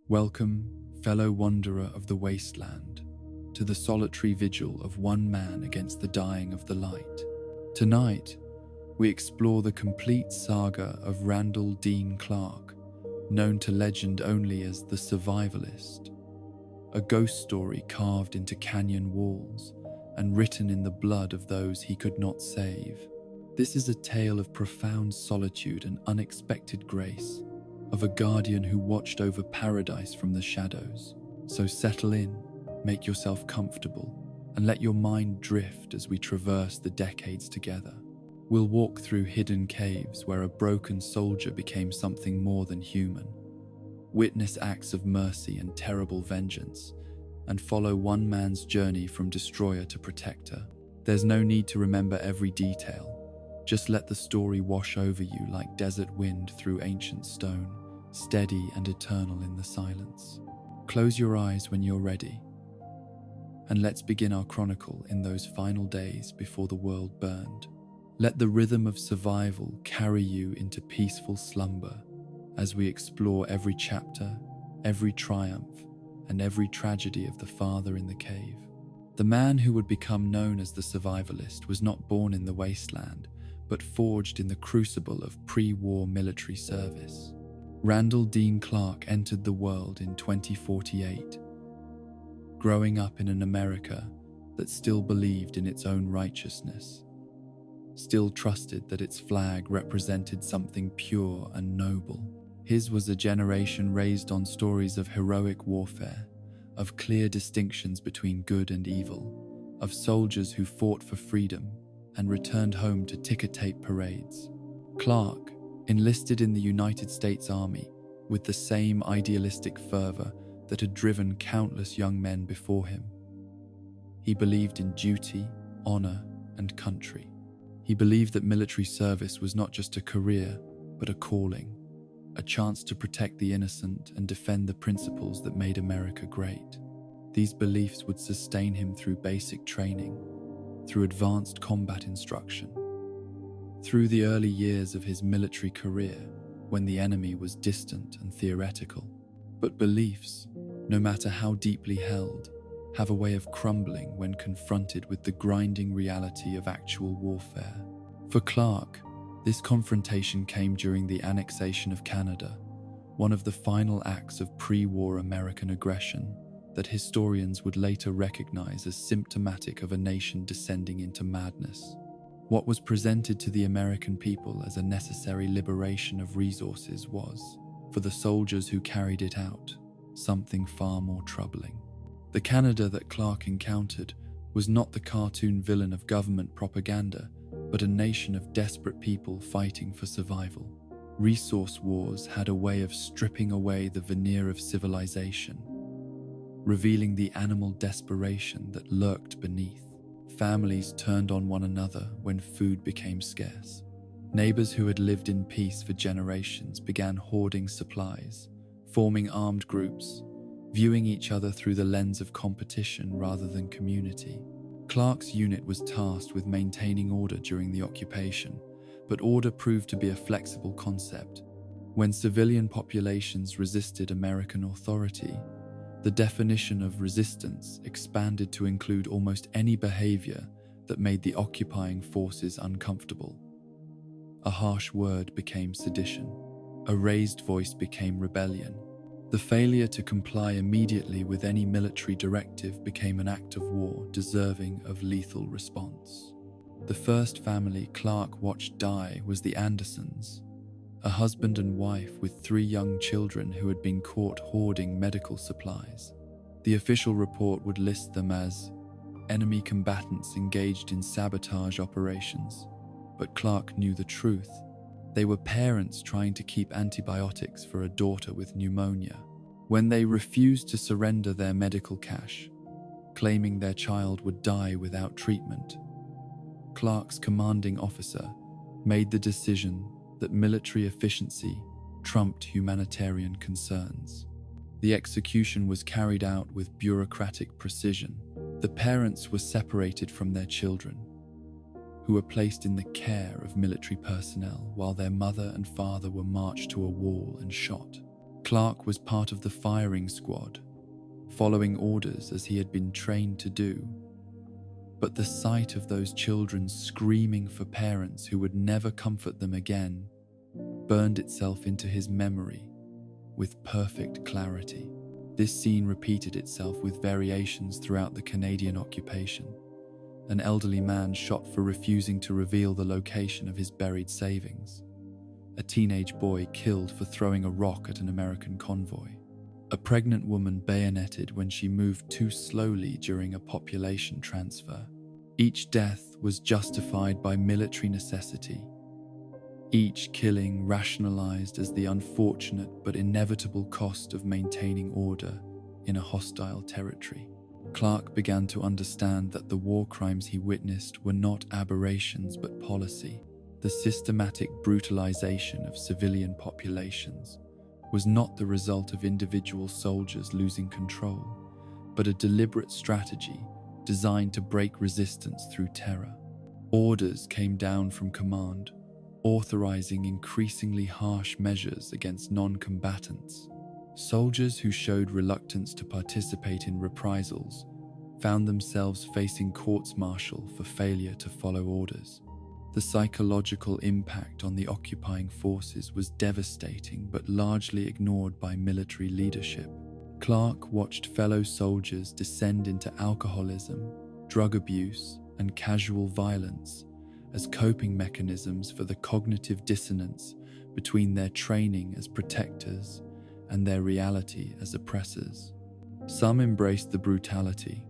Welcome, fellow wanderer of the wasteland, to the solitary vigil of one man against the dying of the light. Tonight, we explore the complete saga of Randall Dean Clark, known to legend only as the Survivalist, a ghost story carved into canyon walls and written in the blood of those he could not save. This is a tale of profound solitude and unexpected grace, of a guardian who watched over paradise from the shadows. So settle in, make yourself comfortable, and let your mind drift as we traverse the decades together. We'll walk through hidden caves where a broken soldier became something more than human, witness acts of mercy and terrible vengeance, and follow one man's journey from destroyer to protector. There's no need to remember every detail. Just let the story wash over you like desert wind through ancient stone, steady and eternal in the silence. Close your eyes when you're ready, and let's begin our chronicle in those final days before the world burned. Let the rhythm of survival carry you into peaceful slumber as we explore every chapter, every triumph, and every tragedy of the father in the cave. The man who would become known as the Survivalist was not born in the wasteland, but forged in the crucible of pre-war military service. Randall Dean Clark entered the world in 2048, growing up in an America that still believed in its own righteousness, still trusted that its flag represented something pure and noble. His was a generation raised on stories of heroic warfare, of clear distinctions between good and evil, of soldiers who fought for freedom and returned home to ticker-tape parades. Clark enlisted in the United States Army with the same idealistic fervor that had driven countless young men before him. He believed in duty, honor, and country. He believed that military service was not just a career, but a calling, a chance to protect the innocent and defend the principles that made America great. These beliefs would sustain him through basic training, through advanced combat instruction, through the early years of his military career when the enemy was distant and theoretical. But beliefs, no matter how deeply held, have a way of crumbling when confronted with the grinding reality of actual warfare. For Clark, this confrontation came during the annexation of Canada, one of the final acts of pre-war American aggression that historians would later recognize as symptomatic of a nation descending into madness. What was presented to the American people as a necessary liberation of resources was, for the soldiers who carried it out, something far more troubling. The Canada that Clark encountered was not the cartoon villain of government propaganda, but a nation of desperate people fighting for survival. Resource wars had a way of stripping away the veneer of civilization, revealing the animal desperation that lurked beneath. Families turned on one another when food became scarce. Neighbors who had lived in peace for generations began hoarding supplies, forming armed groups, viewing each other through the lens of competition rather than community. Clark's unit was tasked with maintaining order during the occupation, but order proved to be a flexible concept. When civilian populations resisted American authority, the definition of resistance expanded to include almost any behavior that made the occupying forces uncomfortable. A harsh word became sedition. A raised voice became rebellion. The failure to comply immediately with any military directive became an act of war deserving of lethal response. The first family Clark watched die was the Andersons, a husband and wife with 3 young children who had been caught hoarding medical supplies. The official report would list them as enemy combatants engaged in sabotage operations, but Clark knew the truth. They were parents trying to keep antibiotics for a daughter with pneumonia. When they refused to surrender their medical cash, claiming their child would die without treatment, Clark's commanding officer made the decision that military efficiency trumped humanitarian concerns. The execution was carried out with bureaucratic precision. The parents were separated from their children, who were placed in the care of military personnel while their mother and father were marched to a wall and shot. Clark was part of the firing squad, following orders as he had been trained to do. But the sight of those children screaming for parents who would never comfort them again burned itself into his memory with perfect clarity. This scene repeated itself with variations throughout the Canadian occupation. An elderly man shot for refusing to reveal the location of his buried savings. A teenage boy killed for throwing a rock at an American convoy. A pregnant woman bayoneted when she moved too slowly during a population transfer. Each death was justified by military necessity. Each killing rationalized as the unfortunate but inevitable cost of maintaining order in a hostile territory. Clark began to understand that the war crimes he witnessed were not aberrations but policy. The systematic brutalization of civilian populations was not the result of individual soldiers losing control, but a deliberate strategy designed to break resistance through terror. Orders came down from command, authorizing increasingly harsh measures against non-combatants. Soldiers who showed reluctance to participate in reprisals found themselves facing courts-martial for failure to follow orders. The psychological impact on the occupying forces was devastating but largely ignored by military leadership. Clark watched fellow soldiers descend into alcoholism, drug abuse, and casual violence as coping mechanisms for the cognitive dissonance between their training as protectors and their reality as oppressors. Some embraced the brutality,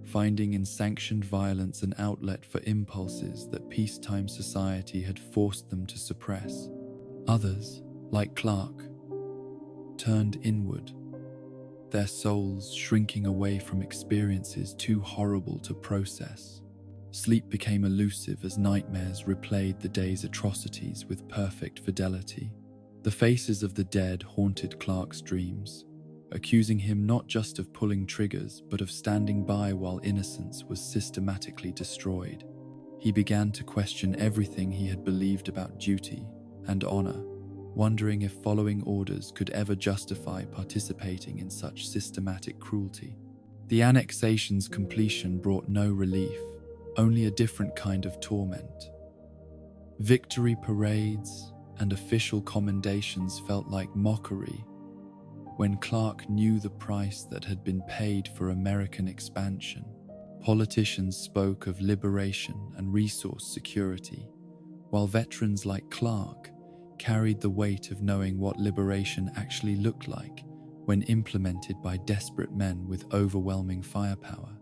finding in sanctioned violence an outlet for impulses that peacetime society had forced them to suppress. Others, like Clark, turned inward, their souls shrinking away from experiences too horrible to process. Sleep became elusive as nightmares replayed the day's atrocities with perfect fidelity. The faces of the dead haunted Clark's dreams, accusing him not just of pulling triggers but of standing by while innocence was systematically destroyed. He began to question everything he had believed about duty and honor, wondering if following orders could ever justify participating in such systematic cruelty. The annexation's completion brought no relief, only a different kind of torment. Victory parades and official commendations felt like mockery when Clark knew the price that had been paid for American expansion. Politicians spoke of liberation and resource security, while veterans like Clark carried the weight of knowing what liberation actually looked like when implemented by desperate men with overwhelming firepower.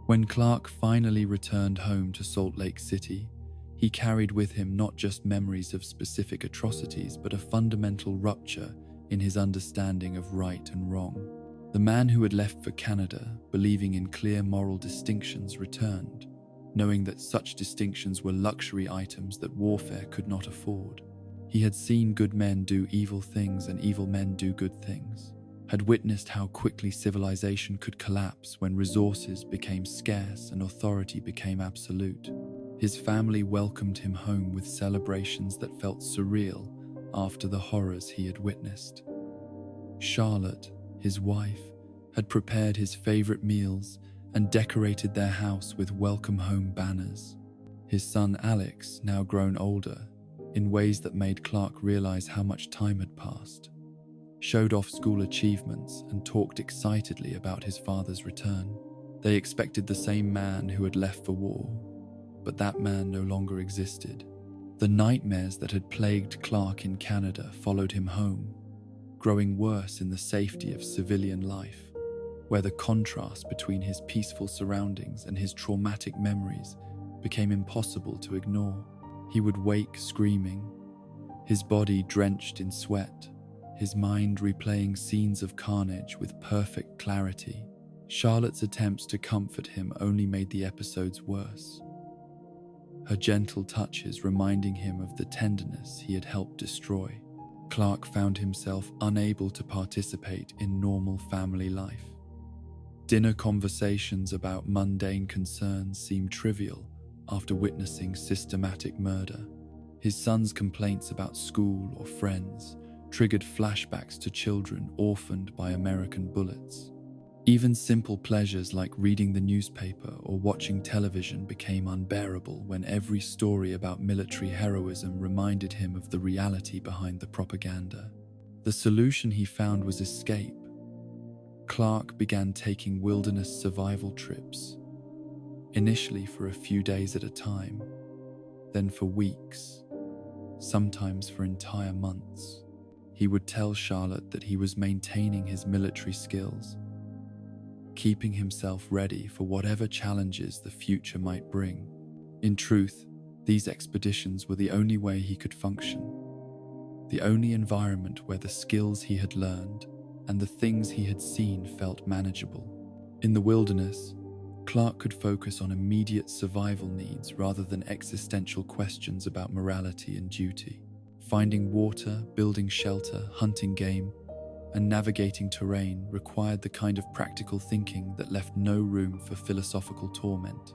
When Clark finally returned home to Salt Lake City, he carried with him not just memories of specific atrocities, but a fundamental rupture in his understanding of right and wrong. The man who had left for Canada, believing in clear moral distinctions, returned, knowing that such distinctions were luxury items that warfare could not afford. He had seen good men do evil things and evil men do good things, had witnessed how quickly civilization could collapse when resources became scarce and authority became absolute. His family welcomed him home with celebrations that felt surreal after the horrors he had witnessed. Charlotte, his wife, had prepared his favorite meals and decorated their house with welcome home banners. His son Alex, now grown older, in ways that made Clark realize how much time had passed, showed off school achievements and talked excitedly about his father's return. They expected the same man who had left for war, but that man no longer existed. The nightmares that had plagued Clark in Canada followed him home, growing worse in the safety of civilian life, where the contrast between his peaceful surroundings and his traumatic memories became impossible to ignore. He would wake screaming, his body drenched in sweat, his mind replaying scenes of carnage with perfect clarity. Charlotte's attempts to comfort him only made the episodes worse, her gentle touches reminding him of the tenderness he had helped destroy. Clark found himself unable to participate in normal family life. Dinner conversations about mundane concerns seemed trivial after witnessing systematic murder. His son's complaints about school or friends triggered flashbacks to children orphaned by American bullets. Even simple pleasures like reading the newspaper or watching television became unbearable when every story about military heroism reminded him of the reality behind the propaganda. The solution he found was escape. Clark began taking wilderness survival trips, initially for a few days at a time, then for weeks, sometimes for entire months. He would tell Charlotte that he was maintaining his military skills, keeping himself ready for whatever challenges the future might bring. In truth, these expeditions were the only way he could function, the only environment where the skills he had learned and the things he had seen felt manageable. In the wilderness, Clark could focus on immediate survival needs rather than existential questions about morality and duty. Finding water, building shelter, hunting game, and navigating terrain required the kind of practical thinking that left no room for philosophical torment.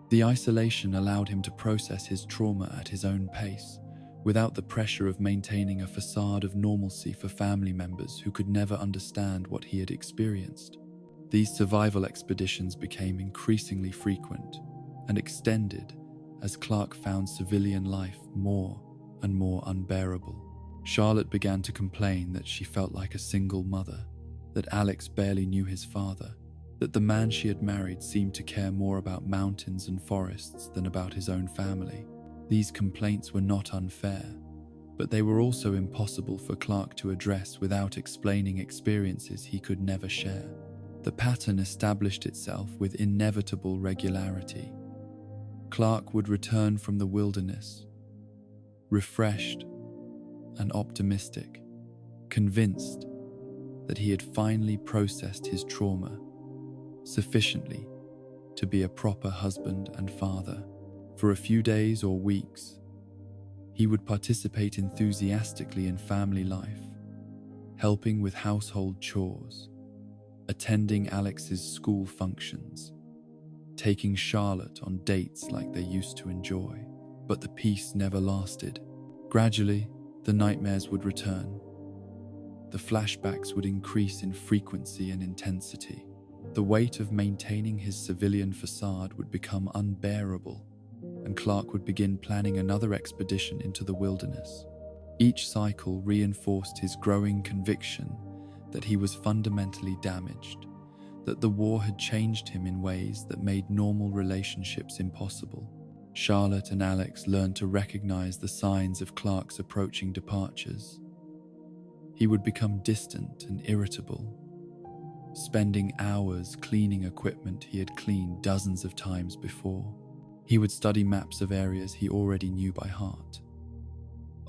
The isolation allowed him to process his trauma at his own pace, without the pressure of maintaining a facade of normalcy for family members who could never understand what he had experienced. These survival expeditions became increasingly frequent and extended as Clark found civilian life more and more unbearable. Charlotte began to complain that she felt like a single mother, that Alex barely knew his father, that the man she had married seemed to care more about mountains and forests than about his own family. These complaints were not unfair, but they were also impossible for Clark to address without explaining experiences he could never share. The pattern established itself with inevitable regularity. Clark would return from the wilderness, refreshed and optimistic, convinced that he had finally processed his trauma sufficiently to be a proper husband and father. For a few days or weeks, he would participate enthusiastically in family life, helping with household chores, attending Alex's school functions, taking Charlotte on dates like they used to enjoy. But the peace never lasted. Gradually, the nightmares would return. The flashbacks would increase in frequency and intensity. The weight of maintaining his civilian facade would become unbearable, and Clark would begin planning another expedition into the wilderness. Each cycle reinforced his growing conviction that he was fundamentally damaged, that the war had changed him in ways that made normal relationships impossible. Charlotte and Alex learned to recognize the signs of Clark's approaching departures. He would become distant and irritable, spending hours cleaning equipment he had cleaned dozens of times before. He would study maps of areas he already knew by heart,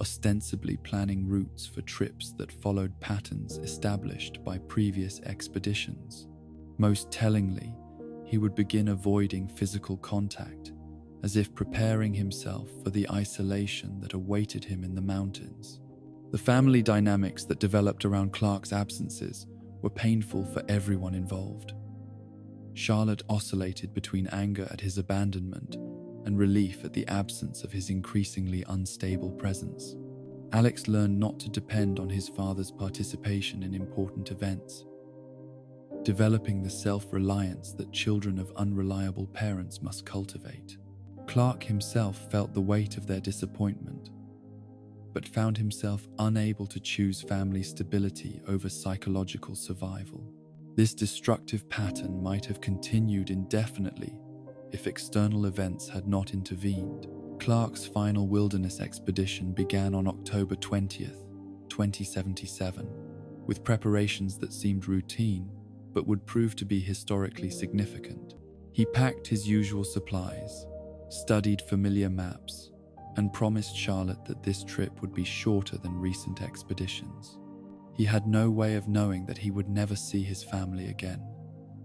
ostensibly planning routes for trips that followed patterns established by previous expeditions. Most tellingly, he would begin avoiding physical contact, as if preparing himself for the isolation that awaited him in the mountains. The family dynamics that developed around Clark's absences were painful for everyone involved. Charlotte oscillated between anger at his abandonment and relief at the absence of his increasingly unstable presence. Alex learned not to depend on his father's participation in important events, developing the self-reliance that children of unreliable parents must cultivate. Clark himself felt the weight of their disappointment, but found himself unable to choose family stability over psychological survival. This destructive pattern might have continued indefinitely if external events had not intervened. Clark's final wilderness expedition began on October 20th, 2077, with preparations that seemed routine but would prove to be historically significant. He packed his usual supplies, studied familiar maps, and promised Charlotte that this trip would be shorter than recent expeditions. He had no way of knowing that he would never see his family again,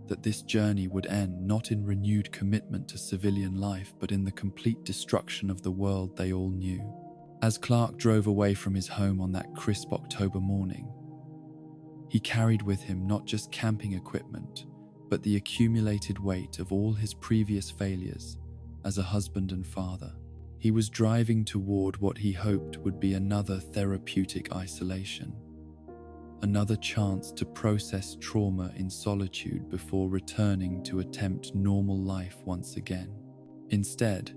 that this journey would end not in renewed commitment to civilian life but in the complete destruction of the world they all knew. As Clark drove away from his home on that crisp October morning, he carried with him not just camping equipment, but the accumulated weight of all his previous failures as a husband and father. He was driving toward what he hoped would be another therapeutic isolation, another chance to process trauma in solitude before returning to attempt normal life once again. Instead,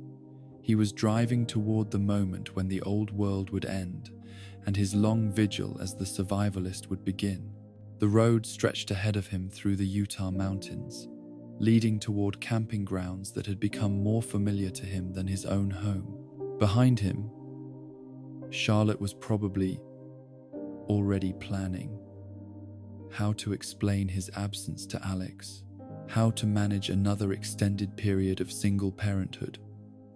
he was driving toward the moment when the old world would end and his long vigil as the survivalist would begin. The road stretched ahead of him through the Utah mountains, leading toward camping grounds that had become more familiar to him than his own home. Behind him, Charlotte was probably already planning how to explain his absence to Alex, how to manage another extended period of single parenthood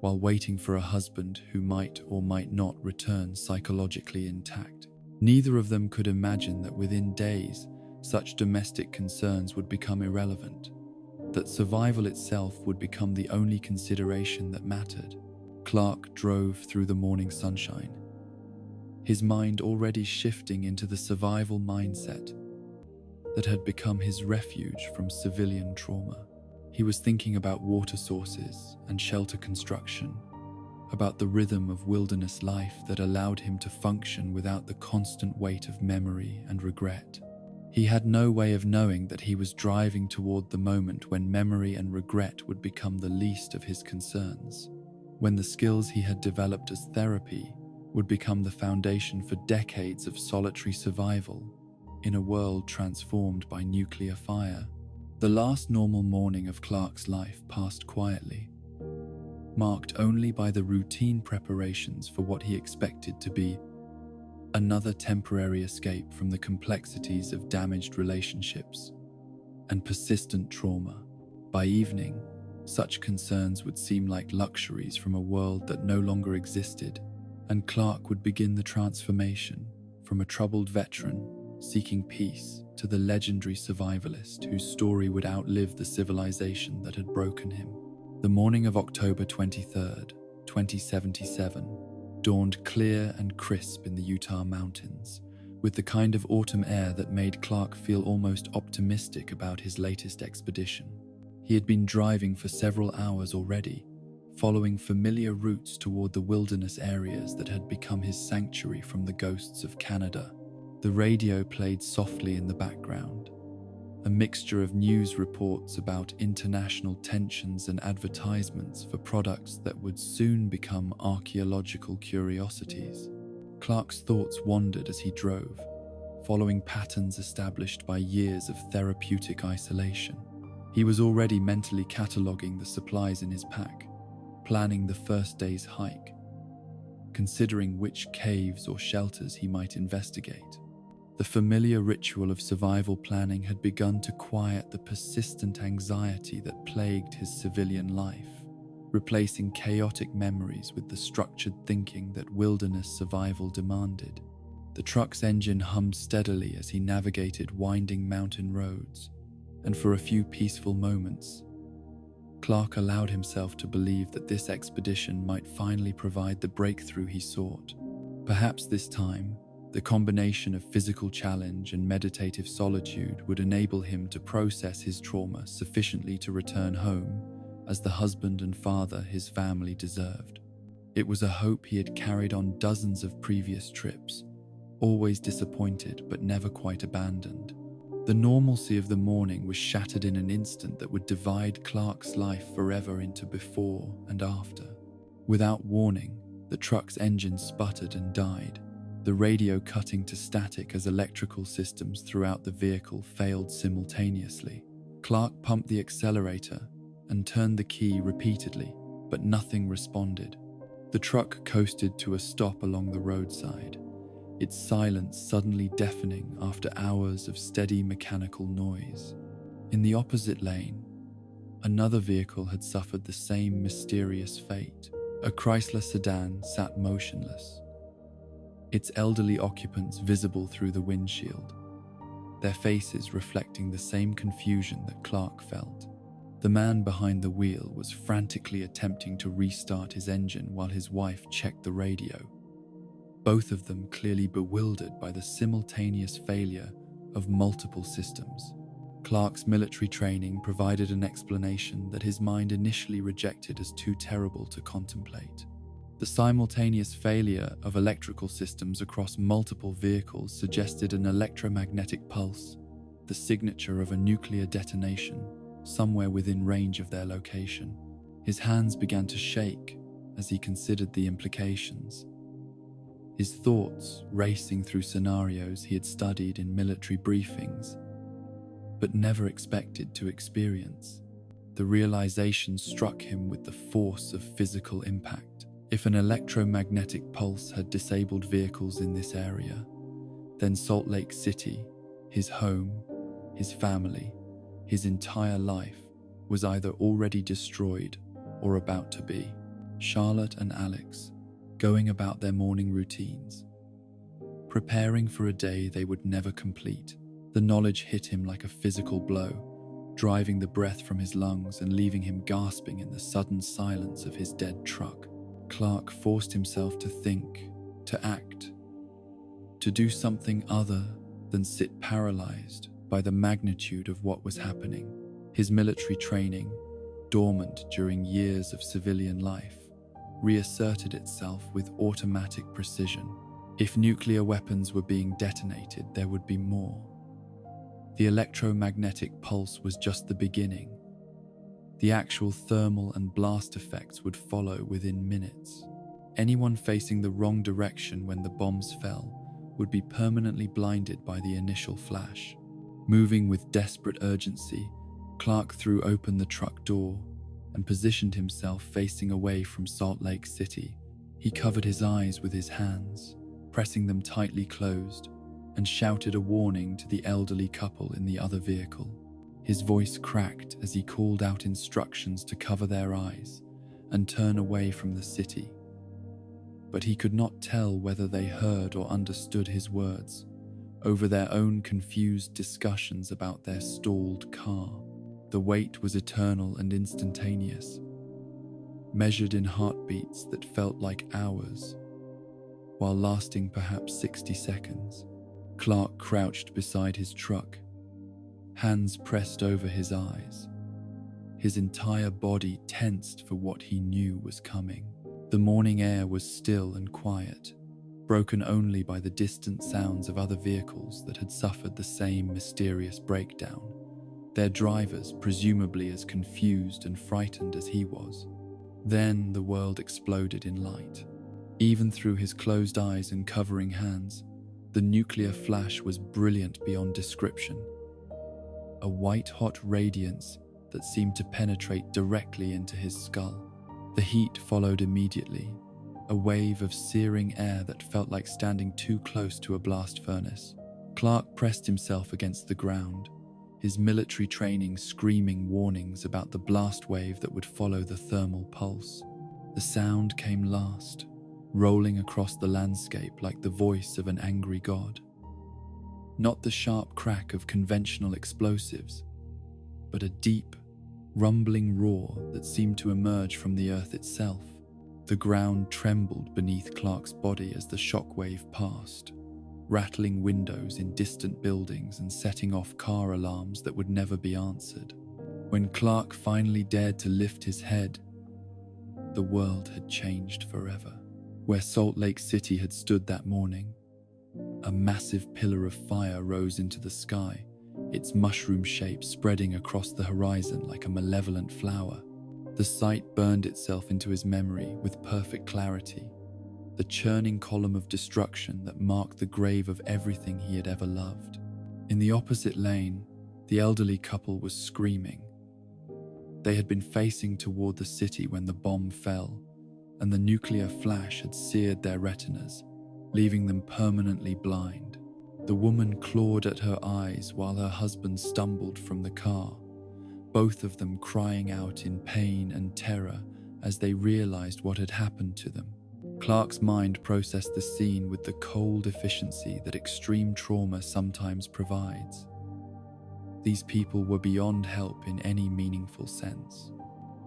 while waiting for a husband who might or might not return psychologically intact. Neither of them could imagine that within days, such domestic concerns would become irrelevant, that survival itself would become the only consideration that mattered. Clark drove through the morning sunshine, his mind already shifting into the survival mindset that had become his refuge from civilian trauma. He was thinking about water sources and shelter construction, about the rhythm of wilderness life that allowed him to function without the constant weight of memory and regret. He had no way of knowing that he was driving toward the moment when memory and regret would become the least of his concerns, when the skills he had developed as therapy would become the foundation for decades of solitary survival in a world transformed by nuclear fire. The last normal morning of Clark's life passed quietly, marked only by the routine preparations for what he expected to be another temporary escape from the complexities of damaged relationships and persistent trauma. By evening, such concerns would seem like luxuries from a world that no longer existed, and Clark would begin the transformation from a troubled veteran seeking peace to the legendary survivalist whose story would outlive the civilization that had broken him. The morning of October 23rd, 2077, dawned clear and crisp in the Utah mountains, with the kind of autumn air that made Clark feel almost optimistic about his latest expedition. He had been driving for several hours already, following familiar routes toward the wilderness areas that had become his sanctuary from the ghosts of Canada. The radio played softly in the background, a mixture of news reports about international tensions and advertisements for products that would soon become archaeological curiosities. Clark's thoughts wandered as he drove, following patterns established by years of therapeutic isolation. He was already mentally cataloguing the supplies in his pack, planning the first day's hike, considering which caves or shelters he might investigate. The familiar ritual of survival planning had begun to quiet the persistent anxiety that plagued his civilian life, replacing chaotic memories with the structured thinking that wilderness survival demanded. The truck's engine hummed steadily as he navigated winding mountain roads, and for a few peaceful moments, Clark allowed himself to believe that this expedition might finally provide the breakthrough he sought. Perhaps this time, the combination of physical challenge and meditative solitude would enable him to process his trauma sufficiently to return home as the husband and father his family deserved. It was a hope he had carried on dozens of previous trips, always disappointed but never quite abandoned. The normalcy of the morning was shattered in an instant that would divide Clark's life forever into before and after. Without warning, the truck's engine sputtered and died, the radio cutting to static as electrical systems throughout the vehicle failed simultaneously. Clark pumped the accelerator and turned the key repeatedly, but nothing responded. The truck coasted to a stop along the roadside, its silence suddenly deafening after hours of steady mechanical noise. In the opposite lane, another vehicle had suffered the same mysterious fate. A Chrysler sedan sat motionless, its elderly occupants visible through the windshield, their faces reflecting the same confusion that Clark felt. The man behind the wheel was frantically attempting to restart his engine while his wife checked the radio, both of them clearly bewildered by the simultaneous failure of multiple systems. Clark's military training provided an explanation that his mind initially rejected as too terrible to contemplate. The simultaneous failure of electrical systems across multiple vehicles suggested an electromagnetic pulse, the signature of a nuclear detonation, somewhere within range of their location. His hands began to shake as he considered the implications. His thoughts racing through scenarios he had studied in military briefings, but never expected to experience. The realization struck him with the force of physical impact. If an electromagnetic pulse had disabled vehicles in this area, then Salt Lake City, his home, his family, his entire life, was either already destroyed or about to be. Charlotte and Alex, going about their morning routines, preparing for a day they would never complete. The knowledge hit him like a physical blow, driving the breath from his lungs and leaving him gasping in the sudden silence of his dead truck. Clark forced himself to think, to act, to do something other than sit paralyzed by the magnitude of what was happening. His military training, dormant during years of civilian life, reasserted itself with automatic precision. If nuclear weapons were being detonated, there would be more. The electromagnetic pulse was just the beginning. The actual thermal and blast effects would follow within minutes. Anyone facing the wrong direction when the bombs fell would be permanently blinded by the initial flash. Moving with desperate urgency, Clark threw open the truck door and positioned himself facing away from Salt Lake City. He covered his eyes with his hands, pressing them tightly closed, and shouted a warning to the elderly couple in the other vehicle. His voice cracked as he called out instructions to cover their eyes and turn away from the city. But he could not tell whether they heard or understood his words over their own confused discussions about their stalled car. The wait was eternal and instantaneous, measured in heartbeats that felt like hours, while lasting perhaps 60 seconds. Clark crouched beside his truck, hands pressed over his eyes, his entire body tensed for what he knew was coming. The morning air was still and quiet, broken only by the distant sounds of other vehicles that had suffered the same mysterious breakdown, their drivers presumably as confused and frightened as he was. Then the world exploded in light. Even through his closed eyes and covering hands, the nuclear flash was brilliant beyond description. A white-hot radiance that seemed to penetrate directly into his skull. The heat followed immediately, a wave of searing air that felt like standing too close to a blast furnace. Clark pressed himself against the ground, his military training screaming warnings about the blast wave that would follow the thermal pulse. The sound came last, rolling across the landscape like the voice of an angry god. Not the sharp crack of conventional explosives, but a deep, rumbling roar that seemed to emerge from the earth itself. The ground trembled beneath Clark's body as the shockwave passed, rattling windows in distant buildings and setting off car alarms that would never be answered. When Clark finally dared to lift his head, the world had changed forever. Where Salt Lake City had stood that morning, a massive pillar of fire rose into the sky, its mushroom shape spreading across the horizon like a malevolent flower. The sight burned itself into his memory with perfect clarity, the churning column of destruction that marked the grave of everything he had ever loved. In the opposite lane, the elderly couple was screaming. They had been facing toward the city when the bomb fell, and the nuclear flash had seared their retinas, leaving them permanently blind. The woman clawed at her eyes while her husband stumbled from the car, both of them crying out in pain and terror as they realized what had happened to them. Clark's mind processed the scene with the cold efficiency that extreme trauma sometimes provides. These people were beyond help in any meaningful sense.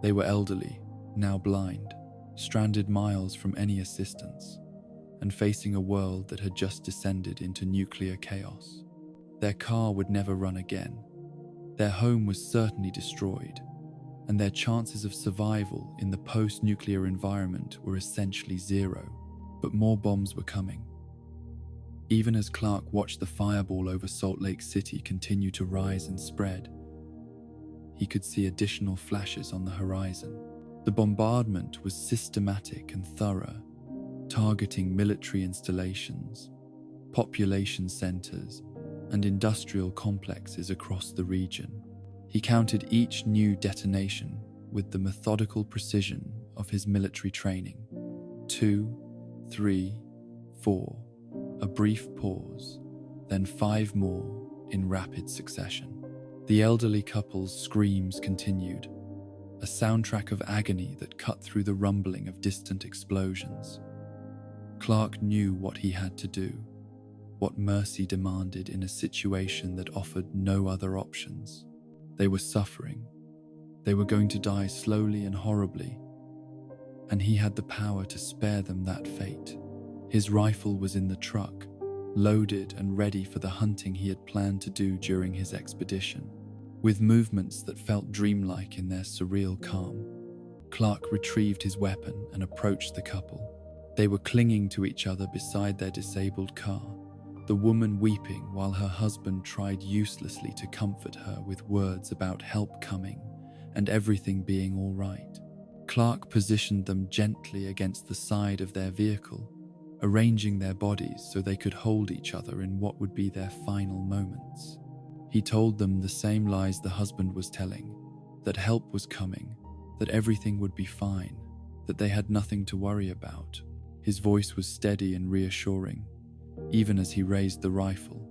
They were elderly, now blind, stranded miles from any assistance, and facing a world that had just descended into nuclear chaos. Their car would never run again. Their home was certainly destroyed, and their chances of survival in the post-nuclear environment were essentially zero. But more bombs were coming. Even as Clark watched the fireball over Salt Lake City continue to rise and spread, he could see additional flashes on the horizon. The bombardment was systematic and thorough, targeting military installations, population centers, and industrial complexes across the region. He counted each new detonation with the methodical precision of his military training. 2, 3, 4, a brief pause, then 5 more in rapid succession. The elderly couple's screams continued, a soundtrack of agony that cut through the rumbling of distant explosions. Clark knew what he had to do, what mercy demanded in a situation that offered no other options. They were suffering. They were going to die slowly and horribly, and he had the power to spare them that fate. His rifle was in the truck, loaded and ready for the hunting he had planned to do during his expedition. With movements that felt dreamlike in their surreal calm, Clark retrieved his weapon and approached the couple. They were clinging to each other beside their disabled car, the woman weeping while her husband tried uselessly to comfort her with words about help coming and everything being all right. Clark positioned them gently against the side of their vehicle, arranging their bodies so they could hold each other in what would be their final moments. He told them the same lies the husband was telling, that help was coming, that everything would be fine, that they had nothing to worry about. His voice was steady and reassuring, even as he raised the rifle,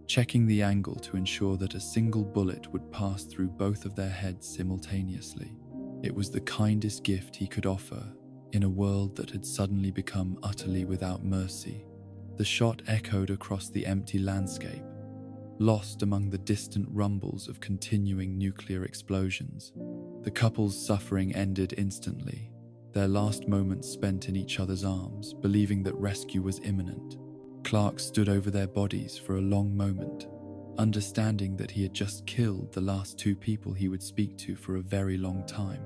checking the angle to ensure that a single bullet would pass through both of their heads simultaneously. It was the kindest gift he could offer in a world that had suddenly become utterly without mercy. The shot echoed across the empty landscape, lost among the distant rumbles of continuing nuclear explosions. The couple's suffering ended instantly, their last moments spent in each other's arms, believing that rescue was imminent. Clark stood over their bodies for a long moment, understanding that he had just killed the last 2 people he would speak to for a very long time.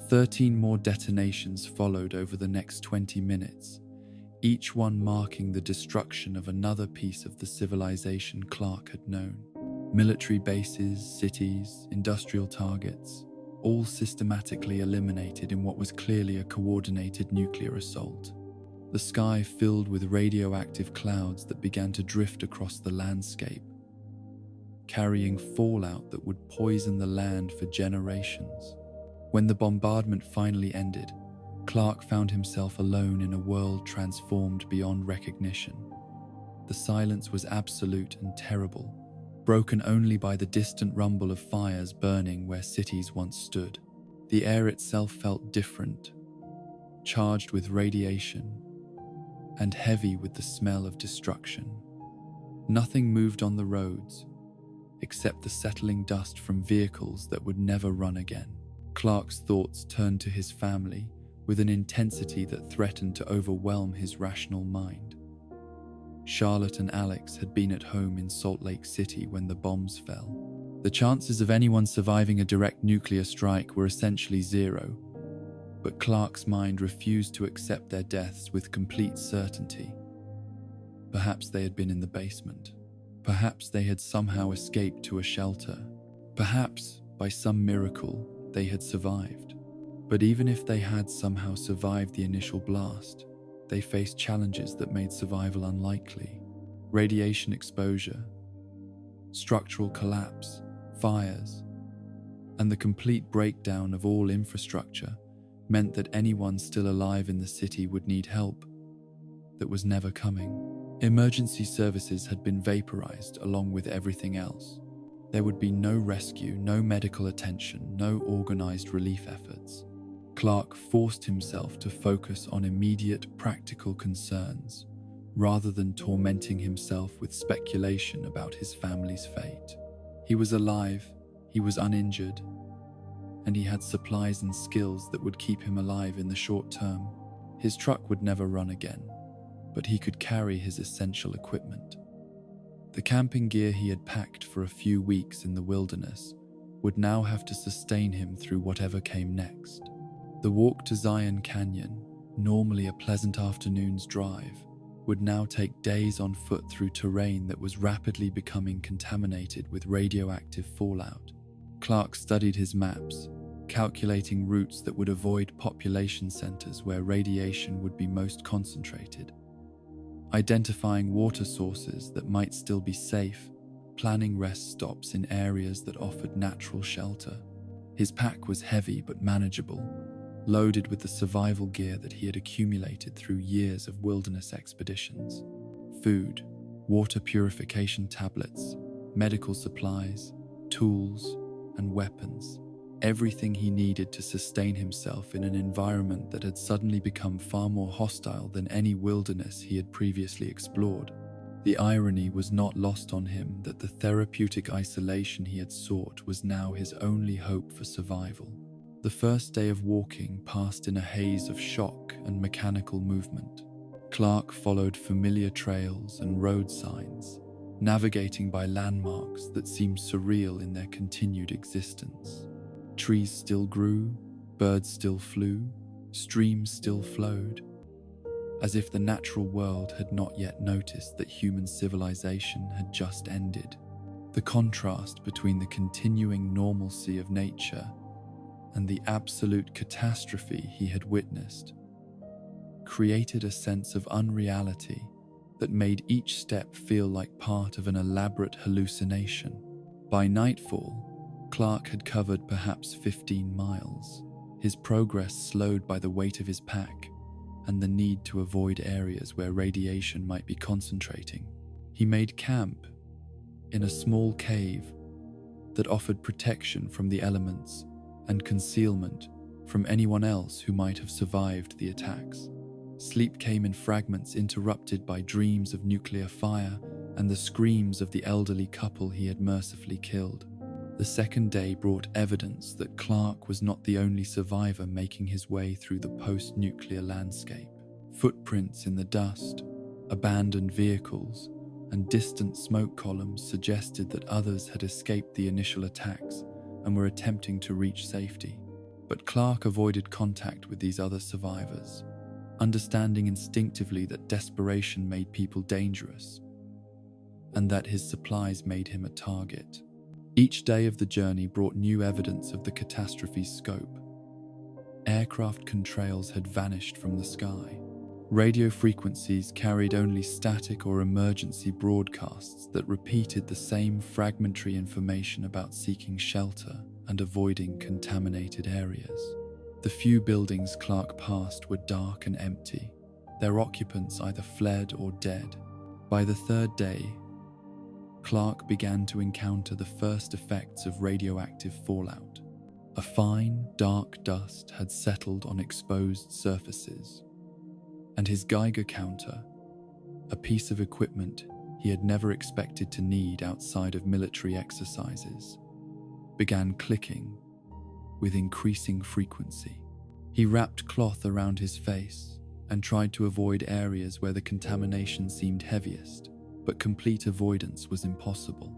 13 more detonations followed over the next 20 minutes, each one marking the destruction of another piece of the civilization Clark had known. Military bases, cities, industrial targets, all systematically eliminated in what was clearly a coordinated nuclear assault. The sky filled with radioactive clouds that began to drift across the landscape, carrying fallout that would poison the land for generations. When the bombardment finally ended, Clark found himself alone in a world transformed beyond recognition. The silence was absolute and terrible, broken only by the distant rumble of fires burning where cities once stood. The air itself felt different, charged with radiation and heavy with the smell of destruction. Nothing moved on the roads, except the settling dust from vehicles that would never run again. Clark's thoughts turned to his family with an intensity that threatened to overwhelm his rational mind. Charlotte and Alex had been at home in Salt Lake City when the bombs fell. The chances of anyone surviving a direct nuclear strike were essentially zero, but Clark's mind refused to accept their deaths with complete certainty. Perhaps they had been in the basement. Perhaps they had somehow escaped to a shelter. Perhaps, by some miracle, they had survived. But even if they had somehow survived the initial blast, they faced challenges that made survival unlikely. Radiation exposure, structural collapse, fires, and the complete breakdown of all infrastructure meant that anyone still alive in the city would need help that was never coming. Emergency services had been vaporized along with everything else. There would be no rescue, no medical attention, no organized relief efforts. Clark forced himself to focus on immediate practical concerns rather than tormenting himself with speculation about his family's fate. He was alive, he was uninjured, and he had supplies and skills that would keep him alive in the short term. His truck would never run again, but he could carry his essential equipment. The camping gear he had packed for a few weeks in the wilderness would now have to sustain him through whatever came next. The walk to Zion Canyon, normally a pleasant afternoon's drive, would now take days on foot through terrain that was rapidly becoming contaminated with radioactive fallout. Clark studied his maps, calculating routes that would avoid population centers where radiation would be most concentrated, identifying water sources that might still be safe, planning rest stops in areas that offered natural shelter. His pack was heavy but manageable, loaded with the survival gear that he had accumulated through years of wilderness expeditions. Food, water purification tablets, medical supplies, tools, and weapons. Everything he needed to sustain himself in an environment that had suddenly become far more hostile than any wilderness he had previously explored. The irony was not lost on him that the therapeutic isolation he had sought was now his only hope for survival. The first day of walking passed in a haze of shock and mechanical movement. Clark followed familiar trails and road signs, navigating by landmarks that seemed surreal in their continued existence. Trees still grew, birds still flew, streams still flowed, as if the natural world had not yet noticed that human civilization had just ended. The contrast between the continuing normalcy of nature and the absolute catastrophe he had witnessed created a sense of unreality that made each step feel like part of an elaborate hallucination. By nightfall, Clark had covered perhaps 15 miles, his progress slowed by the weight of his pack and the need to avoid areas where radiation might be concentrating. He made camp in a small cave that offered protection from the elements and concealment from anyone else who might have survived the attacks. Sleep came in fragments interrupted by dreams of nuclear fire and the screams of the elderly couple he had mercifully killed. The second day brought evidence that Clark was not the only survivor making his way through the post-nuclear landscape. Footprints in the dust, abandoned vehicles, and distant smoke columns suggested that others had escaped the initial attacks and were attempting to reach safety. But Clark avoided contact with these other survivors, understanding instinctively that desperation made people dangerous, and that his supplies made him a target. Each day of the journey brought new evidence of the catastrophe's scope. Aircraft contrails had vanished from the sky. Radio frequencies carried only static or emergency broadcasts that repeated the same fragmentary information about seeking shelter and avoiding contaminated areas. The few buildings Clark passed were dark and empty, their occupants either fled or dead. By the third day, Clark began to encounter the first effects of radioactive fallout. A fine, dark dust had settled on exposed surfaces, and his Geiger counter, a piece of equipment he had never expected to need outside of military exercises, began clicking with increasing frequency. He wrapped cloth around his face and tried to avoid areas where the contamination seemed heaviest, but complete avoidance was impossible.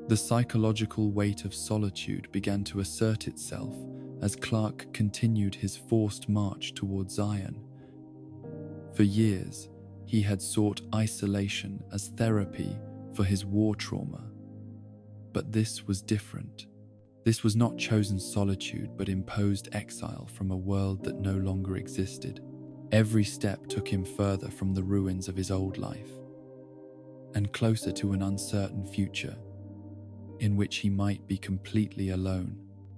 The psychological weight of solitude began to assert itself as Clark continued his forced march towards Zion. For years, he had sought isolation as therapy for his war trauma. But this was different. This was not chosen solitude, but imposed exile from a world that no longer existed. Every step took him further from the ruins of his old life, and closer to an uncertain future in which he might be completely alone.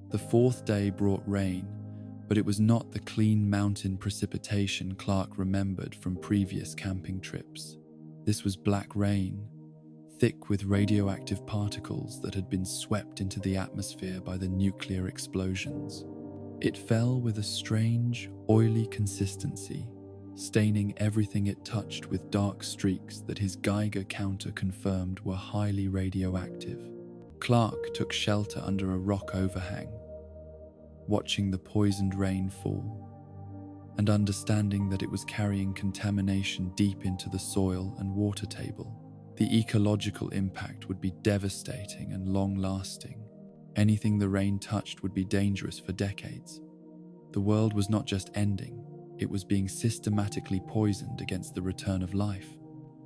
The fourth day brought rain, but it was not the clean mountain precipitation Clark remembered from previous camping trips. This was black rain, thick with radioactive particles that had been swept into the atmosphere by the nuclear explosions. It fell with a strange, oily consistency, staining everything it touched with dark streaks that his Geiger counter confirmed were highly radioactive. Clark took shelter under a rock overhang, watching the poisoned rain fall, and understanding that it was carrying contamination deep into the soil and water table. The ecological impact would be devastating and long-lasting. Anything the rain touched would be dangerous for decades. The world was not just ending, it was being systematically poisoned against the return of life.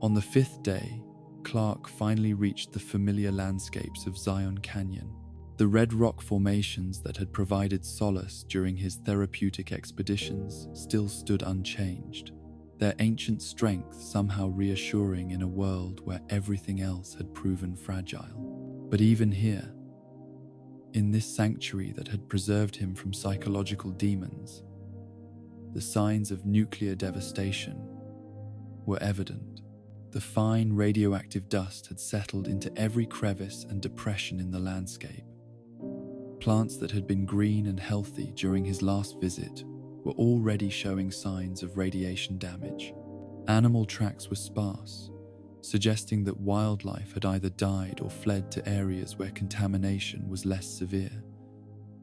On the 5th day, Clark finally reached the familiar landscapes of Zion Canyon. The red rock formations that had provided solace during his therapeutic expeditions still stood unchanged, their ancient strength somehow reassuring in a world where everything else had proven fragile. But even here, in this sanctuary that had preserved him from psychological demons, the signs of nuclear devastation were evident. The fine radioactive dust had settled into every crevice and depression in the landscape. Plants that had been green and healthy during his last visit were already showing signs of radiation damage. Animal tracks were sparse, suggesting that wildlife had either died or fled to areas where contamination was less severe.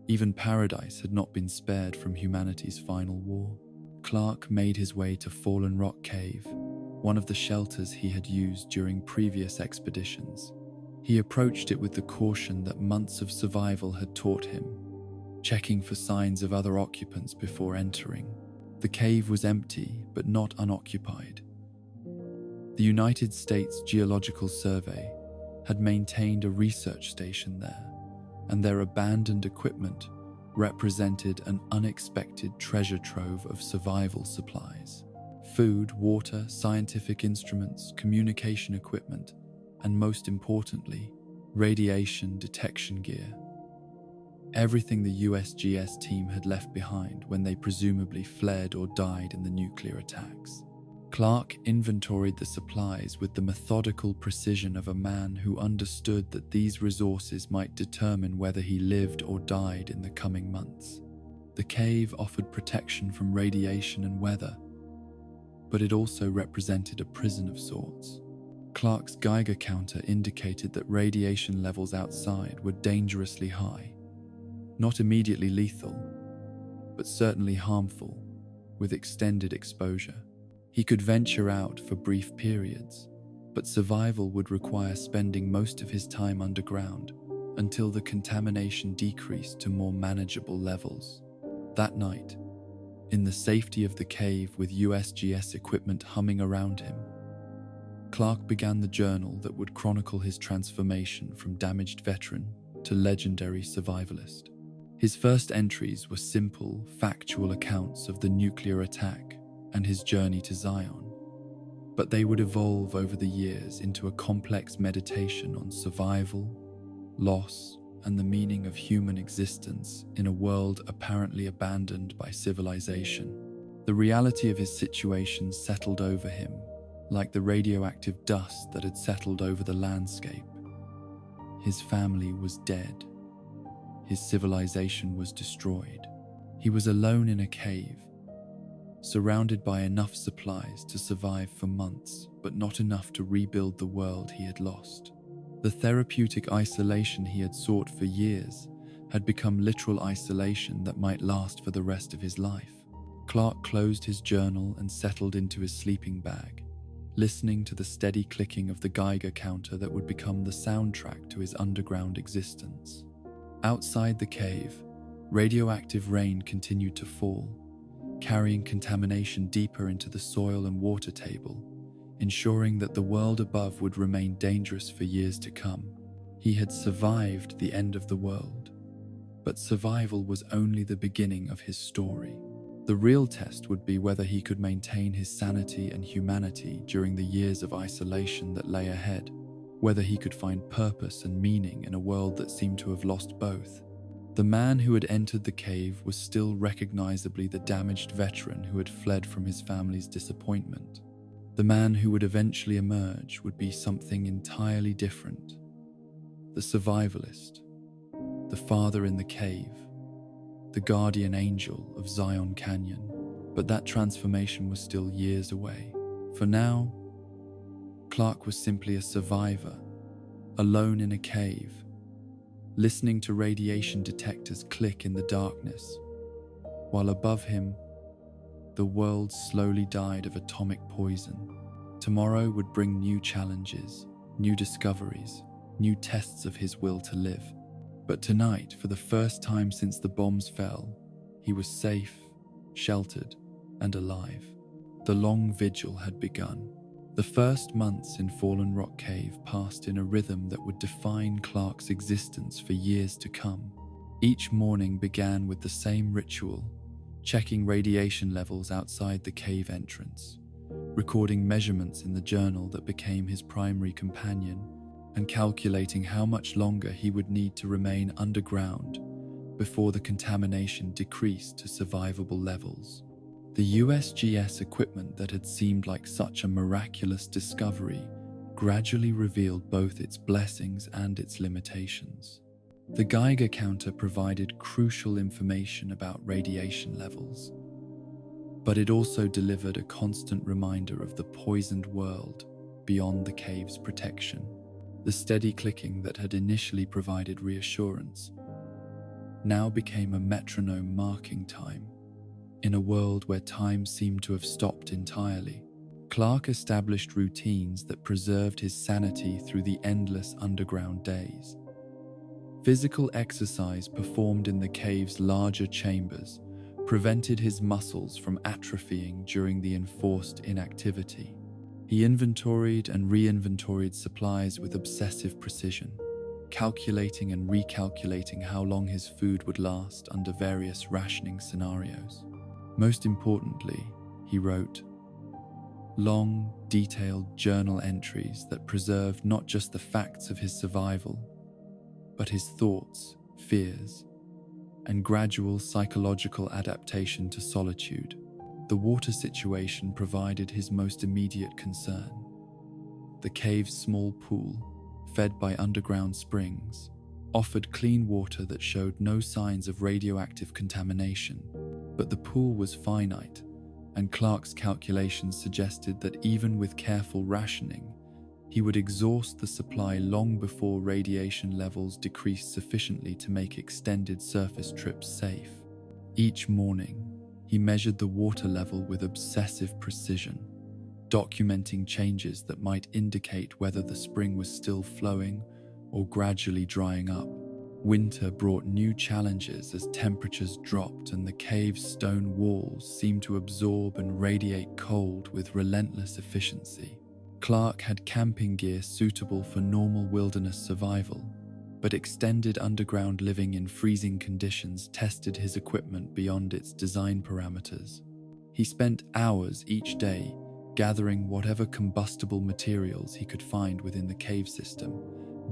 Even paradise had not been spared from humanity's final war. Clark made his way to Fallen Rock Cave, one of the shelters he had used during previous expeditions. He approached it with the caution that months of survival had taught him, checking for signs of other occupants before entering. The cave was empty, but not unoccupied. The United States Geological Survey had maintained a research station there, and their abandoned equipment represented an unexpected treasure trove of survival supplies. Food, water, scientific instruments, communication equipment, and most importantly, radiation detection gear. Everything the USGS team had left behind when they presumably fled or died in the nuclear attacks. Clark inventoried the supplies with the methodical precision of a man who understood that these resources might determine whether he lived or died in the coming months. The cave offered protection from radiation and weather, but it also represented a prison of sorts. Clark's Geiger counter indicated that radiation levels outside were dangerously high, not immediately lethal, but certainly harmful with extended exposure. He could venture out for brief periods, but survival would require spending most of his time underground until the contamination decreased to more manageable levels. That night, in the safety of the cave with USGS equipment humming around him, Clark began the journal that would chronicle his transformation from damaged veteran to legendary survivalist. His first entries were simple, factual accounts of the nuclear attack and his journey to Zion, but they would evolve over the years into a complex meditation on survival, loss, and the meaning of human existence in a world apparently abandoned by civilization. The reality of his situation settled over him, like the radioactive dust that had settled over the landscape. His family was dead. His civilization was destroyed. He was alone in a cave, surrounded by enough supplies to survive for months, but not enough to rebuild the world he had lost. The therapeutic isolation he had sought for years had become literal isolation that might last for the rest of his life. Clark closed his journal and settled into his sleeping bag, listening to the steady clicking of the Geiger counter that would become the soundtrack to his underground existence. Outside the cave, radioactive rain continued to fall, carrying contamination deeper into the soil and water table, ensuring that the world above would remain dangerous for years to come. He had survived the end of the world, but survival was only the beginning of his story. The real test would be whether he could maintain his sanity and humanity during the years of isolation that lay ahead, whether he could find purpose and meaning in a world that seemed to have lost both. The man who had entered the cave was still recognizably the damaged veteran who had fled from his family's disappointment. The man who would eventually emerge would be something entirely different. The survivalist, the father in the cave, the guardian angel of Zion Canyon. But that transformation was still years away. For now, Clark was simply a survivor, alone in a cave, listening to radiation detectors click in the darkness, while above him, the world slowly died of atomic poison. Tomorrow would bring new challenges, new discoveries, new tests of his will to live. But tonight, for the first time since the bombs fell, he was safe, sheltered, and alive. The long vigil had begun. The first months in Fallen Rock Cave passed in a rhythm that would define Clark's existence for years to come. Each morning began with the same ritual, checking radiation levels outside the cave entrance, recording measurements in the journal that became his primary companion, and calculating how much longer he would need to remain underground before the contamination decreased to survivable levels. The USGS equipment that had seemed like such a miraculous discovery gradually revealed both its blessings and its limitations. The Geiger counter provided crucial information about radiation levels, but it also delivered a constant reminder of the poisoned world beyond the cave's protection. The steady clicking that had initially provided reassurance now became a metronome marking time. In a world where time seemed to have stopped entirely, Clark established routines that preserved his sanity through the endless underground days. Physical exercise performed in the cave's larger chambers prevented his muscles from atrophying during the enforced inactivity. He inventoried and re-inventoried supplies with obsessive precision, calculating and recalculating how long his food would last under various rationing scenarios. Most importantly, he wrote long, detailed journal entries that preserved not just the facts of his survival, but his thoughts, fears, and gradual psychological adaptation to solitude. The water situation provided his most immediate concern. The cave's small pool, fed by underground springs, offered clean water that showed no signs of radioactive contamination. But the pool was finite, and Clark's calculations suggested that even with careful rationing, he would exhaust the supply long before radiation levels decreased sufficiently to make extended surface trips safe. Each morning, he measured the water level with obsessive precision, documenting changes that might indicate whether the spring was still flowing or gradually drying up. Winter brought new challenges as temperatures dropped and the cave's stone walls seemed to absorb and radiate cold with relentless efficiency. Clark had camping gear suitable for normal wilderness survival, but extended underground living in freezing conditions tested his equipment beyond its design parameters. He spent hours each day gathering whatever combustible materials he could find within the cave system,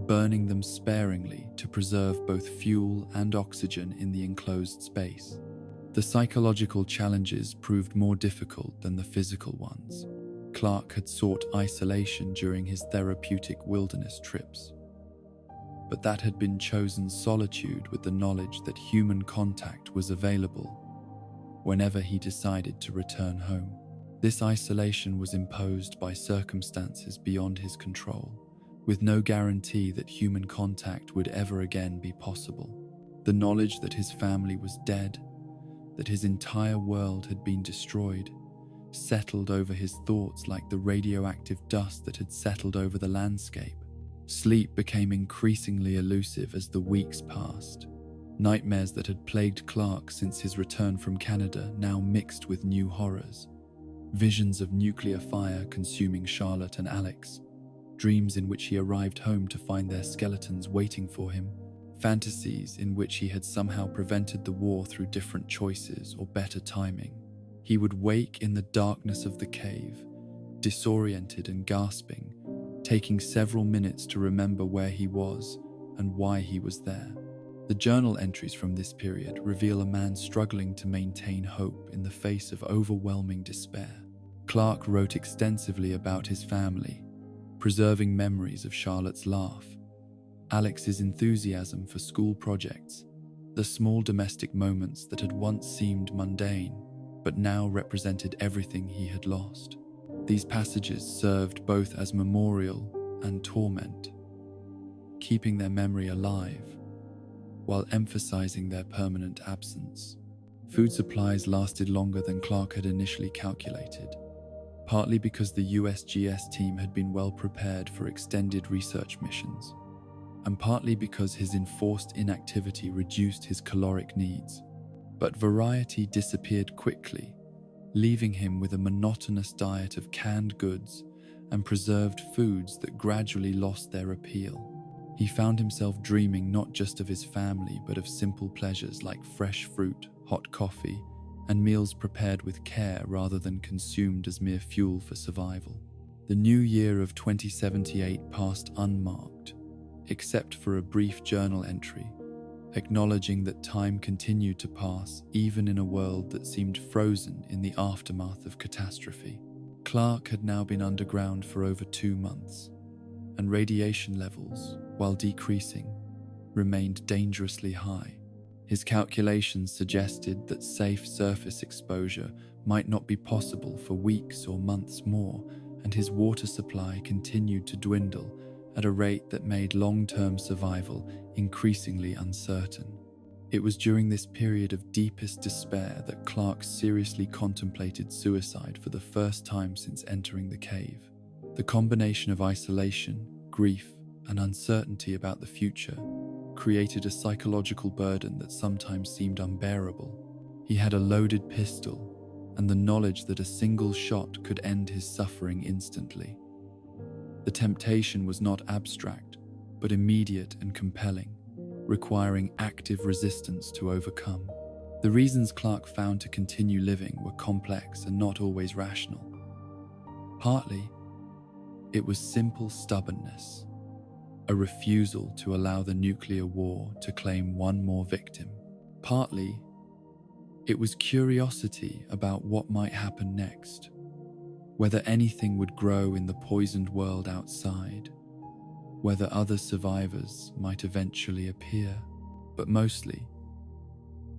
burning them sparingly to preserve both fuel and oxygen in the enclosed space. The psychological challenges proved more difficult than the physical ones. Clark had sought isolation during his therapeutic wilderness trips, but that had been chosen solitude with the knowledge that human contact was available whenever he decided to return home. This isolation was imposed by circumstances beyond his control, with no guarantee that human contact would ever again be possible. The knowledge that his family was dead, that his entire world had been destroyed, settled over his thoughts like the radioactive dust that had settled over the landscape. Sleep became increasingly elusive as the weeks passed. Nightmares that had plagued Clark since his return from Canada now mixed with new horrors. Visions of nuclear fire consuming Charlotte and Alex, dreams in which he arrived home to find their skeletons waiting for him, fantasies in which he had somehow prevented the war through different choices or better timing. He would wake in the darkness of the cave, disoriented and gasping, taking several minutes to remember where he was and why he was there. The journal entries from this period reveal a man struggling to maintain hope in the face of overwhelming despair. Clark wrote extensively about his family, preserving memories of Charlotte's laugh, Alex's enthusiasm for school projects, the small domestic moments that had once seemed mundane, but now represented everything he had lost. These passages served both as memorial and torment, keeping their memory alive, while emphasizing their permanent absence. Food supplies lasted longer than Clark had initially calculated, partly because the USGS team had been well prepared for extended research missions. and partly because his enforced inactivity reduced his caloric needs. But variety disappeared quickly, leaving him with a monotonous diet of canned goods and preserved foods that gradually lost their appeal. He found himself dreaming not just of his family, but of simple pleasures like fresh fruit, hot coffee, and meals prepared with care rather than consumed as mere fuel for survival. The new year of 2078 passed unmarked, except for a brief journal entry, acknowledging that time continued to pass even in a world that seemed frozen in the aftermath of catastrophe. Clark had now been underground for over 2 months, and radiation levels, while decreasing, remained dangerously high. His calculations suggested that safe surface exposure might not be possible for weeks or months more, and his water supply continued to dwindle at a rate that made long-term survival increasingly uncertain. It was during this period of deepest despair that Clark seriously contemplated suicide for the first time since entering the cave. The combination of isolation, grief, and uncertainty about the future created a psychological burden that sometimes seemed unbearable. He had a loaded pistol, and the knowledge that a single shot could end his suffering instantly. The temptation was not abstract, but immediate and compelling, requiring active resistance to overcome. The reasons Clark found to continue living were complex and not always rational. Partly, it was simple stubbornness, a refusal to allow the nuclear war to claim one more victim. Partly, it was curiosity about what might happen next, whether anything would grow in the poisoned world outside, whether other survivors might eventually appear. But mostly,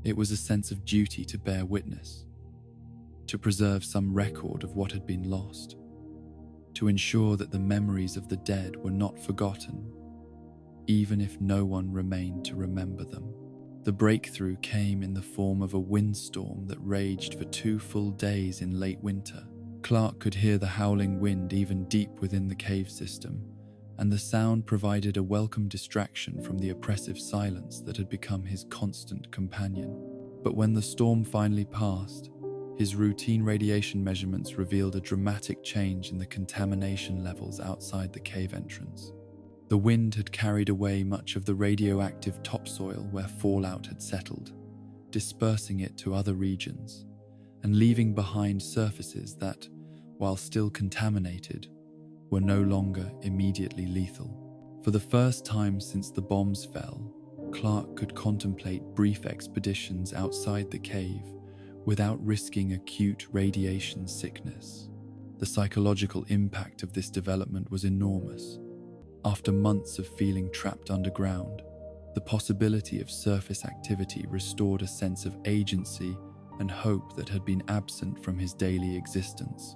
it was a sense of duty to bear witness, to preserve some record of what had been lost, to ensure that the memories of the dead were not forgotten, even if no one remained to remember them. The breakthrough came in the form of a windstorm that raged for 2 full days in late winter. Clark could hear the howling wind even deep within the cave system, and the sound provided a welcome distraction from the oppressive silence that had become his constant companion. But when the storm finally passed, his routine radiation measurements revealed a dramatic change in the contamination levels outside the cave entrance. The wind had carried away much of the radioactive topsoil where fallout had settled, dispersing it to other regions, and leaving behind surfaces that, while still contaminated, were no longer immediately lethal. For the first time since the bombs fell, Clark could contemplate brief expeditions outside the cave without risking acute radiation sickness. The psychological impact of this development was enormous. After months of feeling trapped underground, the possibility of surface activity restored a sense of agency and hope that had been absent from his daily existence.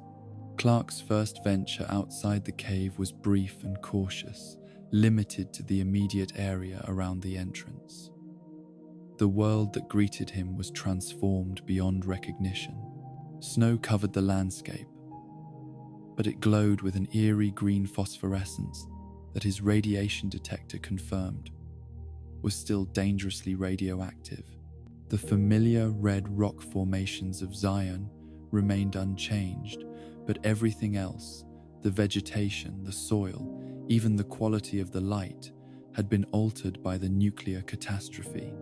Clark's first venture outside the cave was brief and cautious, limited to the immediate area around the entrance. The world that greeted him was transformed beyond recognition. Snow covered the landscape, but it glowed with an eerie green phosphorescence that his radiation detector confirmed was still dangerously radioactive. The familiar red rock formations of Zion remained unchanged, but everything else, the vegetation, the soil, even the quality of the light, had been altered by the nuclear catastrophe.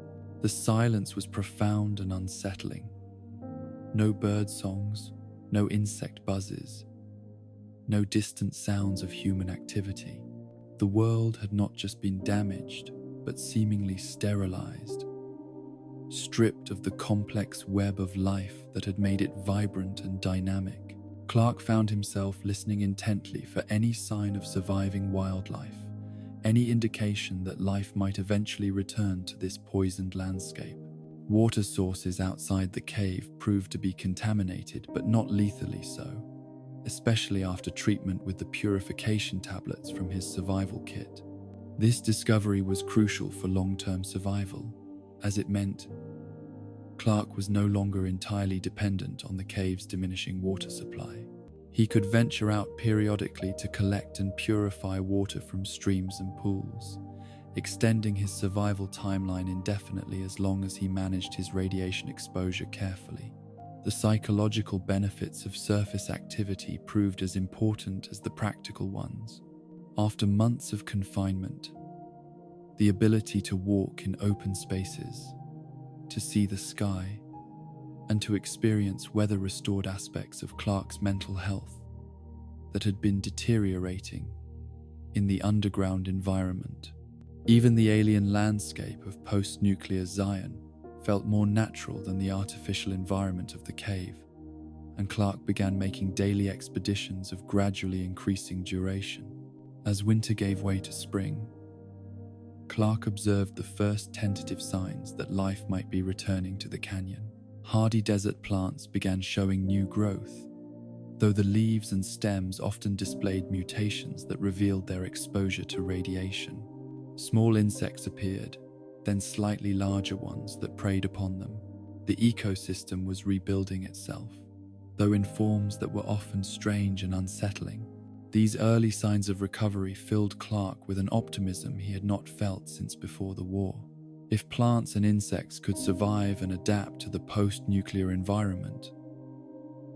The silence was profound and unsettling. No bird songs, no insect buzzes, no distant sounds of human activity. The world had not just been damaged, but seemingly sterilized, stripped of the complex web of life that had made it vibrant and dynamic. Clark found himself listening intently for any sign of surviving wildlife, any indication that life might eventually return to this poisoned landscape. Water sources outside the cave proved to be contaminated, but not lethally so, especially after treatment with the purification tablets from his survival kit. This discovery was crucial for long-term survival, as it meant Clark was no longer entirely dependent on the cave's diminishing water supply. He could venture out periodically to collect and purify water from streams and pools, extending his survival timeline indefinitely as long as he managed his radiation exposure carefully. The psychological benefits of surface activity proved as important as the practical ones. After months of confinement, the ability to walk in open spaces, to see the sky, and to experience weather-restored aspects of Clark's mental health that had been deteriorating in the underground environment. Even the alien landscape of post-nuclear Zion felt more natural than the artificial environment of the cave, and Clark began making daily expeditions of gradually increasing duration. As winter gave way to spring, Clark observed the first tentative signs that life might be returning to the canyon. Hardy desert plants began showing new growth, though the leaves and stems often displayed mutations that revealed their exposure to radiation. Small insects appeared, then slightly larger ones that preyed upon them. The ecosystem was rebuilding itself, though in forms that were often strange and unsettling. These early signs of recovery filled Clark with an optimism he had not felt since before the war. If plants and insects could survive and adapt to the post-nuclear environment,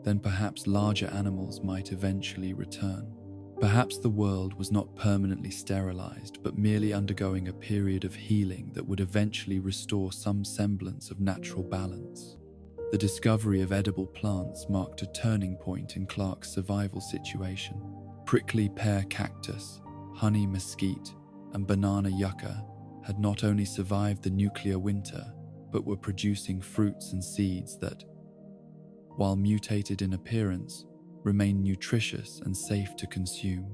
then perhaps larger animals might eventually return. Perhaps the world was not permanently sterilized, but merely undergoing a period of healing that would eventually restore some semblance of natural balance. The discovery of edible plants marked a turning point in Clark's survival situation. Prickly pear cactus, honey mesquite, and banana yucca had not only survived the nuclear winter, but were producing fruits and seeds that, while mutated in appearance, remained nutritious and safe to consume.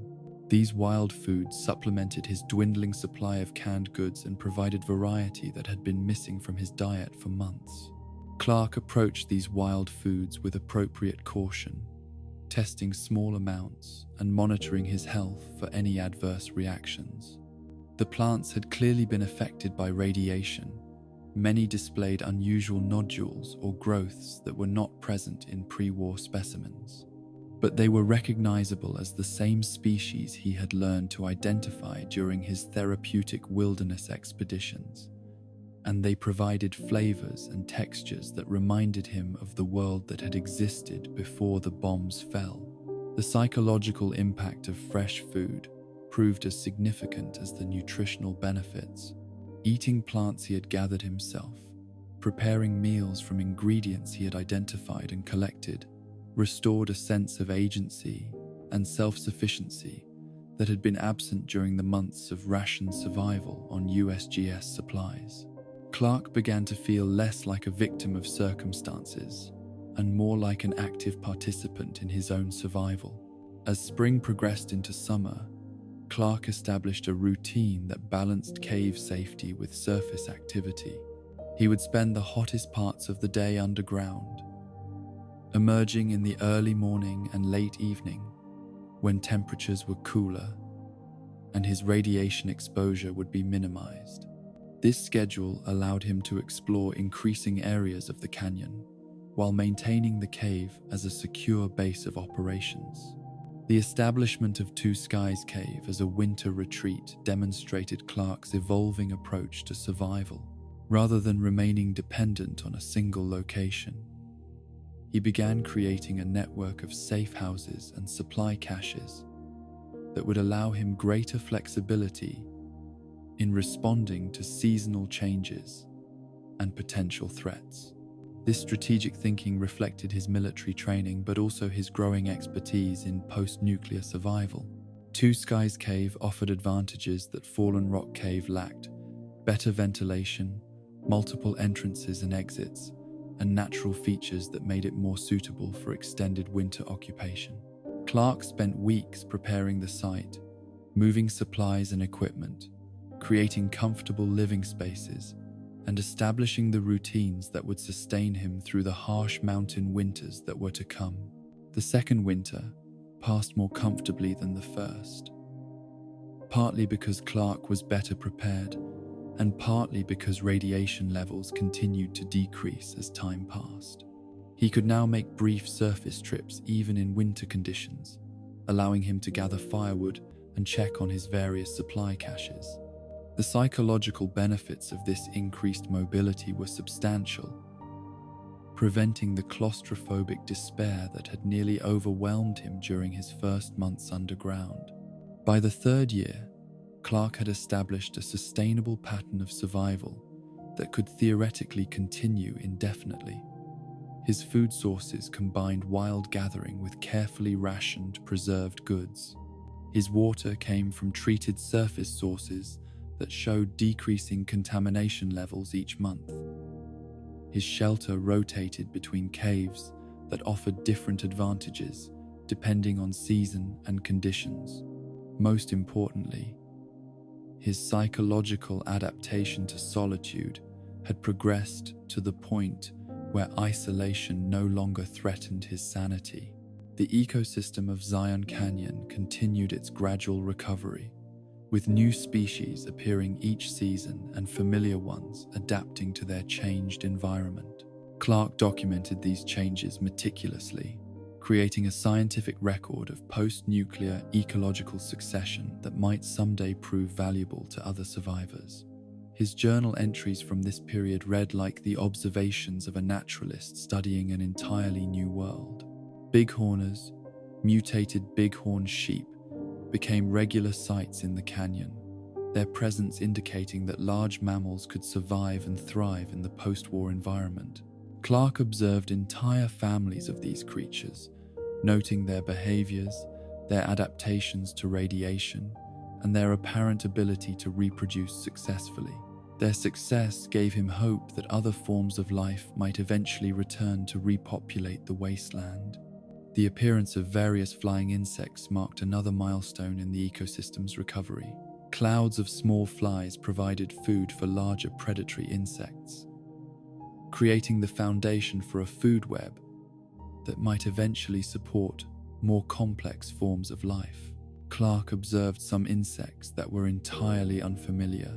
These wild foods supplemented his dwindling supply of canned goods and provided variety that had been missing from his diet for months. Clark approached these wild foods with appropriate caution, testing small amounts and monitoring his health for any adverse reactions. The plants had clearly been affected by radiation. Many displayed unusual nodules or growths that were not present in pre-war specimens, but they were recognizable as the same species he had learned to identify during his therapeutic wilderness expeditions, and they provided flavors and textures that reminded him of the world that had existed before the bombs fell. The psychological impact of fresh food proved as significant as the nutritional benefits. Eating plants he had gathered himself, preparing meals from ingredients he had identified and collected, restored a sense of agency and self-sufficiency that had been absent during the months of rationed survival on USGS supplies. Clark began to feel less like a victim of circumstances and more like an active participant in his own survival. As spring progressed into summer, Clark established a routine that balanced cave safety with surface activity. He would spend the hottest parts of the day underground, emerging in the early morning and late evening when temperatures were cooler and his radiation exposure would be minimized. This schedule allowed him to explore increasing areas of the canyon while maintaining the cave as a secure base of operations. The establishment of Two Skies Cave as a winter retreat demonstrated Clark's evolving approach to survival. Rather than remaining dependent on a single location, he began creating a network of safe houses and supply caches that would allow him greater flexibility in responding to seasonal changes and potential threats. This strategic thinking reflected his military training but also his growing expertise in post-nuclear survival. Two Skies Cave offered advantages that Fallen Rock Cave lacked: better ventilation, multiple entrances and exits, and natural features that made it more suitable for extended winter occupation. Clark spent weeks preparing the site, moving supplies and equipment, creating comfortable living spaces, and establishing the routines that would sustain him through the harsh mountain winters that were to come. The second winter passed more comfortably than the first, partly because Clark was better prepared, and partly because radiation levels continued to decrease as time passed. He could now make brief surface trips even in winter conditions, allowing him to gather firewood and check on his various supply caches. The psychological benefits of this increased mobility were substantial, preventing the claustrophobic despair that had nearly overwhelmed him during his first months underground. By the third year, Clark had established a sustainable pattern of survival that could theoretically continue indefinitely. His food sources combined wild gathering with carefully rationed, preserved goods. His water came from treated surface sources that showed decreasing contamination levels each month. His shelter rotated between caves that offered different advantages depending on season and conditions. Most importantly, his psychological adaptation to solitude had progressed to the point where isolation no longer threatened his sanity. The ecosystem of Zion Canyon continued its gradual recovery, with new species appearing each season and familiar ones adapting to their changed environment. Clark documented these changes meticulously, creating a scientific record of post-nuclear ecological succession that might someday prove valuable to other survivors. His journal entries from this period read like the observations of a naturalist studying an entirely new world. Bighorners, mutated bighorn sheep, became regular sights in the canyon, their presence indicating that large mammals could survive and thrive in the post-war environment. Clark observed entire families of these creatures, noting their behaviors, their adaptations to radiation, and their apparent ability to reproduce successfully. Their success gave him hope that other forms of life might eventually return to repopulate the wasteland. The appearance of various flying insects marked another milestone in the ecosystem's recovery. Clouds of small flies provided food for larger predatory insects, creating the foundation for a food web that might eventually support more complex forms of life. Clark observed some insects that were entirely unfamiliar,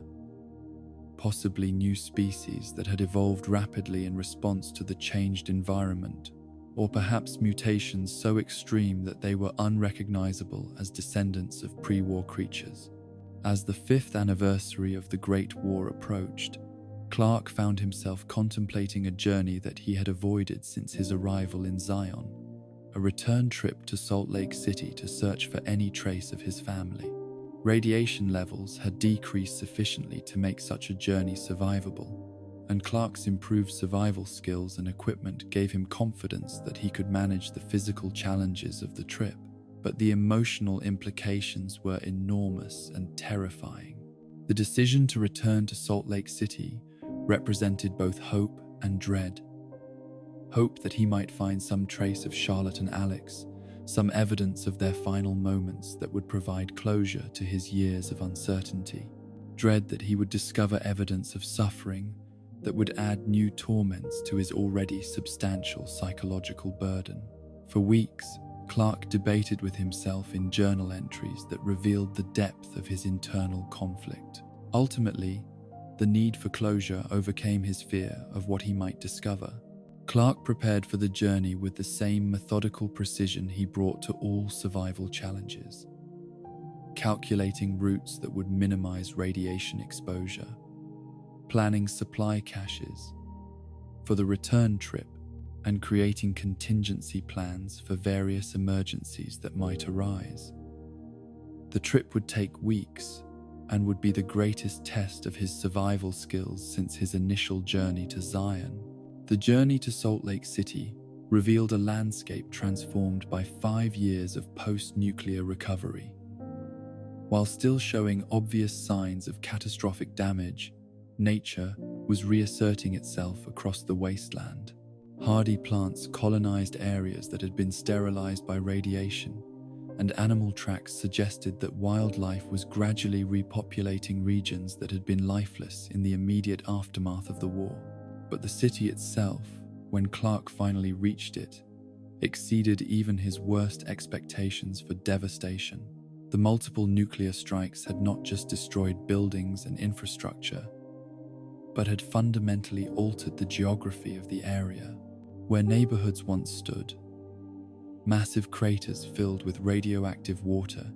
possibly new species that had evolved rapidly in response to the changed environment, or perhaps mutations so extreme that they were unrecognizable as descendants of pre-war creatures. As the 5th anniversary of the Great War approached, Clark found himself contemplating a journey that he had avoided since his arrival in Zion, a return trip to Salt Lake City to search for any trace of his family. Radiation levels had decreased sufficiently to make such a journey survivable, and Clark's improved survival skills and equipment gave him confidence that he could manage the physical challenges of the trip. But the emotional implications were enormous and terrifying. The decision to return to Salt Lake City represented both hope and dread. Hope that he might find some trace of Charlotte and Alex, some evidence of their final moments that would provide closure to his years of uncertainty. Dread that he would discover evidence of suffering that would add new torments to his already substantial psychological burden. For weeks, Clark debated with himself in journal entries that revealed the depth of his internal conflict. Ultimately, the need for closure overcame his fear of what he might discover. Clark prepared for the journey with the same methodical precision he brought to all survival challenges, calculating routes that would minimize radiation exposure, planning supply caches for the return trip, and creating contingency plans for various emergencies that might arise. The trip would take weeks and would be the greatest test of his survival skills since his initial journey to Zion. The journey to Salt Lake City revealed a landscape transformed by 5 years of post-nuclear recovery. While still showing obvious signs of catastrophic damage, nature was reasserting itself across the wasteland. Hardy plants colonized areas that had been sterilized by radiation, and animal tracks suggested that wildlife was gradually repopulating regions that had been lifeless in the immediate aftermath of the war. But the city itself, when Clark finally reached it, exceeded even his worst expectations for devastation. The multiple nuclear strikes had not just destroyed buildings and infrastructure, but had fundamentally altered the geography of the area. Where neighborhoods once stood, massive craters filled with radioactive water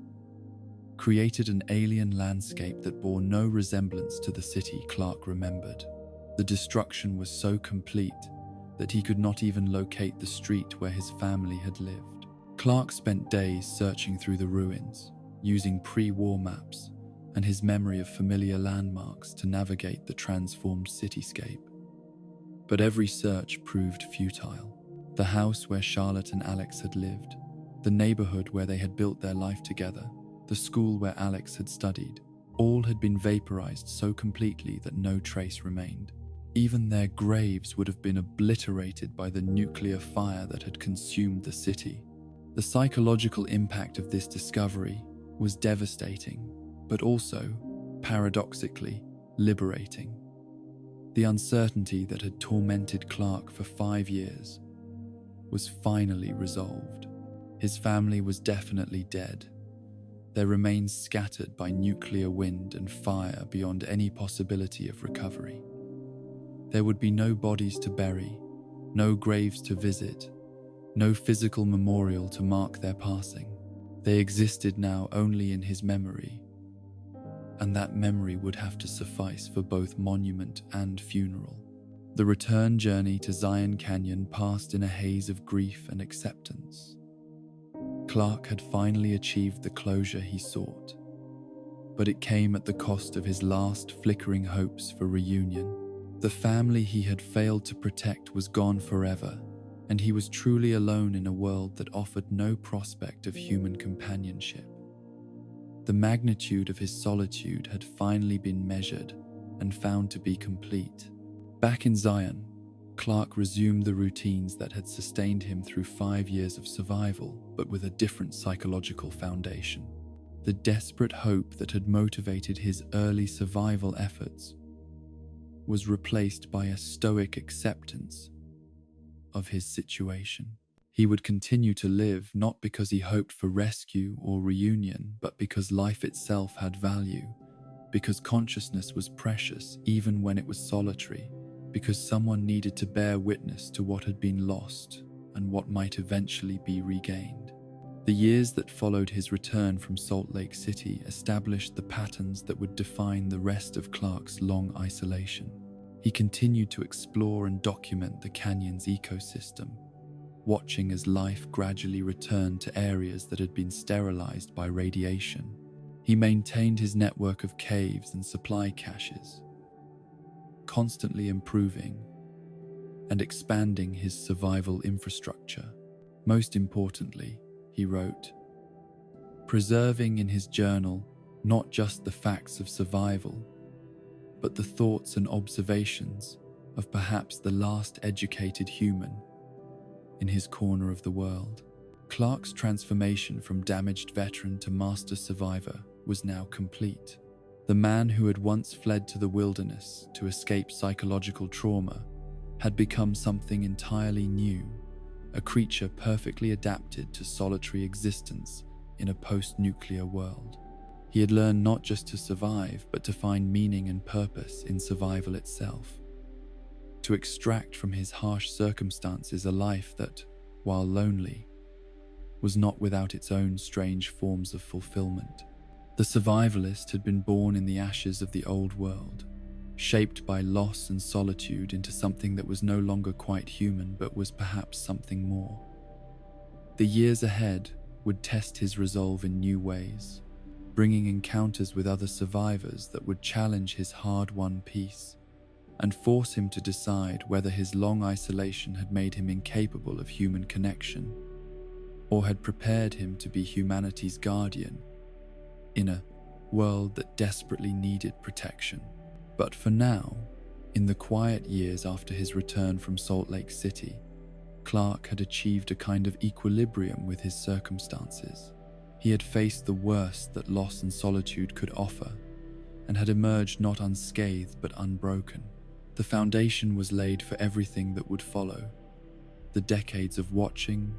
created an alien landscape that bore no resemblance to the city Clark remembered. The destruction was so complete that he could not even locate the street where his family had lived. Clark spent days searching through the ruins, using pre-war maps and his memory of familiar landmarks to navigate the transformed cityscape. But every search proved futile. The house where Charlotte and Alex had lived, the neighborhood where they had built their life together, the school where Alex had studied, all had been vaporized so completely that no trace remained. Even their graves would have been obliterated by the nuclear fire that had consumed the city. The psychological impact of this discovery was devastating, but also, paradoxically, liberating. The uncertainty that had tormented Clark for 5 years was finally resolved. His family was definitely dead, their remains scattered by nuclear wind and fire beyond any possibility of recovery. There would be no bodies to bury, no graves to visit, no physical memorial to mark their passing. They existed now only in his memory, and that memory would have to suffice for both monument and funeral. The return journey to Zion Canyon passed in a haze of grief and acceptance. Clark had finally achieved the closure he sought, but it came at the cost of his last flickering hopes for reunion. The family he had failed to protect was gone forever, and he was truly alone in a world that offered no prospect of human companionship. The magnitude of his solitude had finally been measured and found to be complete. Back in Zion, Clark resumed the routines that had sustained him through 5 years of survival, but with a different psychological foundation. The desperate hope that had motivated his early survival efforts was replaced by a stoic acceptance of his situation. He would continue to live not because he hoped for rescue or reunion, but because life itself had value, because consciousness was precious even when it was solitary, because someone needed to bear witness to what had been lost and what might eventually be regained. The years that followed his return from Salt Lake City established the patterns that would define the rest of Clark's long isolation. He continued to explore and document the canyon's ecosystem, watching as life gradually returned to areas that had been sterilized by radiation. He maintained his network of caves and supply caches, constantly improving and expanding his survival infrastructure. Most importantly, he wrote, preserving in his journal not just the facts of survival, but the thoughts and observations of perhaps the last educated human in his corner of the world. Clark's transformation from damaged veteran to master survivor was now complete. The man who had once fled to the wilderness to escape psychological trauma had become something entirely new, a creature perfectly adapted to solitary existence in a post-nuclear world. He had learned not just to survive, but to find meaning and purpose in survival itself. To extract from his harsh circumstances a life that, while lonely, was not without its own strange forms of fulfillment. The survivalist had been born in the ashes of the old world, shaped by loss and solitude into something that was no longer quite human, but was perhaps something more. The years ahead would test his resolve in new ways, bringing encounters with other survivors that would challenge his hard-won peace and force him to decide whether his long isolation had made him incapable of human connection or had prepared him to be humanity's guardian in a world that desperately needed protection. But for now, in the quiet years after his return from Salt Lake City, Clark had achieved a kind of equilibrium with his circumstances. He had faced the worst that loss and solitude could offer, and had emerged not unscathed but unbroken. The foundation was laid for everything that would follow, the decades of watching,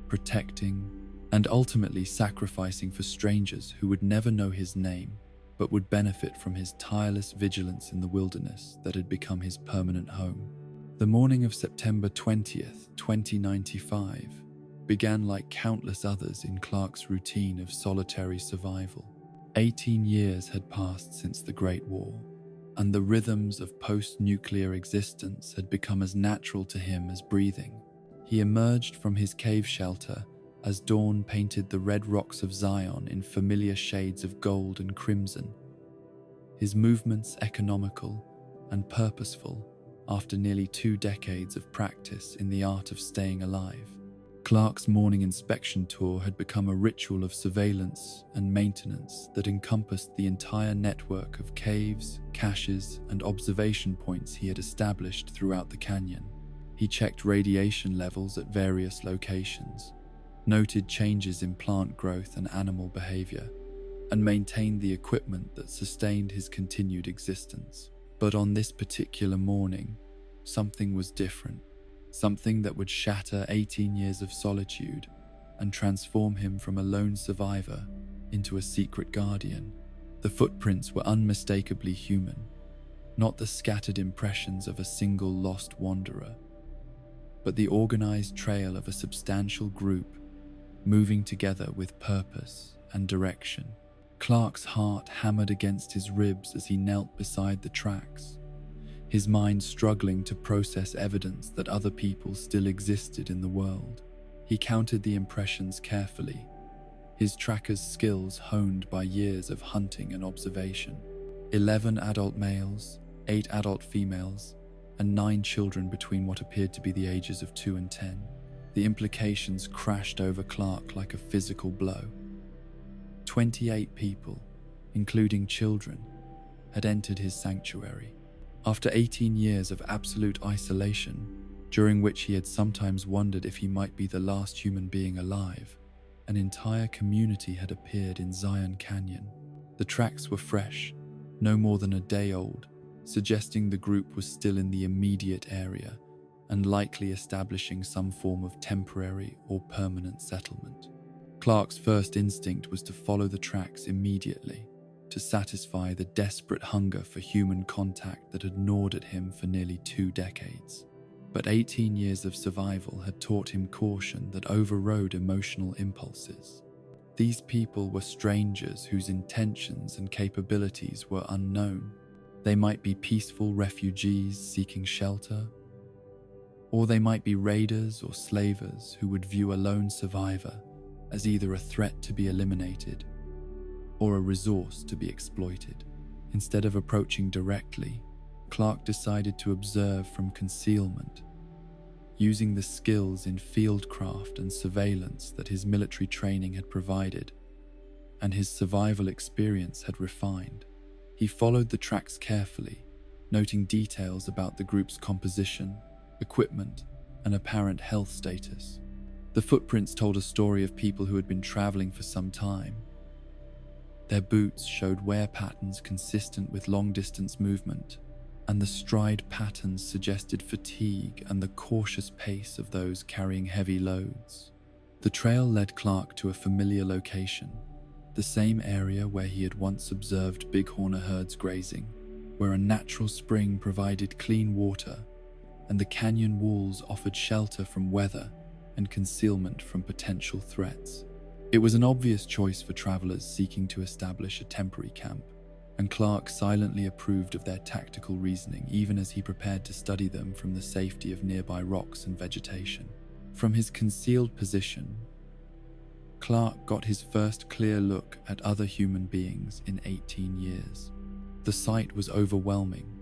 protecting, and ultimately sacrificing for strangers who would never know his name, but would benefit from his tireless vigilance in the wilderness that had become his permanent home. The morning of September 20th, 2095, began like countless others in Clark's routine of solitary survival. 18 years had passed since the Great War, and the rhythms of post-nuclear existence had become as natural to him as breathing. He emerged from his cave shelter as dawn painted the red rocks of Zion in familiar shades of gold and crimson, his movements economical and purposeful after nearly 2 decades of practice in the art of staying alive. Clark's morning inspection tour had become a ritual of surveillance and maintenance that encompassed the entire network of caves, caches, and observation points he had established throughout the canyon. He checked radiation levels at various locations, noted changes in plant growth and animal behavior, and maintained the equipment that sustained his continued existence. But on this particular morning, something was different. Something that would shatter 18 years of solitude and transform him from a lone survivor into a secret guardian. The footprints were unmistakably human, not the scattered impressions of a single lost wanderer, but the organized trail of a substantial group moving together with purpose and direction. Clark's heart hammered against his ribs as he knelt beside the tracks, his mind struggling to process evidence that other people still existed in the world. He counted the impressions carefully, his tracker's skills honed by years of hunting and observation. 11 adult males, 8 adult females, and 9 children between what appeared to be the ages of 2 and 10. The implications crashed over Clark like a physical blow. 28 people, including children, had entered his sanctuary. After 18 years of absolute isolation, during which he had sometimes wondered if he might be the last human being alive, an entire community had appeared in Zion Canyon. The tracks were fresh, no more than a day old, suggesting the group was still in the immediate area and likely establishing some form of temporary or permanent settlement. Clark's first instinct was to follow the tracks immediately, to satisfy the desperate hunger for human contact that had gnawed at him for nearly 2 decades. But 18 years of survival had taught him caution that overrode emotional impulses. These people were strangers whose intentions and capabilities were unknown. They might be peaceful refugees seeking shelter, or they might be raiders or slavers who would view a lone survivor as either a threat to be eliminated or a resource to be exploited. Instead of approaching directly, Clark decided to observe from concealment, using the skills in fieldcraft and surveillance that his military training had provided and his survival experience had refined. He followed the tracks carefully, noting details about the group's composition, equipment, and apparent health status. The footprints told a story of people who had been traveling for some time. Their boots showed wear patterns consistent with long-distance movement, and the stride patterns suggested fatigue and the cautious pace of those carrying heavy loads. The trail led Clark to a familiar location, the same area where he had once observed bighorn herds grazing, where a natural spring provided clean water and the canyon walls offered shelter from weather and concealment from potential threats. It was an obvious choice for travelers seeking to establish a temporary camp, and Clark silently approved of their tactical reasoning even as he prepared to study them from the safety of nearby rocks and vegetation. From his concealed position, Clark got his first clear look at other human beings in 18 years. The sight was overwhelming.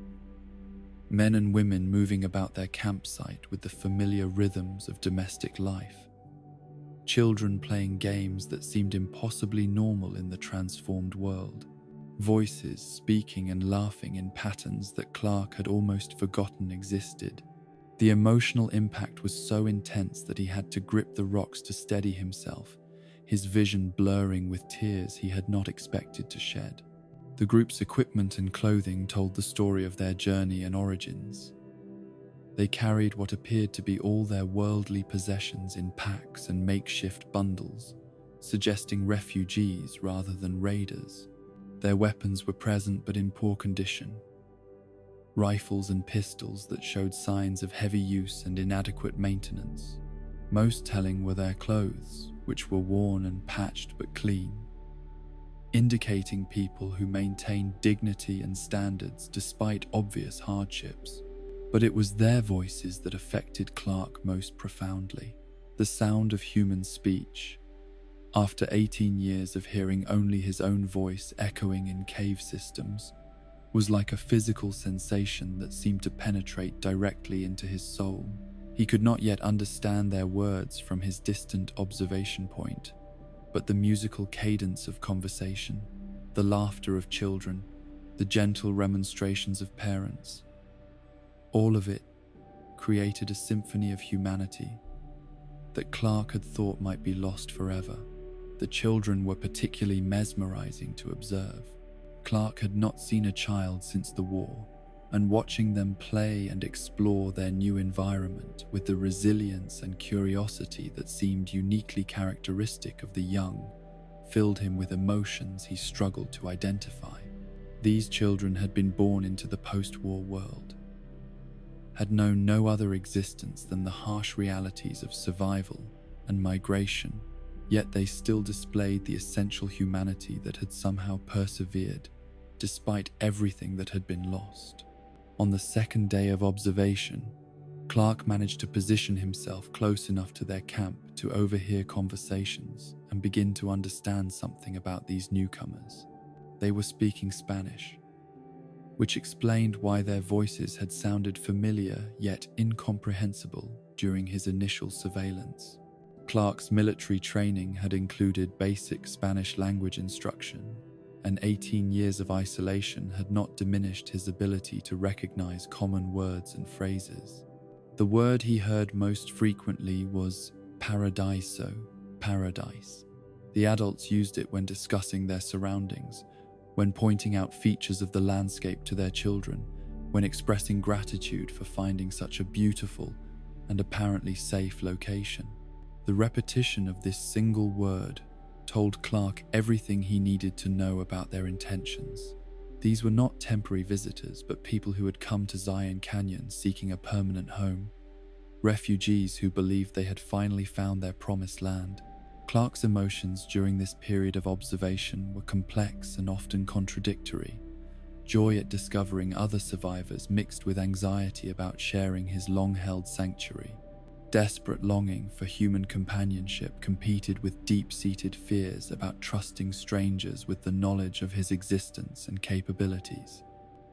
Men and women moving about their campsite with the familiar rhythms of domestic life. Children playing games that seemed impossibly normal in the transformed world. Voices speaking and laughing in patterns that Clark had almost forgotten existed. The emotional impact was so intense that he had to grip the rocks to steady himself, his vision blurring with tears he had not expected to shed. The group's equipment and clothing told the story of their journey and origins. They carried what appeared to be all their worldly possessions in packs and makeshift bundles, suggesting refugees rather than raiders. Their weapons were present but in poor condition. Rifles and pistols that showed signs of heavy use and inadequate maintenance. Most telling were their clothes, which were worn and patched but clean. indicating people who maintained dignity and standards despite obvious hardships. But it was their voices that affected Clark most profoundly. The sound of human speech. After 18 years of hearing only his own voice echoing in cave systems, was like a physical sensation that seemed to penetrate directly into his soul. He could not yet understand their words from his distant observation point, but the musical cadence of conversation, the laughter of children, the gentle remonstrations of parents, all of it created a symphony of humanity that Clark had thought might be lost forever. The children were particularly mesmerizing to observe. Clark had not seen a child since the war, and watching them play and explore their new environment with the resilience and curiosity that seemed uniquely characteristic of the young filled him with emotions he struggled to identify. These children had been born into the post-war world, had known no other existence than the harsh realities of survival and migration, yet they still displayed the essential humanity that had somehow persevered despite everything that had been lost. On the second day of observation, Clark managed to position himself close enough to their camp to overhear conversations and begin to understand something about these newcomers. They were speaking Spanish, which explained why their voices had sounded familiar yet incomprehensible during his initial surveillance. Clark's military training had included basic Spanish language instruction, and 18 years of isolation had not diminished his ability to recognize common words and phrases. The word he heard most frequently was paradiso, paradise. The adults used it when discussing their surroundings, when pointing out features of the landscape to their children, when expressing gratitude for finding such a beautiful and apparently safe location. The repetition of this single word told Clark everything he needed to know about their intentions. These were not temporary visitors, but people who had come to Zion Canyon seeking a permanent home. Refugees who believed they had finally found their promised land. Clark's emotions during this period of observation were complex and often contradictory. Joy at discovering other survivors mixed with anxiety about sharing his long-held sanctuary. Desperate longing for human companionship competed with deep-seated fears about trusting strangers with the knowledge of his existence and capabilities.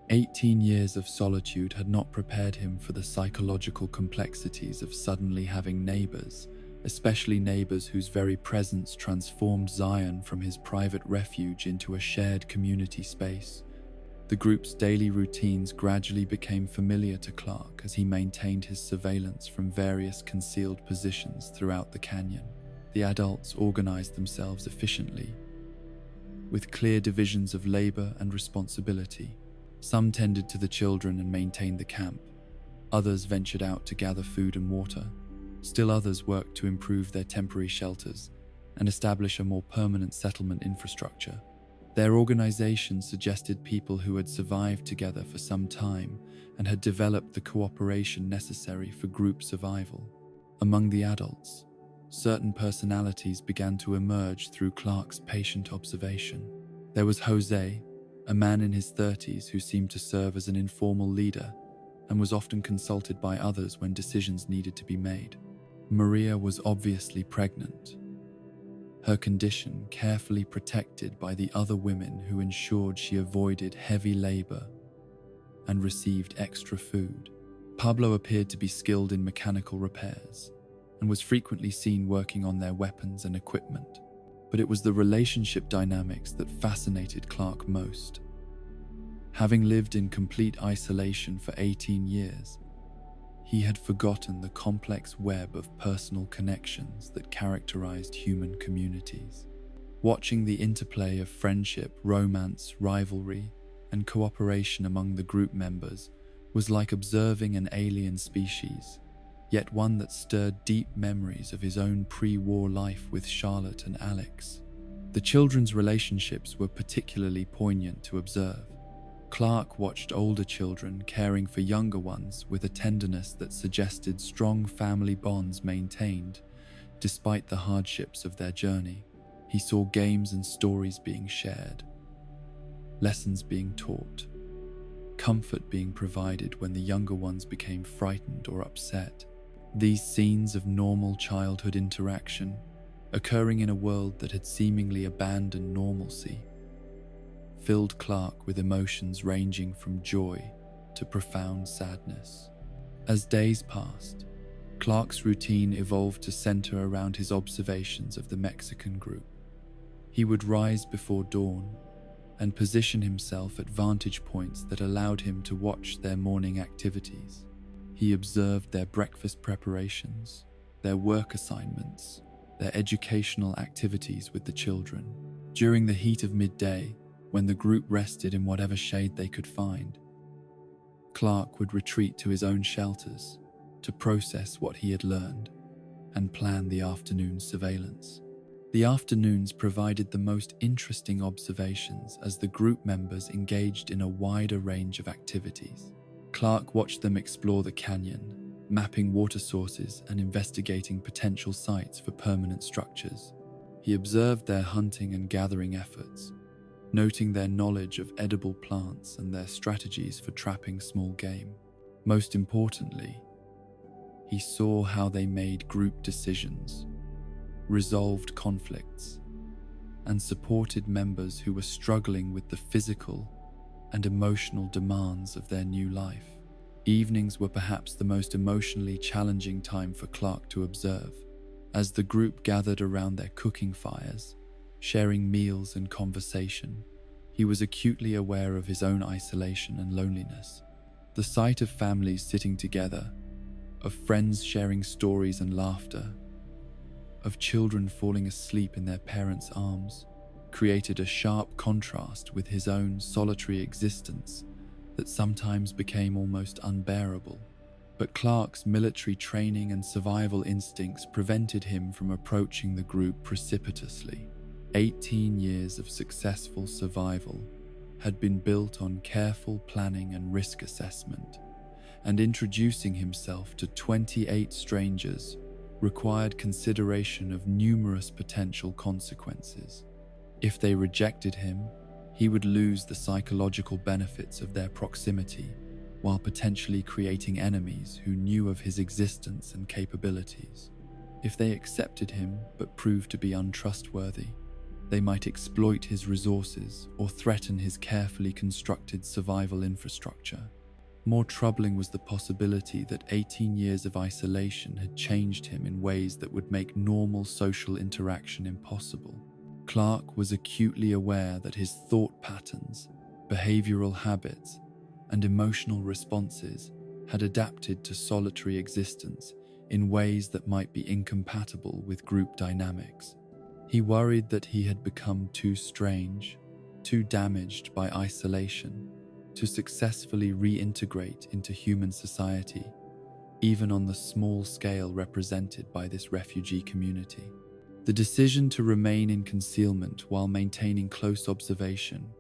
18 years of solitude had not prepared him for the psychological complexities of suddenly having neighbors, especially neighbors whose very presence transformed Zion from his private refuge into a shared community space. The group's daily routines gradually became familiar to Clark as he maintained his surveillance from various concealed positions throughout the canyon. The adults organized themselves efficiently, with clear divisions of labor and responsibility. Some tended to the children and maintained the camp. Others ventured out to gather food and water. Still others worked to improve their temporary shelters and establish a more permanent settlement infrastructure. Their organization suggested people who had survived together for some time and had developed the cooperation necessary for group survival. Among the adults, certain personalities began to emerge through Clark's patient observation. There was Jose, a man in his 30s who seemed to serve as an informal leader and was often consulted by others when decisions needed to be made. Maria was obviously pregnant, her condition carefully protected by the other women who ensured she avoided heavy labor and received extra food. Pablo appeared to be skilled in mechanical repairs and was frequently seen working on their weapons and equipment. But it was the relationship dynamics that fascinated Clark most. Having lived in complete isolation for 18 years, he had forgotten the complex web of personal connections that characterized human communities. Watching the interplay of friendship, romance, rivalry, and cooperation among the group members was like observing an alien species, yet one that stirred deep memories of his own pre-war life with Charlotte and Alex. The children's relationships were particularly poignant to observe. Clark watched older children caring for younger ones with a tenderness that suggested strong family bonds maintained despite the hardships of their journey. He saw games and stories being shared, lessons being taught, comfort being provided when the younger ones became frightened or upset. These scenes of normal childhood interaction, occurring in a world that had seemingly abandoned normalcy, filled Clark with emotions ranging from joy to profound sadness. As days passed, Clark's routine evolved to center around his observations of the Mexican group. He would rise before dawn and position himself at vantage points that allowed him to watch their morning activities. He observed their breakfast preparations, their work assignments, their educational activities with the children. During the heat of midday, when the group rested in whatever shade they could find, Clark would retreat to his own shelters to process what he had learned and plan the afternoon's surveillance. The afternoons provided the most interesting observations as the group members engaged in a wider range of activities. Clark watched them explore the canyon, mapping water sources and investigating potential sites for permanent structures. He observed their hunting and gathering efforts, noting their knowledge of edible plants and their strategies for trapping small game. Most importantly, he saw how they made group decisions, resolved conflicts, and supported members who were struggling with the physical and emotional demands of their new life. Evenings were perhaps the most emotionally challenging time for Clark to observe. As the group gathered around their cooking fires, sharing meals and conversation, he was acutely aware of his own isolation and loneliness. The sight of families sitting together, of friends sharing stories and laughter, of children falling asleep in their parents' arms, created a sharp contrast with his own solitary existence that sometimes became almost unbearable. But Clark's military training and survival instincts prevented him from approaching the group precipitously. 18 years of successful survival had been built on careful planning and risk assessment, and introducing himself to 28 strangers required consideration of numerous potential consequences. If they rejected him, he would lose the psychological benefits of their proximity, while potentially creating enemies who knew of his existence and capabilities. If they accepted him but proved to be untrustworthy, they might exploit his resources or threaten his carefully constructed survival infrastructure. More troubling was the possibility that 18 years of isolation had changed him in ways that would make normal social interaction impossible. Clark was acutely aware that his thought patterns, behavioral habits, and emotional responses had adapted to solitary existence in ways that might be incompatible with group dynamics. He worried that he had become too strange, too damaged by isolation, to successfully reintegrate into human society, even on the small scale represented by this refugee community. The decision to remain in concealment while maintaining close observation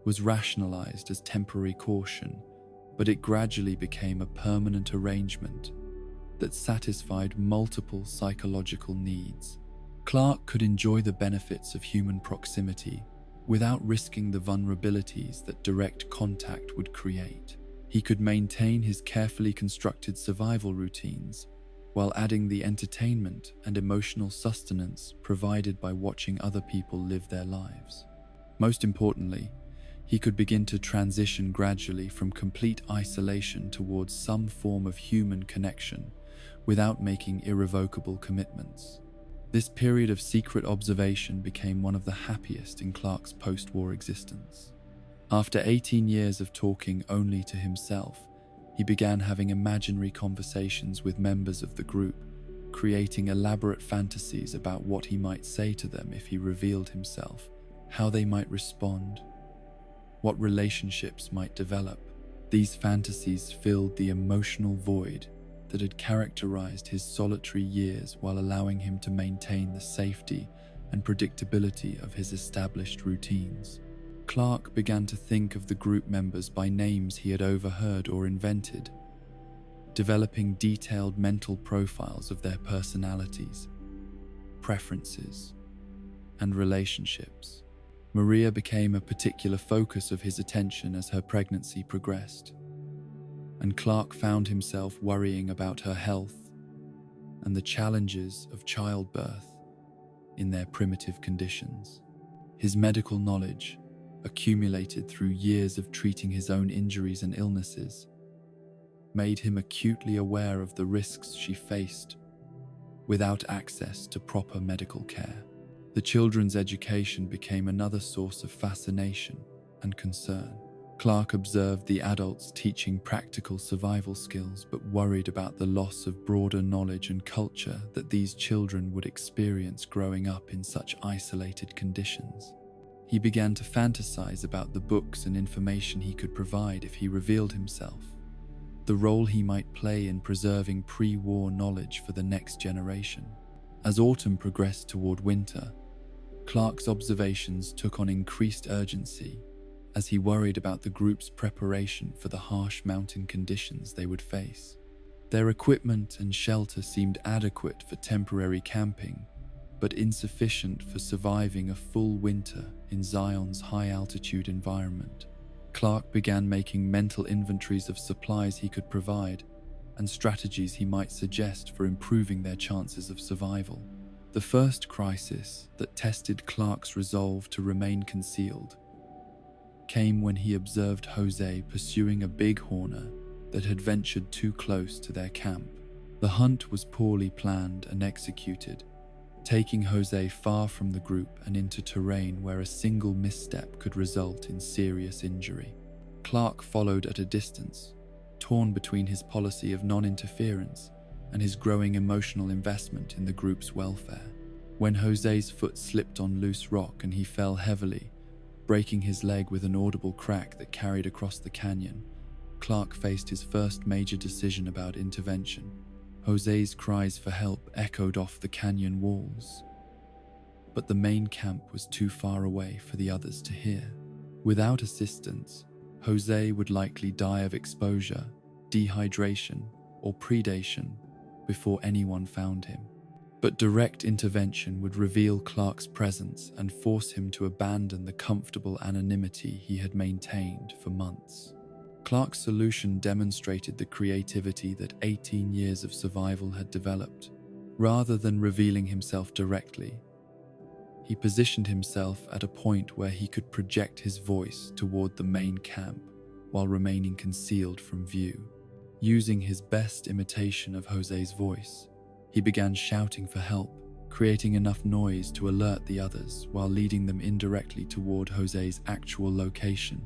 was rationalized as temporary caution, but it gradually became a permanent arrangement that satisfied multiple psychological needs. Clark could enjoy the benefits of human proximity without risking the vulnerabilities that direct contact would create. He could maintain his carefully constructed survival routines while adding the entertainment and emotional sustenance provided by watching other people live their lives. Most importantly, he could begin to transition gradually from complete isolation towards some form of human connection without making irrevocable commitments. This period of secret observation became one of the happiest in Clark's post-war existence. After 18 years of talking only to himself, he began having imaginary conversations with members of the group, creating elaborate fantasies about what he might say to them if he revealed himself, how they might respond, what relationships might develop. These fantasies filled the emotional void that had characterized his solitary years while allowing him to maintain the safety and predictability of his established routines. Clark began to think of the group members by names he had overheard or invented, developing detailed mental profiles of their personalities, preferences, and relationships. Maria became a particular focus of his attention as her pregnancy progressed, and Clark found himself worrying about her health and the challenges of childbirth in their primitive conditions. His medical knowledge, accumulated through years of treating his own injuries and illnesses, made him acutely aware of the risks she faced without access to proper medical care. The children's education became another source of fascination and concern. Clark observed the adults teaching practical survival skills, but worried about the loss of broader knowledge and culture that these children would experience growing up in such isolated conditions. He began to fantasize about the books and information he could provide if he revealed himself, the role he might play in preserving pre-war knowledge for the next generation. As autumn progressed toward winter, Clark's observations took on increased urgency as he worried about the group's preparation for the harsh mountain conditions they would face. Their equipment and shelter seemed adequate for temporary camping, but insufficient for surviving a full winter in Zion's high-altitude environment. Clark began making mental inventories of supplies he could provide and strategies he might suggest for improving their chances of survival. The first crisis that tested Clark's resolve to remain concealed came when he observed Jose pursuing a bighorner that had ventured too close to their camp. The hunt was poorly planned and executed, taking Jose far from the group and into terrain where a single misstep could result in serious injury. Clark followed at a distance, torn between his policy of non-interference and his growing emotional investment in the group's welfare. When Jose's foot slipped on loose rock and he fell heavily, breaking his leg with an audible crack that carried across the canyon, Clark faced his first major decision about intervention. Jose's cries for help echoed off the canyon walls, but the main camp was too far away for the others to hear. Without assistance, Jose would likely die of exposure, dehydration, or predation before anyone found him. But direct intervention would reveal Clark's presence and force him to abandon the comfortable anonymity he had maintained for months. Clark's solution demonstrated the creativity that 18 years of survival had developed. Rather than revealing himself directly, he positioned himself at a point where he could project his voice toward the main camp while remaining concealed from view. Using his best imitation of Jose's voice, he began shouting for help, creating enough noise to alert the others while leading them indirectly toward Jose's actual location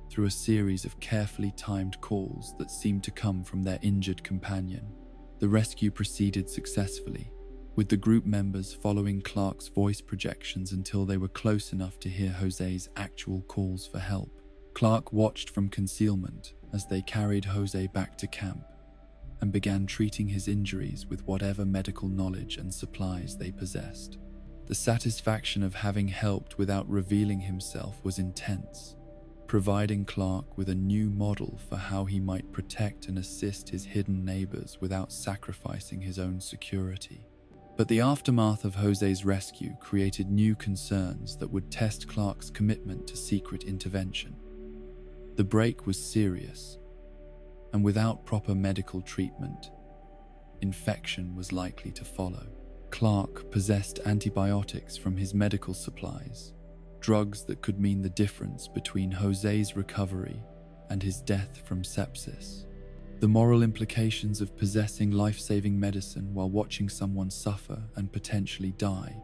through a series of carefully timed calls that seemed to come from their injured companion. The rescue proceeded successfully, with the group members following Clark's voice projections until they were close enough to hear Jose's actual calls for help. Clark watched from concealment as they carried Jose back to camp and began treating his injuries with whatever medical knowledge and supplies they possessed. The satisfaction of having helped without revealing himself was intense, providing Clark with a new model for how he might protect and assist his hidden neighbors without sacrificing his own security. But the aftermath of Jose's rescue created new concerns that would test Clark's commitment to secret intervention. The break was serious, and without proper medical treatment, infection was likely to follow. Clark possessed antibiotics from his medical supplies, drugs that could mean the difference between Jose's recovery and his death from sepsis. The moral implications of possessing life-saving medicine while watching someone suffer and potentially die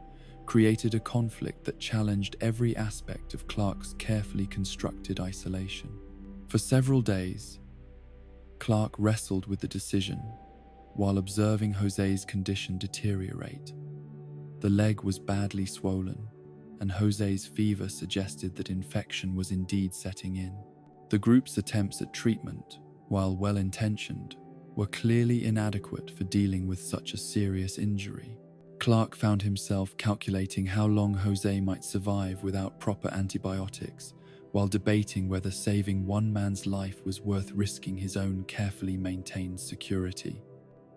created a conflict that challenged every aspect of Clark's carefully constructed isolation. For several days, Clark wrestled with the decision while observing Jose's condition deteriorate. The leg was badly swollen, and Jose's fever suggested that infection was indeed setting in. The group's attempts at treatment, while well-intentioned, were clearly inadequate for dealing with such a serious injury. Clark found himself calculating how long Jose might survive without proper antibiotics, while debating whether saving one man's life was worth risking his own carefully maintained security.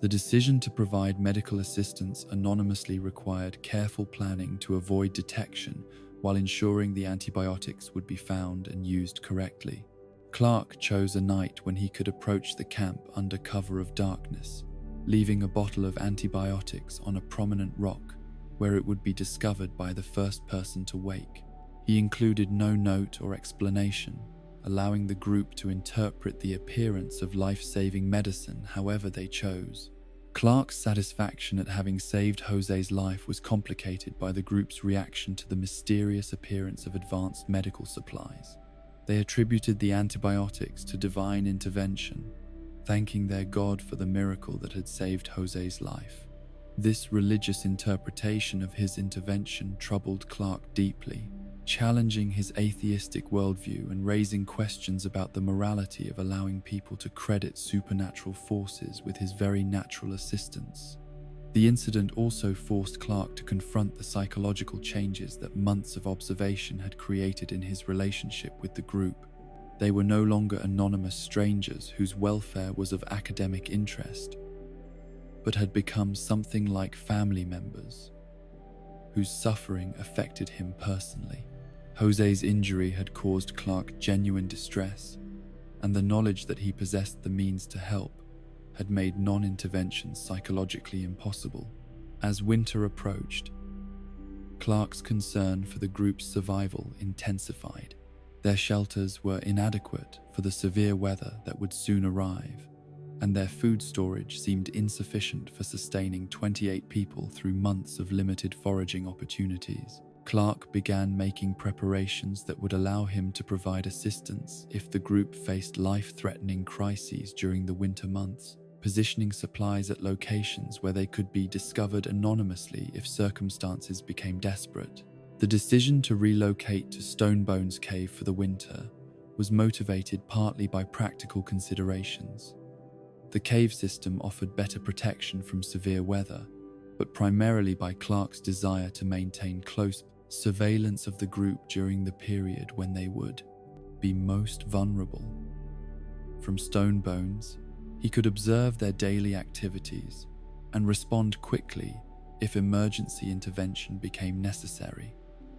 The decision to provide medical assistance anonymously required careful planning to avoid detection while ensuring the antibiotics would be found and used correctly. Clark chose a night when he could approach the camp under cover of darkness, leaving a bottle of antibiotics on a prominent rock where it would be discovered by the first person to wake. He included no note or explanation, allowing the group to interpret the appearance of life-saving medicine however they chose. Clark's satisfaction at having saved Jose's life was complicated by the group's reaction to the mysterious appearance of advanced medical supplies. They attributed the antibiotics to divine intervention, thanking their God for the miracle that had saved Jose's life. This religious interpretation of his intervention troubled Clark deeply, challenging his atheistic worldview and raising questions about the morality of allowing people to credit supernatural forces with his very natural assistance. The incident also forced Clark to confront the psychological changes that months of observation had created in his relationship with the group. They were no longer anonymous strangers whose welfare was of academic interest, but had become something like family members whose suffering affected him personally. Jose's injury had caused Clark genuine distress, and the knowledge that he possessed the means to help had made non-intervention psychologically impossible. As winter approached, Clark's concern for the group's survival intensified. Their shelters were inadequate for the severe weather that would soon arrive, and their food storage seemed insufficient for sustaining 28 people through months of limited foraging opportunities. Clark began making preparations that would allow him to provide assistance if the group faced life-threatening crises during the winter months, positioning supplies at locations where they could be discovered anonymously if circumstances became desperate. The decision to relocate to Stonebone's cave for the winter was motivated partly by practical considerations. The cave system offered better protection from severe weather, but primarily by Clark's desire to maintain close surveillance of the group during the period when they would be most vulnerable. From Stonebones, he could observe their daily activities and respond quickly if emergency intervention became necessary.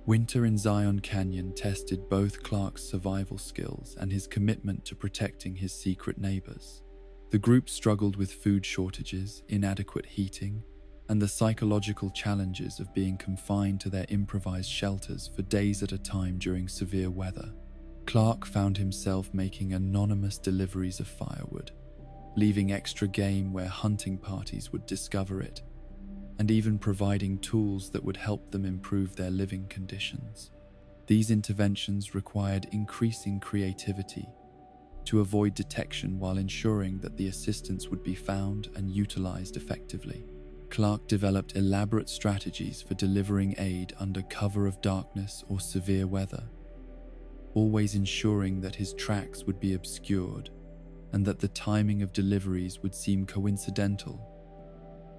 Winter in Zion Canyon tested both Clark's survival skills and his commitment to protecting his secret neighbors. The group struggled with food shortages, inadequate heating, and the psychological challenges of being confined to their improvised shelters for days at a time during severe weather. Clark found himself making anonymous deliveries of firewood, leaving extra game where hunting parties would discover it, and even providing tools that would help them improve their living conditions. These interventions required increasing creativity to avoid detection while ensuring that the assistance would be found and utilized effectively. Clark developed elaborate strategies for delivering aid under cover of darkness or severe weather, always ensuring that his tracks would be obscured and that the timing of deliveries would seem coincidental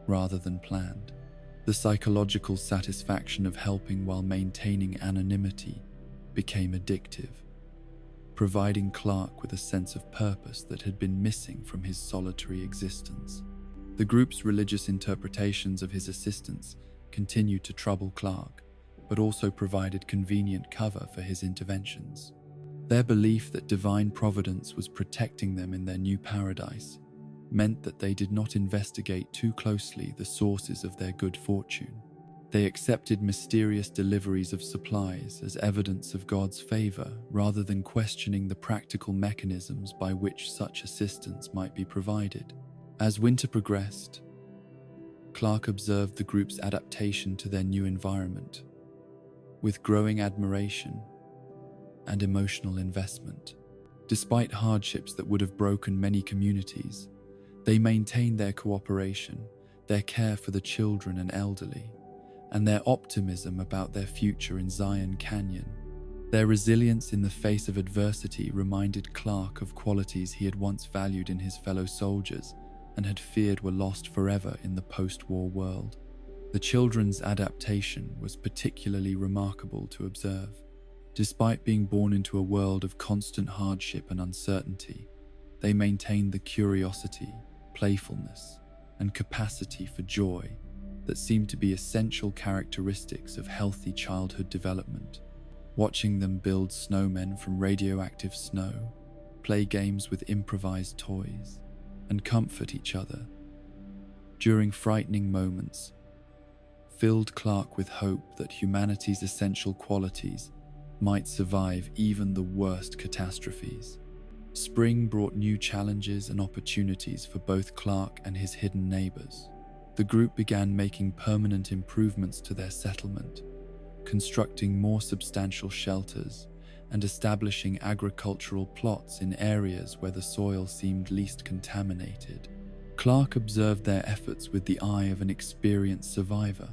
rather than planned. The psychological satisfaction of helping while maintaining anonymity became addictive, providing Clark with a sense of purpose that had been missing from his solitary existence. The group's religious interpretations of his assistance continued to trouble Clark, but also provided convenient cover for his interventions. Their belief that divine providence was protecting them in their new paradise meant that they did not investigate too closely the sources of their good fortune. They accepted mysterious deliveries of supplies as evidence of God's favor rather than questioning the practical mechanisms by which such assistance might be provided. As winter progressed, Clark observed the group's adaptation to their new environment with growing admiration and emotional investment. Despite hardships that would have broken many communities, they maintained their cooperation, their care for the children and elderly, and their optimism about their future in Zion Canyon. Their resilience in the face of adversity reminded Clark of qualities he had once valued in his fellow soldiers and had feared were lost forever in the post-war world. The children's adaptation was particularly remarkable to observe. Despite being born into a world of constant hardship and uncertainty, they maintained the curiosity, playfulness, and capacity for joy that seemed to be essential characteristics of healthy childhood development. Watching them build snowmen from radioactive snow, play games with improvised toys, and comfort each other during frightening moments filled Clark with hope that humanity's essential qualities might survive even the worst catastrophes. Spring brought new challenges and opportunities for both Clark and his hidden neighbors. The group began making permanent improvements to their settlement, constructing more substantial shelters and establishing agricultural plots in areas where the soil seemed least contaminated. Clark observed their efforts with the eye of an experienced survivor,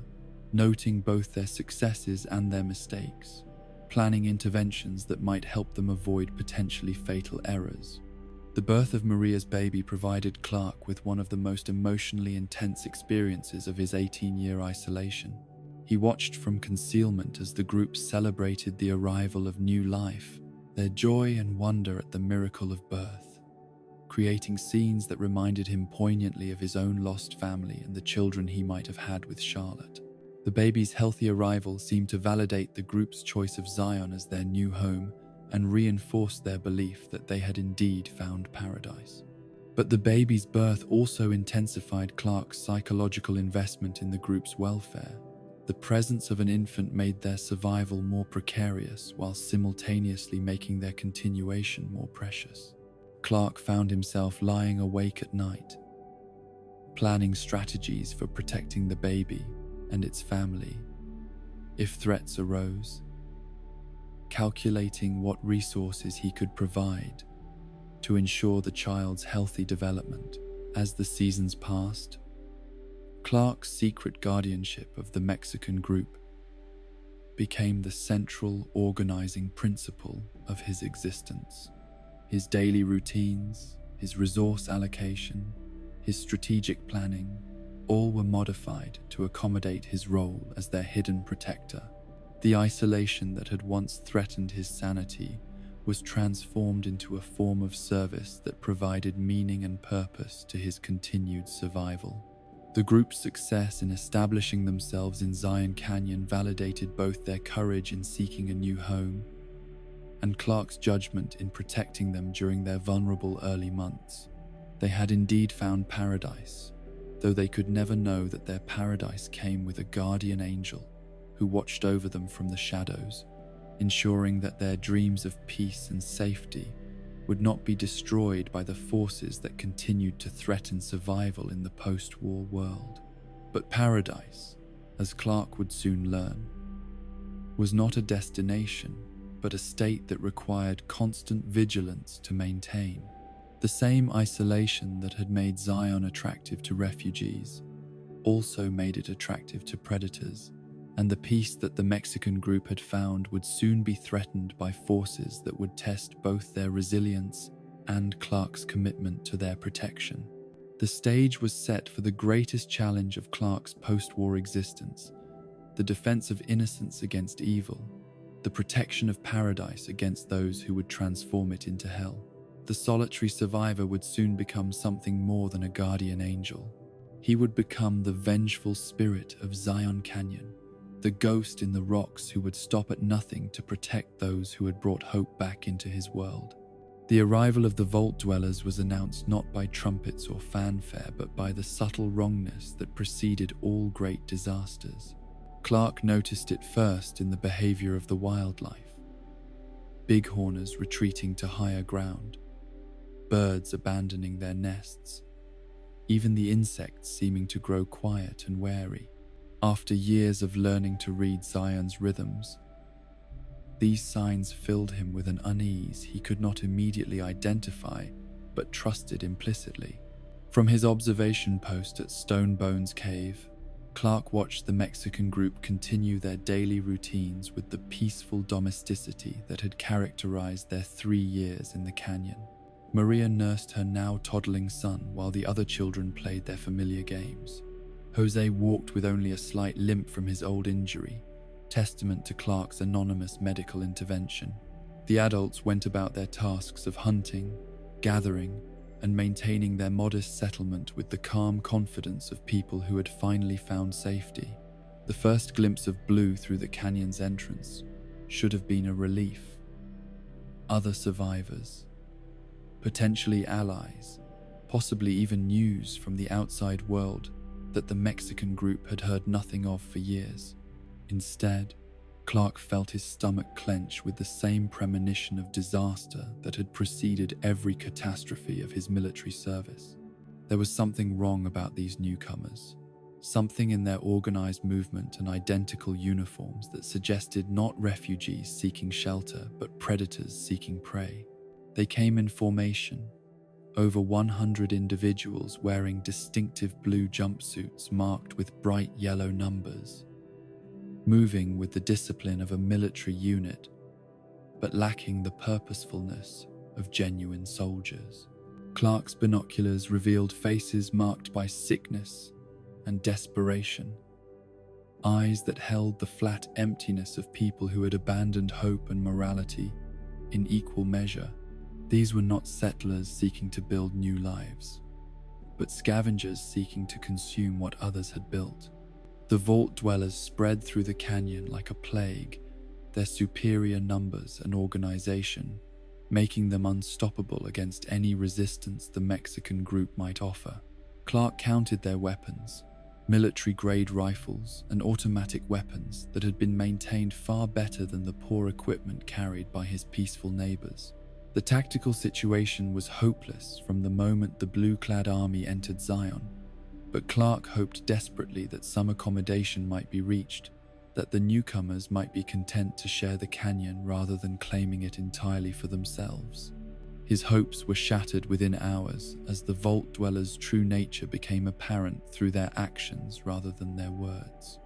noting both their successes and their mistakes, planning interventions that might help them avoid potentially fatal errors. The birth of Maria's baby provided Clark with one of the most emotionally intense experiences of his 18-year isolation. He watched from concealment as the group celebrated the arrival of new life, their joy and wonder at the miracle of birth, creating scenes that reminded him poignantly of his own lost family and the children he might have had with Charlotte. The baby's healthy arrival seemed to validate the group's choice of Zion as their new home and reinforce their belief that they had indeed found paradise. But the baby's birth also intensified Clark's psychological investment in the group's welfare. The presence of an infant made their survival more precarious while simultaneously making their continuation more precious. Clark found himself lying awake at night, planning strategies for protecting the baby and its family if threats arose, calculating what resources he could provide to ensure the child's healthy development. As the seasons passed, Clark's secret guardianship of the Mexican group became the central organizing principle of his existence. His daily routines, his resource allocation, his strategic planning, all were modified to accommodate his role as their hidden protector. The isolation that had once threatened his sanity was transformed into a form of service that provided meaning and purpose to his continued survival. The group's success in establishing themselves in Zion Canyon validated both their courage in seeking a new home and Clark's judgment in protecting them during their vulnerable early months. They had indeed found paradise, though they could never know that their paradise came with a guardian angel who watched over them from the shadows, ensuring that their dreams of peace and safety would not be destroyed by the forces that continued to threaten survival in the post-war world. But paradise, as Clark would soon learn, was not a destination, but a state that required constant vigilance to maintain. The same isolation that had made Zion attractive to refugees also made it attractive to predators, and the peace that the Mexican group had found would soon be threatened by forces that would test both their resilience and Clark's commitment to their protection. The stage was set for the greatest challenge of Clark's post-war existence, the defense of innocence against evil, the protection of paradise against those who would transform it into hell. The solitary survivor would soon become something more than a guardian angel. He would become the vengeful spirit of Zion Canyon, the ghost in the rocks who would stop at nothing to protect those who had brought hope back into his world. The arrival of the Vault Dwellers was announced not by trumpets or fanfare, but by the subtle wrongness that preceded all great disasters. Clark noticed it first in the behavior of the wildlife. Bighorners retreating to higher ground, birds abandoning their nests, even the insects seeming to grow quiet and wary. After years of learning to read Zion's rhythms, these signs filled him with an unease he could not immediately identify, but trusted implicitly. From his observation post at Stone Bones Cave, Clark watched the Mexican group continue their daily routines with the peaceful domesticity that had characterized their 3 years in the canyon. Maria nursed her now toddling son while the other children played their familiar games. Jose walked with only a slight limp from his old injury, testament to Clark's anonymous medical intervention. The adults went about their tasks of hunting, gathering, and maintaining their modest settlement with the calm confidence of people who had finally found safety. The first glimpse of blue through the canyon's entrance should have been a relief. Other survivors, potentially allies, possibly even news from the outside world that the Mexican group had heard nothing of for years. Instead, Clark felt his stomach clench with the same premonition of disaster that had preceded every catastrophe of his military service. There was something wrong about these newcomers, something in their organized movement and identical uniforms that suggested not refugees seeking shelter, but predators seeking prey. They came in formation, over 100 individuals wearing distinctive blue jumpsuits marked with bright yellow numbers, moving with the discipline of a military unit, but lacking the purposefulness of genuine soldiers. Clark's binoculars revealed faces marked by sickness and desperation, eyes that held the flat emptiness of people who had abandoned hope and morality in equal measure. These were not settlers seeking to build new lives, but scavengers seeking to consume what others had built. The vault dwellers spread through the canyon like a plague, their superior numbers and organization making them unstoppable against any resistance the Mexican group might offer. Clark counted their weapons, military-grade rifles and automatic weapons that had been maintained far better than the poor equipment carried by his peaceful neighbors. The tactical situation was hopeless from the moment the blue-clad army entered Zion, but Clark hoped desperately that some accommodation might be reached, that the newcomers might be content to share the canyon rather than claiming it entirely for themselves. His hopes were shattered within hours as the vault dwellers' true nature became apparent through their actions rather than their words.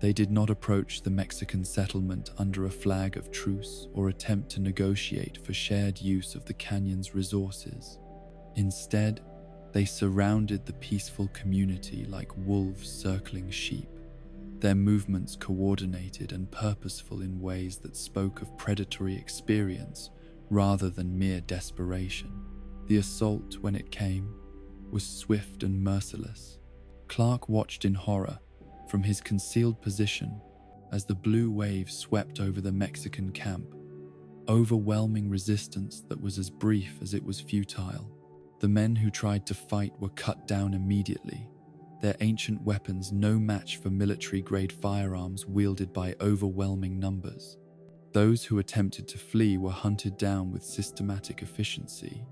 They did not approach the Mexican settlement under a flag of truce or attempt to negotiate for shared use of the canyon's resources. Instead, they surrounded the peaceful community like wolves circling sheep, their movements coordinated and purposeful in ways that spoke of predatory experience rather than mere desperation. The assault, when it came, was swift and merciless. Clark watched in horror from his concealed position as the blue wave swept over the Mexican camp, overwhelming resistance that was as brief as it was futile. The men who tried to fight were cut down immediately, their ancient weapons no match for military-grade firearms wielded by overwhelming numbers. Those who attempted to flee were hunted down with systematic efficiency,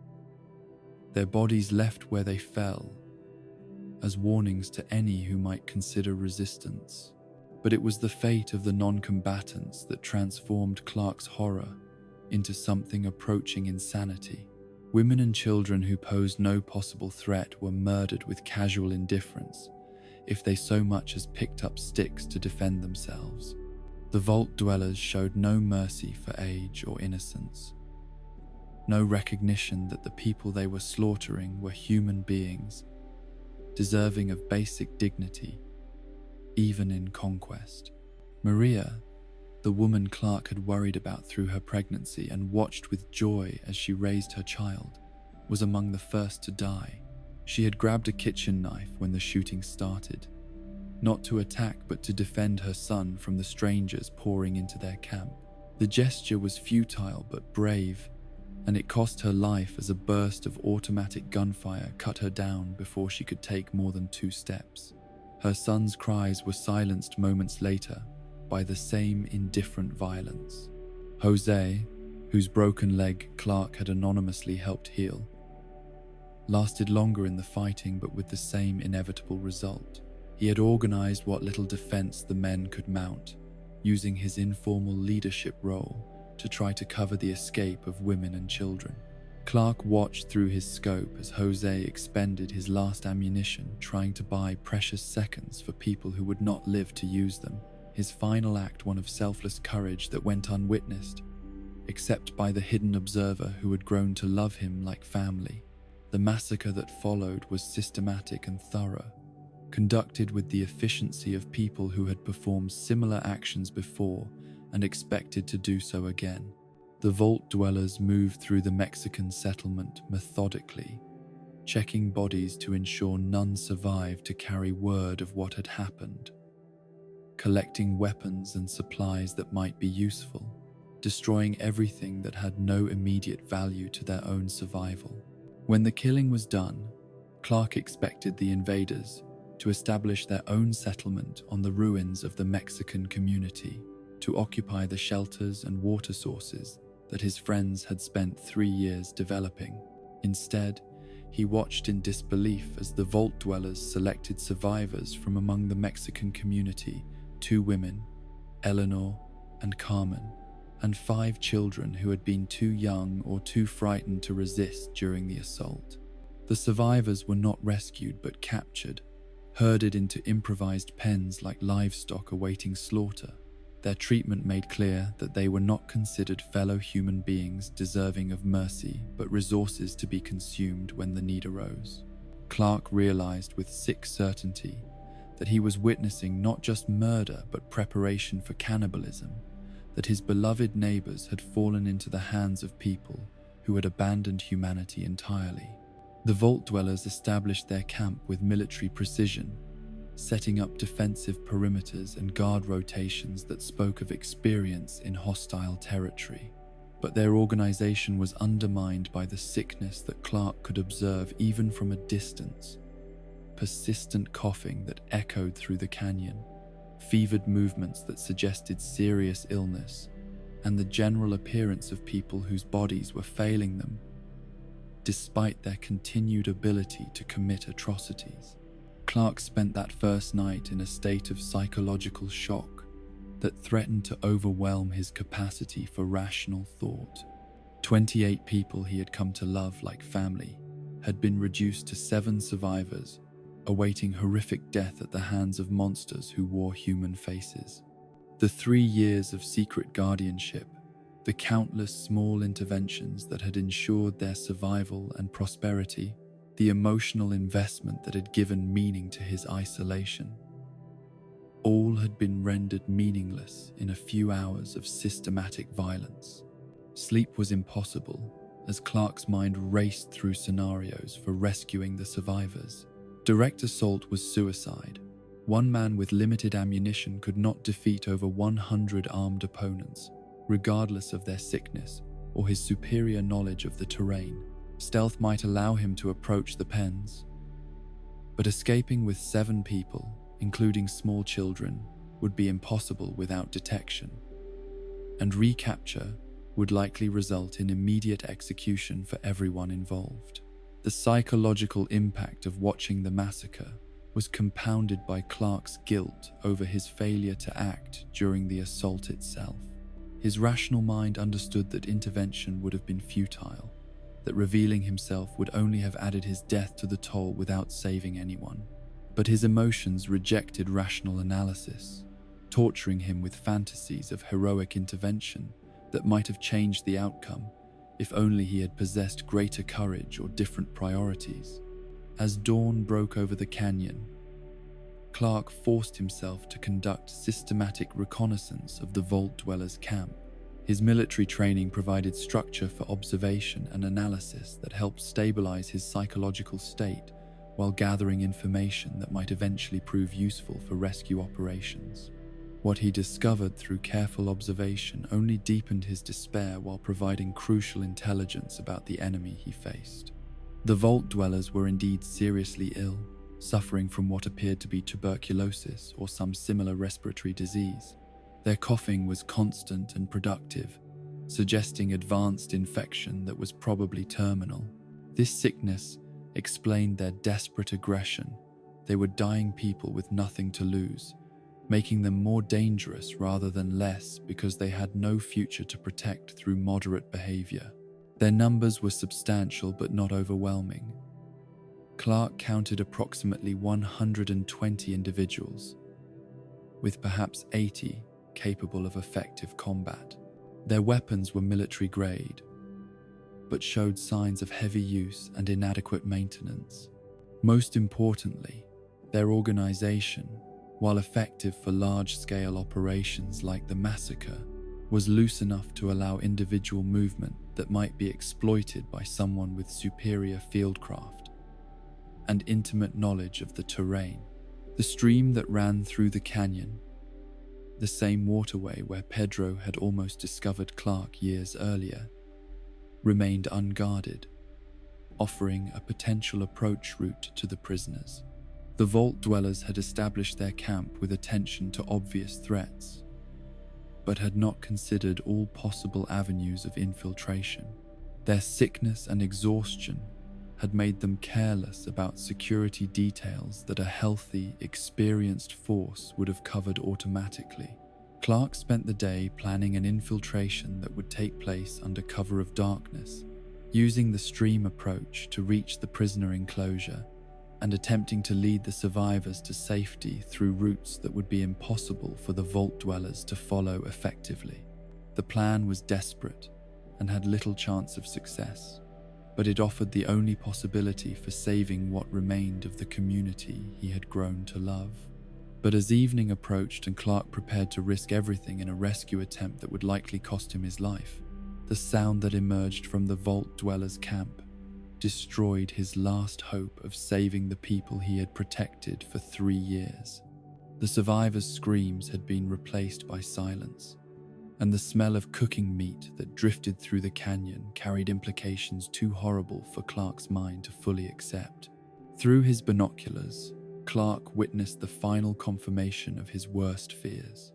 their bodies left where they fell, as warnings to any who might consider resistance. But it was the fate of the non-combatants that transformed Clark's horror into something approaching insanity. Women and children who posed no possible threat were murdered with casual indifference, if they so much as picked up sticks to defend themselves. The vault dwellers showed no mercy for age or innocence, no recognition that the people they were slaughtering were human beings, deserving of basic dignity, even in conquest. Maria, the woman Clark had worried about through her pregnancy and watched with joy as she raised her child, was among the first to die. She had grabbed a kitchen knife when the shooting started, not to attack but to defend her son from the strangers pouring into their camp. The gesture was futile but brave, and it cost her life as a burst of automatic gunfire cut her down before she could take more than 2 steps. Her son's cries were silenced moments later by the same indifferent violence. Jose, whose broken leg Clark had anonymously helped heal, lasted longer in the fighting but with the same inevitable result. He had organized what little defense the men could mount, using his informal leadership role to try to cover the escape of women and children. Clark watched through his scope as Jose expended his last ammunition trying to buy precious seconds for people who would not live to use them. His final act one of selfless courage that went unwitnessed, except by the hidden observer who had grown to love him like family. The massacre that followed was systematic and thorough, conducted with the efficiency of people who had performed similar actions before and expected to do so again. The vault dwellers moved through the Mexican settlement methodically, checking bodies to ensure none survived to carry word of what had happened, collecting weapons and supplies that might be useful, destroying everything that had no immediate value to their own survival. When the killing was done, Clark expected the invaders to establish their own settlement on the ruins of the Mexican community, to occupy the shelters and water sources that his friends had spent 3 years developing. Instead, he watched in disbelief as the vault dwellers selected survivors from among the Mexican community, 2 women, Eleanor and Carmen, and 5 children who had been too young or too frightened to resist during the assault. The survivors were not rescued but captured, herded into improvised pens like livestock awaiting slaughter. Their treatment made clear that they were not considered fellow human beings deserving of mercy, but resources to be consumed when the need arose. Clark realized with sick certainty that he was witnessing not just murder but preparation for cannibalism, that his beloved neighbors had fallen into the hands of people who had abandoned humanity entirely. The vault dwellers established their camp with military precision, setting up defensive perimeters and guard rotations that spoke of experience in hostile territory. But their organization was undermined by the sickness that Clark could observe even from a distance. Persistent coughing that echoed through the canyon, fevered movements that suggested serious illness, and the general appearance of people whose bodies were failing them, despite their continued ability to commit atrocities. Clark spent that first night in a state of psychological shock that threatened to overwhelm his capacity for rational thought. 28 people he had come to love like family had been reduced to 7 survivors, awaiting horrific death at the hands of monsters who wore human faces. The 3 years of secret guardianship, the countless small interventions that had ensured their survival and prosperity, the emotional investment that had given meaning to his isolation, all had been rendered meaningless in a few hours of systematic violence. Sleep was impossible as Clark's mind raced through scenarios for rescuing the survivors. Direct assault was suicide. One man with limited ammunition could not defeat over 100 armed opponents, regardless of their sickness or his superior knowledge of the terrain. Stealth might allow him to approach the pens, but escaping with 7 people, including small children, would be impossible without detection, and recapture would likely result in immediate execution for everyone involved. The psychological impact of watching the massacre was compounded by Clark's guilt over his failure to act during the assault itself. His rational mind understood that intervention would have been futile, that revealing himself would only have added his death to the toll without saving anyone. But his emotions rejected rational analysis, torturing him with fantasies of heroic intervention that might have changed the outcome if only he had possessed greater courage or different priorities. As dawn broke over the canyon, Clark forced himself to conduct systematic reconnaissance of the vault dwellers' camp. His military training provided structure for observation and analysis that helped stabilize his psychological state while gathering information that might eventually prove useful for rescue operations. What he discovered through careful observation only deepened his despair while providing crucial intelligence about the enemy he faced. The vault dwellers were indeed seriously ill, suffering from what appeared to be tuberculosis or some similar respiratory disease. Their coughing was constant and productive, suggesting advanced infection that was probably terminal. This sickness explained their desperate aggression. They were dying people with nothing to lose, making them more dangerous rather than less because they had no future to protect through moderate behavior. Their numbers were substantial but not overwhelming. Clark counted approximately 120 individuals, with perhaps 80 capable of effective combat. Their weapons were military grade, but showed signs of heavy use and inadequate maintenance. Most importantly, their organization, while effective for large-scale operations like the massacre, was loose enough to allow individual movement that might be exploited by someone with superior fieldcraft. and intimate knowledge of the terrain. The stream that ran through the canyon, the same waterway where Pedro had almost discovered Clark years earlier, remained unguarded, offering a potential approach route to the prisoners. The vault dwellers had established their camp with attention to obvious threats, but had not considered all possible avenues of infiltration. Their sickness and exhaustion had made them careless about security details that a healthy, experienced force would have covered automatically. Clark spent the day planning an infiltration that would take place under cover of darkness, using the stream approach to reach the prisoner enclosure and attempting to lead the survivors to safety through routes that would be impossible for the vault dwellers to follow effectively. The plan was desperate and had little chance of success, but it offered the only possibility for saving what remained of the community he had grown to love. But as evening approached and Clark prepared to risk everything in a rescue attempt that would likely cost him his life, the sound that emerged from the vault dwellers' camp destroyed his last hope of saving the people he had protected for 3 years. The survivors' screams had been replaced by silence, and the smell of cooking meat that drifted through the canyon carried implications too horrible for Clark's mind to fully accept. Through his binoculars, Clark witnessed the final confirmation of his worst fears.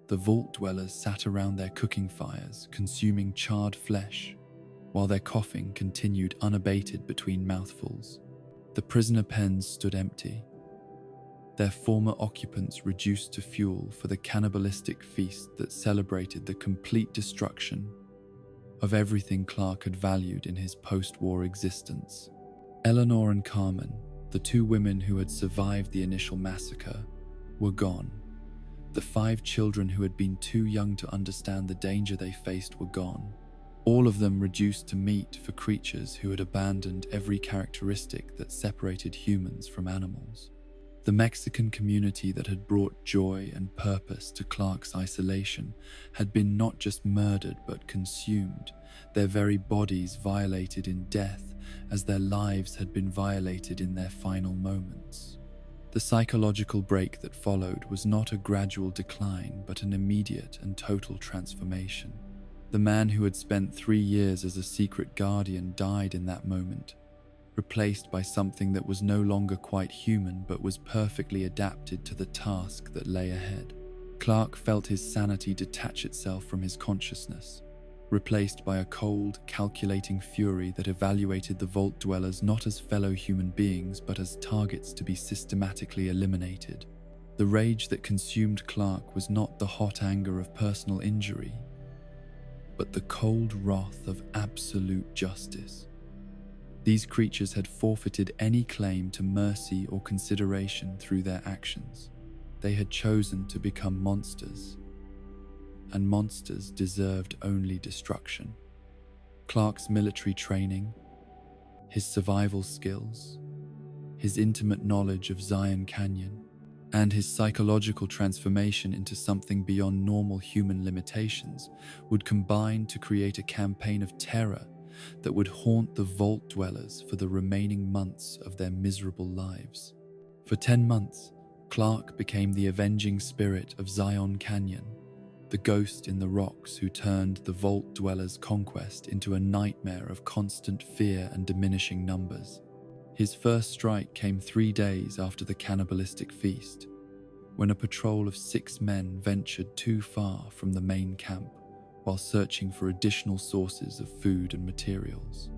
The vault dwellers sat around their cooking fires, consuming charred flesh, while their coughing continued unabated between mouthfuls. The prisoner pens stood empty, their former occupants reduced to fuel for the cannibalistic feast that celebrated the complete destruction of everything Clark had valued in his post-war existence. Eleanor and Carmen, the 2 women who had survived the initial massacre, were gone. The 5 children who had been too young to understand the danger they faced were gone, all of them reduced to meat for creatures who had abandoned every characteristic that separated humans from animals. The Mexican community that had brought joy and purpose to Clark's isolation had been not just murdered but consumed, their very bodies violated in death as their lives had been violated in their final moments. The psychological break that followed was not a gradual decline but an immediate and total transformation. The man who had spent 3 years as a secret guardian died in that moment, replaced by something that was no longer quite human but was perfectly adapted to the task that lay ahead. Clark felt his sanity detach itself from his consciousness, replaced by a cold, calculating fury that evaluated the vault dwellers not as fellow human beings but as targets to be systematically eliminated. The rage that consumed Clark was not the hot anger of personal injury, but the cold wrath of absolute justice. These creatures had forfeited any claim to mercy or consideration through their actions. They had chosen to become monsters, and monsters deserved only destruction. Clark's military training, his survival skills, his intimate knowledge of Zion Canyon, and his psychological transformation into something beyond normal human limitations would combine to create a campaign of terror that would haunt the vault dwellers for the remaining months of their miserable lives. For 10 months, Clark became the avenging spirit of Zion Canyon, the ghost in the rocks who turned the vault dwellers' conquest into a nightmare of constant fear and diminishing numbers. His first strike came 3 days after the cannibalistic feast, when a patrol of 6 men ventured too far from the main camp while searching for additional sources of food and materials.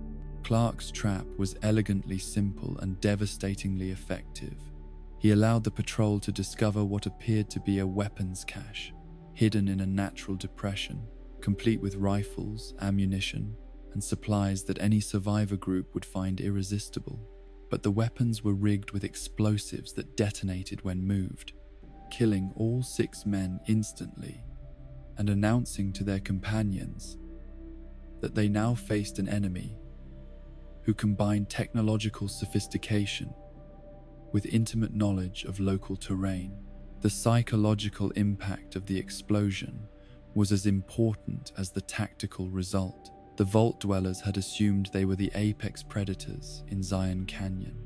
Clark's trap was elegantly simple and devastatingly effective. He allowed the patrol to discover what appeared to be a weapons cache, hidden in a natural depression, complete with rifles, ammunition, and supplies that any survivor group would find irresistible. But the weapons were rigged with explosives that detonated when moved, killing all 6 men instantly and announcing to their companions that they now faced an enemy who combined technological sophistication with intimate knowledge of local terrain. The psychological impact of the explosion was as important as the tactical result. The vault dwellers had assumed they were the apex predators in Zion Canyon,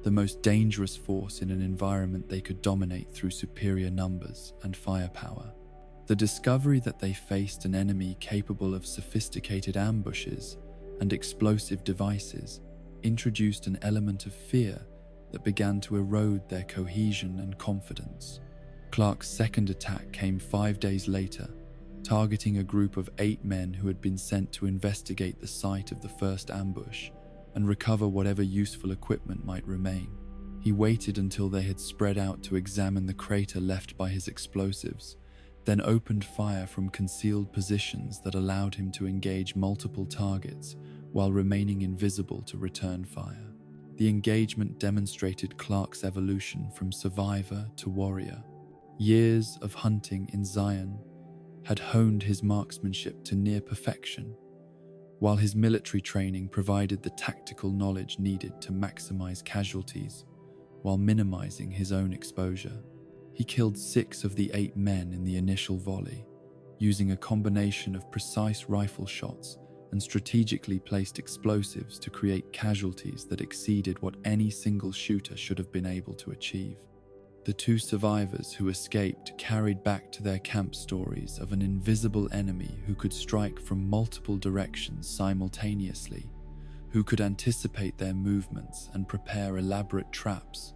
the most dangerous force in an environment they could dominate through superior numbers and firepower. The discovery that they faced an enemy capable of sophisticated ambushes and explosive devices introduced an element of fear that began to erode their cohesion and confidence. Clark's second attack came 5 days later, targeting a group of 8 men who had been sent to investigate the site of the first ambush and recover whatever useful equipment might remain. He waited until they had spread out to examine the crater left by his explosives, then opened fire from concealed positions that allowed him to engage multiple targets while remaining invisible to return fire. The engagement demonstrated Clark's evolution from survivor to warrior. Years of hunting in Zion had honed his marksmanship to near perfection, while his military training provided the tactical knowledge needed to maximize casualties while minimizing his own exposure. He killed 6 of the 8 men in the initial volley, using a combination of precise rifle shots and strategically placed explosives to create casualties that exceeded what any single shooter should have been able to achieve. The 2 survivors who escaped carried back to their camp stories of an invisible enemy who could strike from multiple directions simultaneously, who could anticipate their movements and prepare elaborate traps,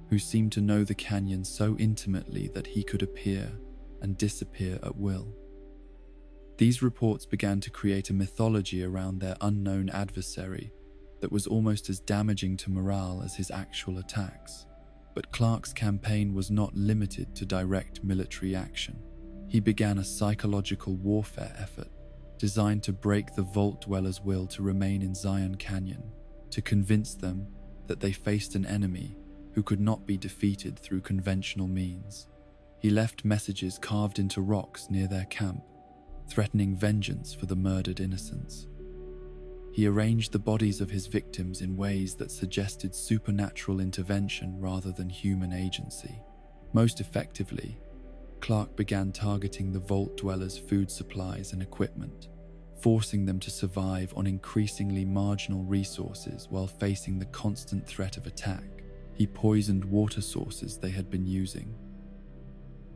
who seemed to know the canyon so intimately that he could appear and disappear at will. These reports began to create a mythology around their unknown adversary that was almost as damaging to morale as his actual attacks. But Clark's campaign was not limited to direct military action. He began a psychological warfare effort designed to break the Vault Dwellers' will to remain in Zion Canyon, to convince them that they faced an enemy who could not be defeated through conventional means. He left messages carved into rocks near their camp, threatening vengeance for the murdered innocents. He arranged the bodies of his victims in ways that suggested supernatural intervention rather than human agency. Most effectively, Clark began targeting the Vault Dwellers' food supplies and equipment, forcing them to survive on increasingly marginal resources while facing the constant threat of attack. He poisoned water sources they had been using,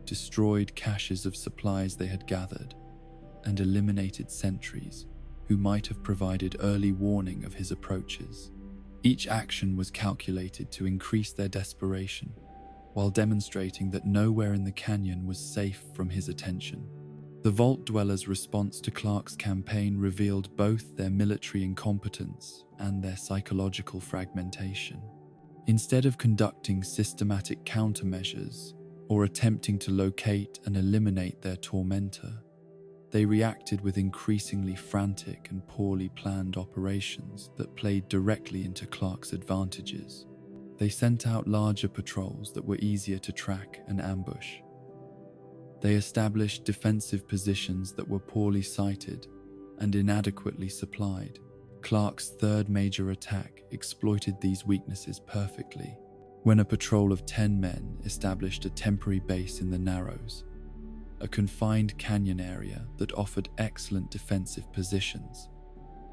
destroyed caches of supplies they had gathered, and eliminated sentries who might have provided early warning of his approaches. Each action was calculated to increase their desperation, while demonstrating that nowhere in the canyon was safe from his attention. The Vault Dwellers' response to Clark's campaign revealed both their military incompetence and their psychological fragmentation. Instead of conducting systematic countermeasures or attempting to locate and eliminate their tormentor, they reacted with increasingly frantic and poorly planned operations that played directly into Clark's advantages. They sent out larger patrols that were easier to track and ambush. They established defensive positions that were poorly sighted and inadequately supplied. Clark's third major attack exploited these weaknesses perfectly, when a patrol of 10 men established a temporary base in the Narrows, a confined canyon area that offered excellent defensive positions,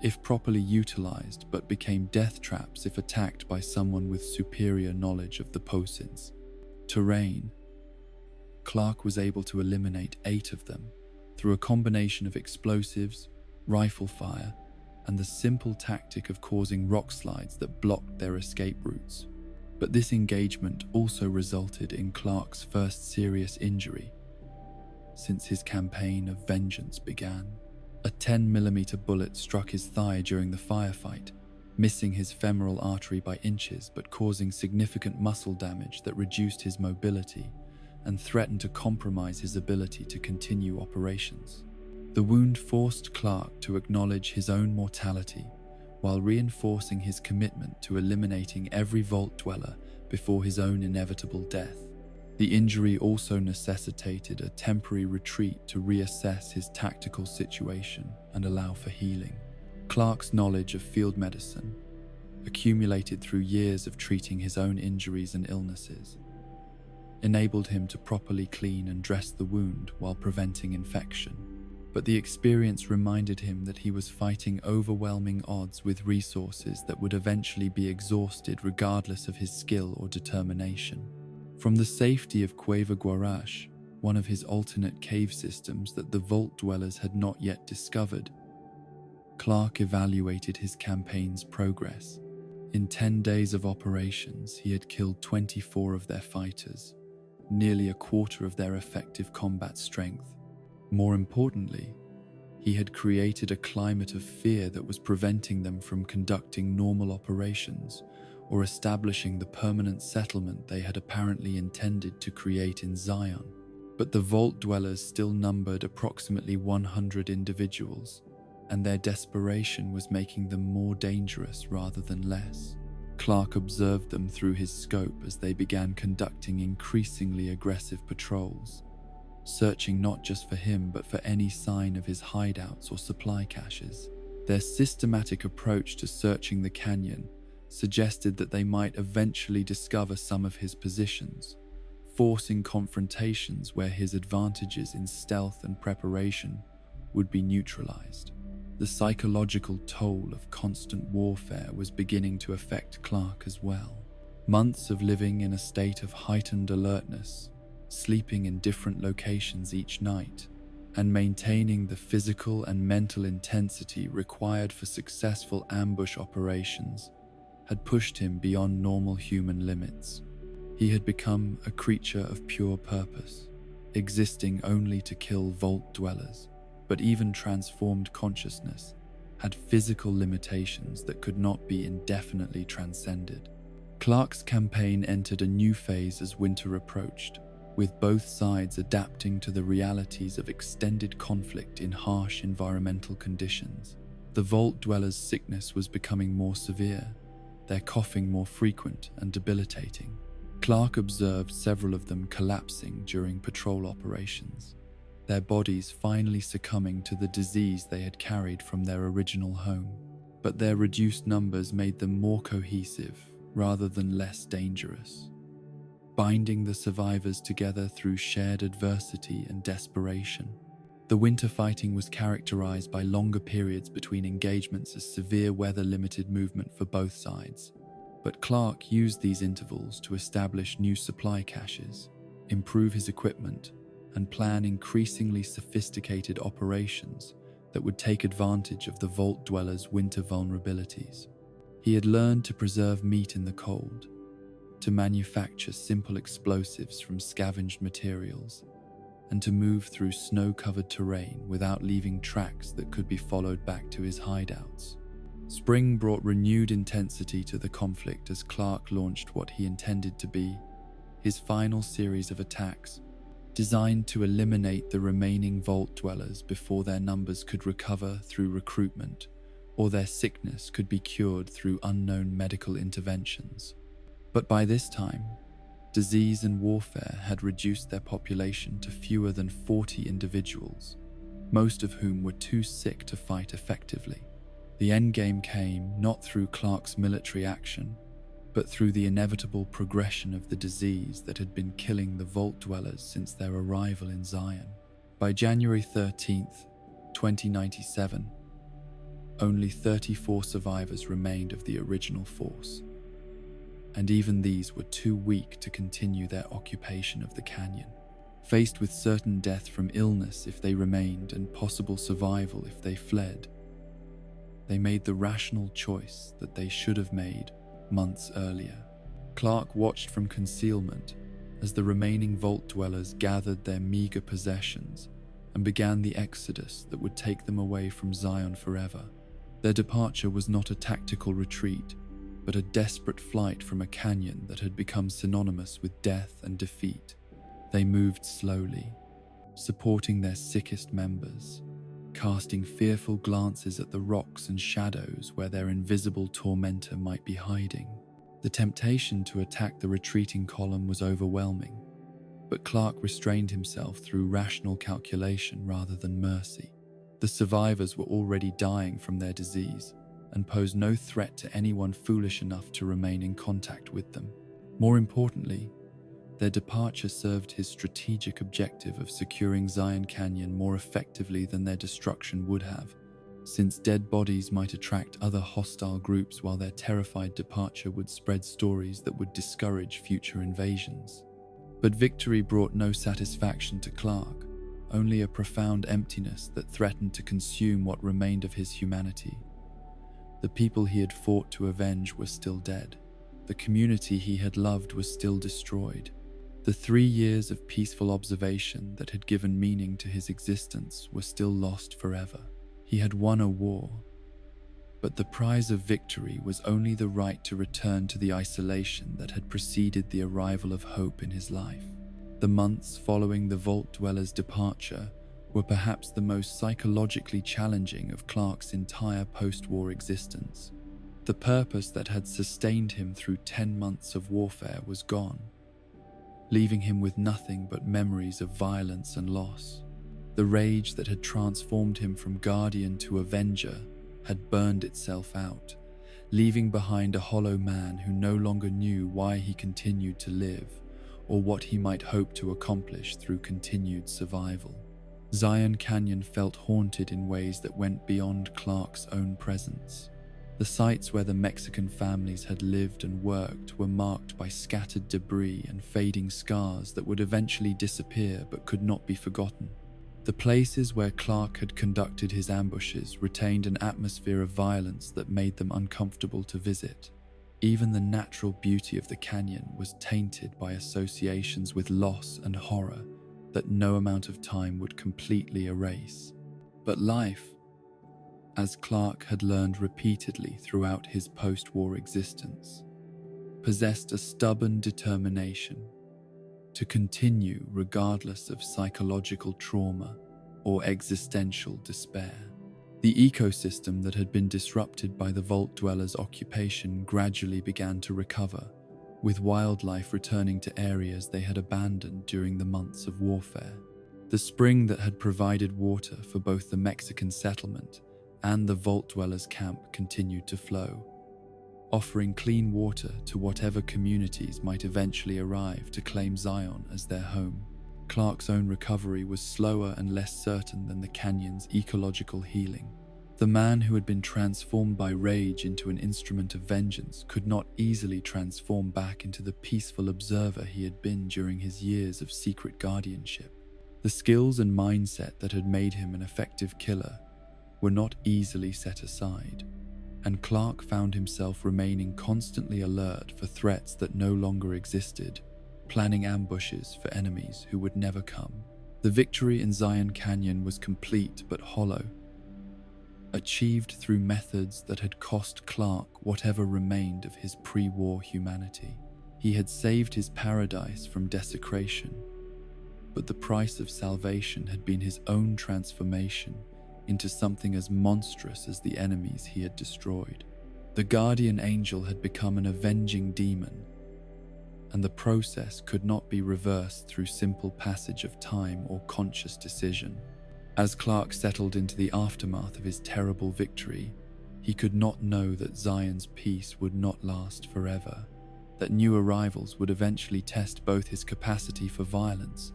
if properly utilized, but became death traps if attacked by someone with superior knowledge of the Posin's terrain. Clark was able to eliminate 8 of them through a combination of explosives, rifle fire, and the simple tactic of causing rock slides that blocked their escape routes. But this engagement also resulted in Clark's first serious injury since his campaign of vengeance began. A 10mm bullet struck his thigh during the firefight, missing his femoral artery by inches but causing significant muscle damage that reduced his mobility and threatened to compromise his ability to continue operations. The wound forced Clark to acknowledge his own mortality while reinforcing his commitment to eliminating every Vault Dweller before his own inevitable death. The injury also necessitated a temporary retreat to reassess his tactical situation and allow for healing. Clark's knowledge of field medicine, accumulated through years of treating his own injuries and illnesses, enabled him to properly clean and dress the wound while preventing infection. but the experience reminded him that he was fighting overwhelming odds with resources that would eventually be exhausted regardless of his skill or determination. From the safety of Cueva Guarache, one of his alternate cave systems that the Vault Dwellers had not yet discovered, Clark evaluated his campaign's progress. In 10 days of operations, he had killed 24 of their fighters, nearly a quarter of their effective combat strength. More importantly, he had created a climate of fear that was preventing them from conducting normal operations or establishing the permanent settlement they had apparently intended to create in Zion. But the Vault Dwellers still numbered approximately 100 individuals, and their desperation was making them more dangerous rather than less. Clark observed them through his scope as they began conducting increasingly aggressive patrols, searching not just for him but for any sign of his hideouts or supply caches. Their systematic approach to searching the canyon suggested that they might eventually discover some of his positions, forcing confrontations where his advantages in stealth and preparation would be neutralized. The psychological toll of constant warfare was beginning to affect Clark as well. Months of living in a state of heightened alertness, sleeping in different locations each night, and maintaining the physical and mental intensity required for successful ambush operations had pushed him beyond normal human limits. He had become a creature of pure purpose, existing only to kill Vault Dwellers. But even transformed consciousness had physical limitations that could not be indefinitely transcended. Clark's campaign entered a new phase as winter approached, with both sides adapting to the realities of extended conflict in harsh environmental conditions. The Vault Dwellers' sickness was becoming more severe, their coughing more frequent and debilitating. Clark observed several of them collapsing during patrol operations, their bodies finally succumbing to the disease they had carried from their original home. But their reduced numbers made them more cohesive rather than less dangerous, binding the survivors together through shared adversity and desperation. The winter fighting was characterized by longer periods between engagements as severe weather limited movement for both sides. But Clark used these intervals to establish new supply caches, improve his equipment, and plan increasingly sophisticated operations that would take advantage of the Vault Dwellers' winter vulnerabilities. He had learned to preserve meat in the cold, to manufacture simple explosives from scavenged materials, and to move through snow-covered terrain without leaving tracks that could be followed back to his hideouts. Spring brought renewed intensity to the conflict as Clark launched what he intended to be his final series of attacks, designed to eliminate the remaining Vault Dwellers before their numbers could recover through recruitment or their sickness could be cured through unknown medical interventions. But by this time, disease and warfare had reduced their population to fewer than 40 individuals, most of whom were too sick to fight effectively. The endgame came not through Clark's military action, but through the inevitable progression of the disease that had been killing the Vault Dwellers since their arrival in Zion. By January 13th, 2097, only 34 survivors remained of the original force, and even these were too weak to continue their occupation of the canyon. Faced with certain death from illness if they remained and possible survival if they fled, they made the rational choice that they should have made months earlier. Clark watched from concealment as the remaining Vault Dwellers gathered their meager possessions and began the exodus that would take them away from Zion forever. Their departure was not a tactical retreat, but a desperate flight from a canyon that had become synonymous with death and defeat. They moved slowly, supporting their sickest members, casting fearful glances at the rocks and shadows where their invisible tormentor might be hiding. The temptation to attack the retreating column was overwhelming, but Clark restrained himself through rational calculation rather than mercy. The survivors were already dying from their disease and posed no threat to anyone foolish enough to remain in contact with them. More importantly, Their departure served his strategic objective of securing Zion Canyon more effectively than their destruction would have, since dead bodies might attract other hostile groups while their terrified departure would spread stories that would discourage future invasions. But victory brought no satisfaction to Clark, only a profound emptiness that threatened to consume what remained of his humanity. The people he had fought to avenge were still dead. The community he had loved was still destroyed. The 3 years of peaceful observation that had given meaning to his existence were still lost forever. He had won a war, but the prize of victory was only the right to return to the isolation that had preceded the arrival of hope in his life. The months following the Vault Dweller's departure were perhaps the most psychologically challenging of Clark's entire post-war existence. The purpose that had sustained him through 10 months of warfare was gone, leaving him with nothing but memories of violence and loss. The rage that had transformed him from guardian to avenger had burned itself out, leaving behind a hollow man who no longer knew why he continued to live or what he might hope to accomplish through continued survival. Zion Canyon felt haunted in ways that went beyond Clark's own presence. The sites where the Mexican families had lived and worked were marked by scattered debris and fading scars that would eventually disappear but could not be forgotten. The places where Clark had conducted his ambushes retained an atmosphere of violence that made them uncomfortable to visit. Even the natural beauty of the canyon was tainted by associations with loss and horror that no amount of time would completely erase. But life, as Clark had learned repeatedly throughout his post-war existence, possessed a stubborn determination to continue regardless of psychological trauma or existential despair. The ecosystem that had been disrupted by the Vault Dwellers' occupation gradually began to recover, with wildlife returning to areas they had abandoned during the months of warfare. The spring that had provided water for both the Mexican settlement and the Vault Dwellers' camp continued to flow, offering clean water to whatever communities might eventually arrive to claim Zion as their home. Clark's own recovery was slower and less certain than the canyon's ecological healing. The man who had been transformed by rage into an instrument of vengeance could not easily transform back into the peaceful observer he had been during his years of secret guardianship. The skills and mindset that had made him an effective killer were not easily set aside, and Clark found himself remaining constantly alert for threats that no longer existed, planning ambushes for enemies who would never come. The victory in Zion Canyon was complete but hollow, achieved through methods that had cost Clark whatever remained of his pre-war humanity. He had saved his paradise from desecration, but the price of salvation had been his own transformation into something as monstrous as the enemies he had destroyed. The guardian angel had become an avenging demon, and the process could not be reversed through simple passage of time or conscious decision. As Clark settled into the aftermath of his terrible victory, he could not know that Zion's peace would not last forever, that new arrivals would eventually test both his capacity for violence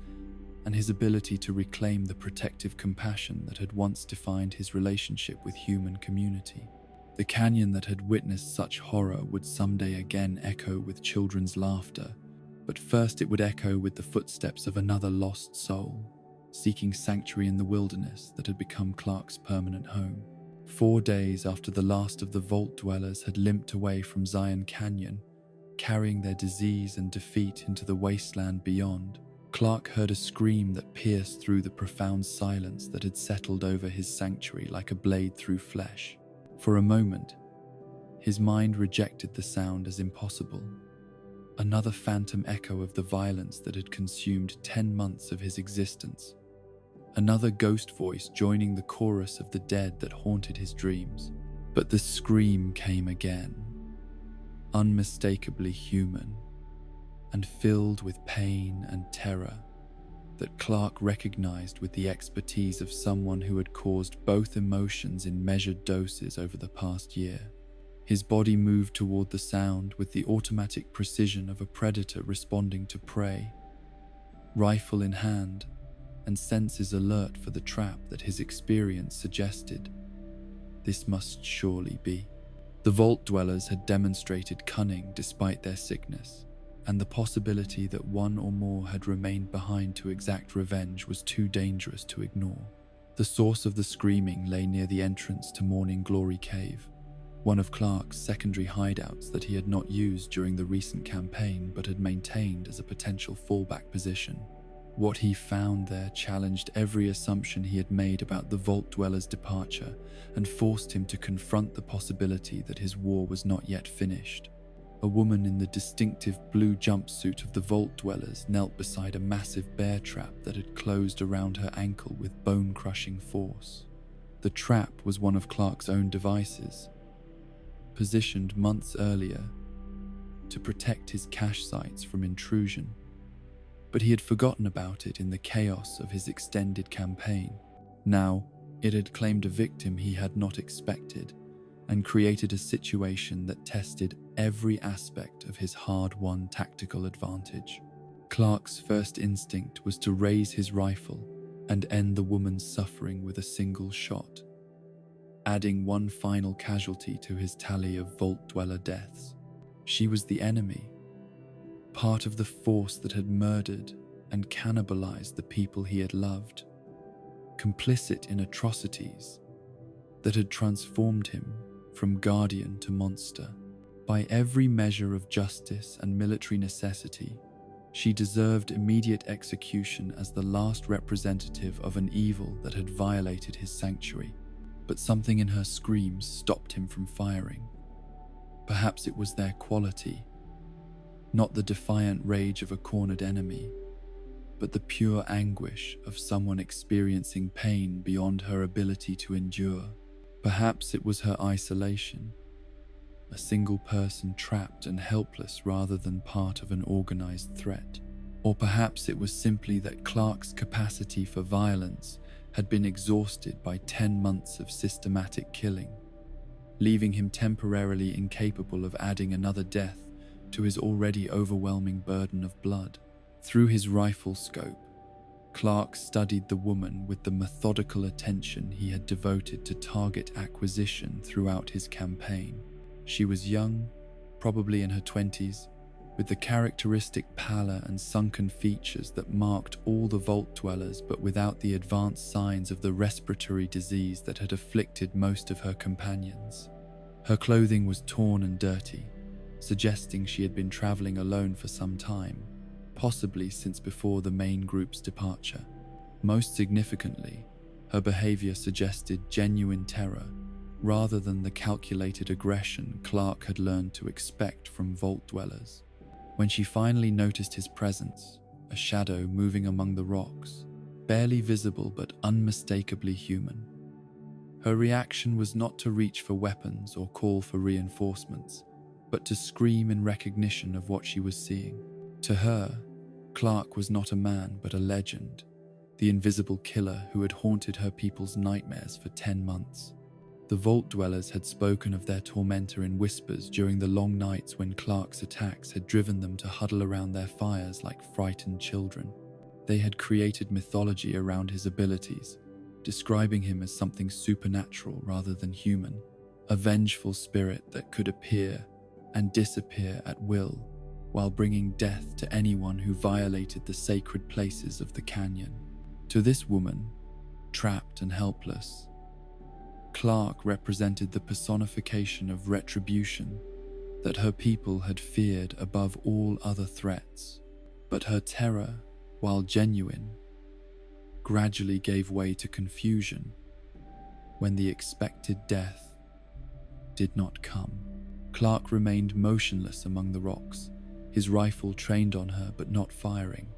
and his ability to reclaim the protective compassion that had once defined his relationship with human community. The canyon that had witnessed such horror would someday again echo with children's laughter, but first it would echo with the footsteps of another lost soul, seeking sanctuary in the wilderness that had become Clark's permanent home. 4 days after the last of the Vault Dwellers had limped away from Zion Canyon, carrying their disease and defeat into the wasteland beyond, Clark heard a scream that pierced through the profound silence that had settled over his sanctuary like a blade through flesh. For a moment, his mind rejected the sound as impossible. Another phantom echo of the violence that had consumed 10 months of his existence. Another ghost voice joining the chorus of the dead that haunted his dreams. But the scream came again, unmistakably human, and filled with pain and terror that Clark recognized with the expertise of someone who had caused both emotions in measured doses over the past year. His body moved toward the sound with the automatic precision of a predator responding to prey, rifle in hand, and senses alert for the trap that his experience suggested. This must surely be. The vault dwellers had demonstrated cunning despite their sickness, and the possibility that one or more had remained behind to exact revenge was too dangerous to ignore. The source of the screaming lay near the entrance to Morning Glory Cave, one of Clark's secondary hideouts that he had not used during the recent campaign but had maintained as a potential fallback position. What he found there challenged every assumption he had made about the Vault Dweller's departure and forced him to confront the possibility that his war was not yet finished. A woman in the distinctive blue jumpsuit of the Vault Dwellers knelt beside a massive bear trap that had closed around her ankle with bone-crushing force. The trap was one of Clark's own devices, positioned months earlier to protect his cache sites from intrusion. But he had forgotten about it in the chaos of his extended campaign. Now, it had claimed a victim he had not expected and created a situation that tested every aspect of his hard-won tactical advantage. Clark's first instinct was to raise his rifle and end the woman's suffering with a single shot, adding one final casualty to his tally of Vault Dweller deaths. She was the enemy, part of the force that had murdered and cannibalized the people he had loved, complicit in atrocities that had transformed him from guardian to monster. By every measure of justice and military necessity, she deserved immediate execution as the last representative of an evil that had violated his sanctuary. But something in her screams stopped him from firing. Perhaps it was their quality, not the defiant rage of a cornered enemy, but the pure anguish of someone experiencing pain beyond her ability to endure. Perhaps it was her isolation, a single person trapped and helpless rather than part of an organized threat. Or perhaps it was simply that Clark's capacity for violence had been exhausted by 10 months of systematic killing, leaving him temporarily incapable of adding another death to his already overwhelming burden of blood. Through his rifle scope, Clark studied the woman with the methodical attention he had devoted to target acquisition throughout his campaign. She was young, probably in her 20s, with the characteristic pallor and sunken features that marked all the Vault Dwellers, but without the advanced signs of the respiratory disease that had afflicted most of her companions. Her clothing was torn and dirty, suggesting she had been traveling alone for some time, possibly since before the main group's departure. Most significantly, her behavior suggested genuine terror, rather than the calculated aggression Clark had learned to expect from Vault Dwellers. When she finally noticed his presence, a shadow moving among the rocks, barely visible but unmistakably human, her reaction was not to reach for weapons or call for reinforcements, but to scream in recognition of what she was seeing. To her, Clark was not a man but a legend, the invisible killer who had haunted her people's nightmares for 10 months. The Vault Dwellers had spoken of their tormentor in whispers during the long nights when Clark's attacks had driven them to huddle around their fires like frightened children. They had created mythology around his abilities, describing him as something supernatural rather than human, a vengeful spirit that could appear and disappear at will, while bringing death to anyone who violated the sacred places of the canyon. To this woman, trapped and helpless, Clark represented the personification of retribution that her people had feared above all other threats. But her terror, while genuine, gradually gave way to confusion when the expected death did not come. Clark remained motionless among the rocks, his rifle trained on her but not firing,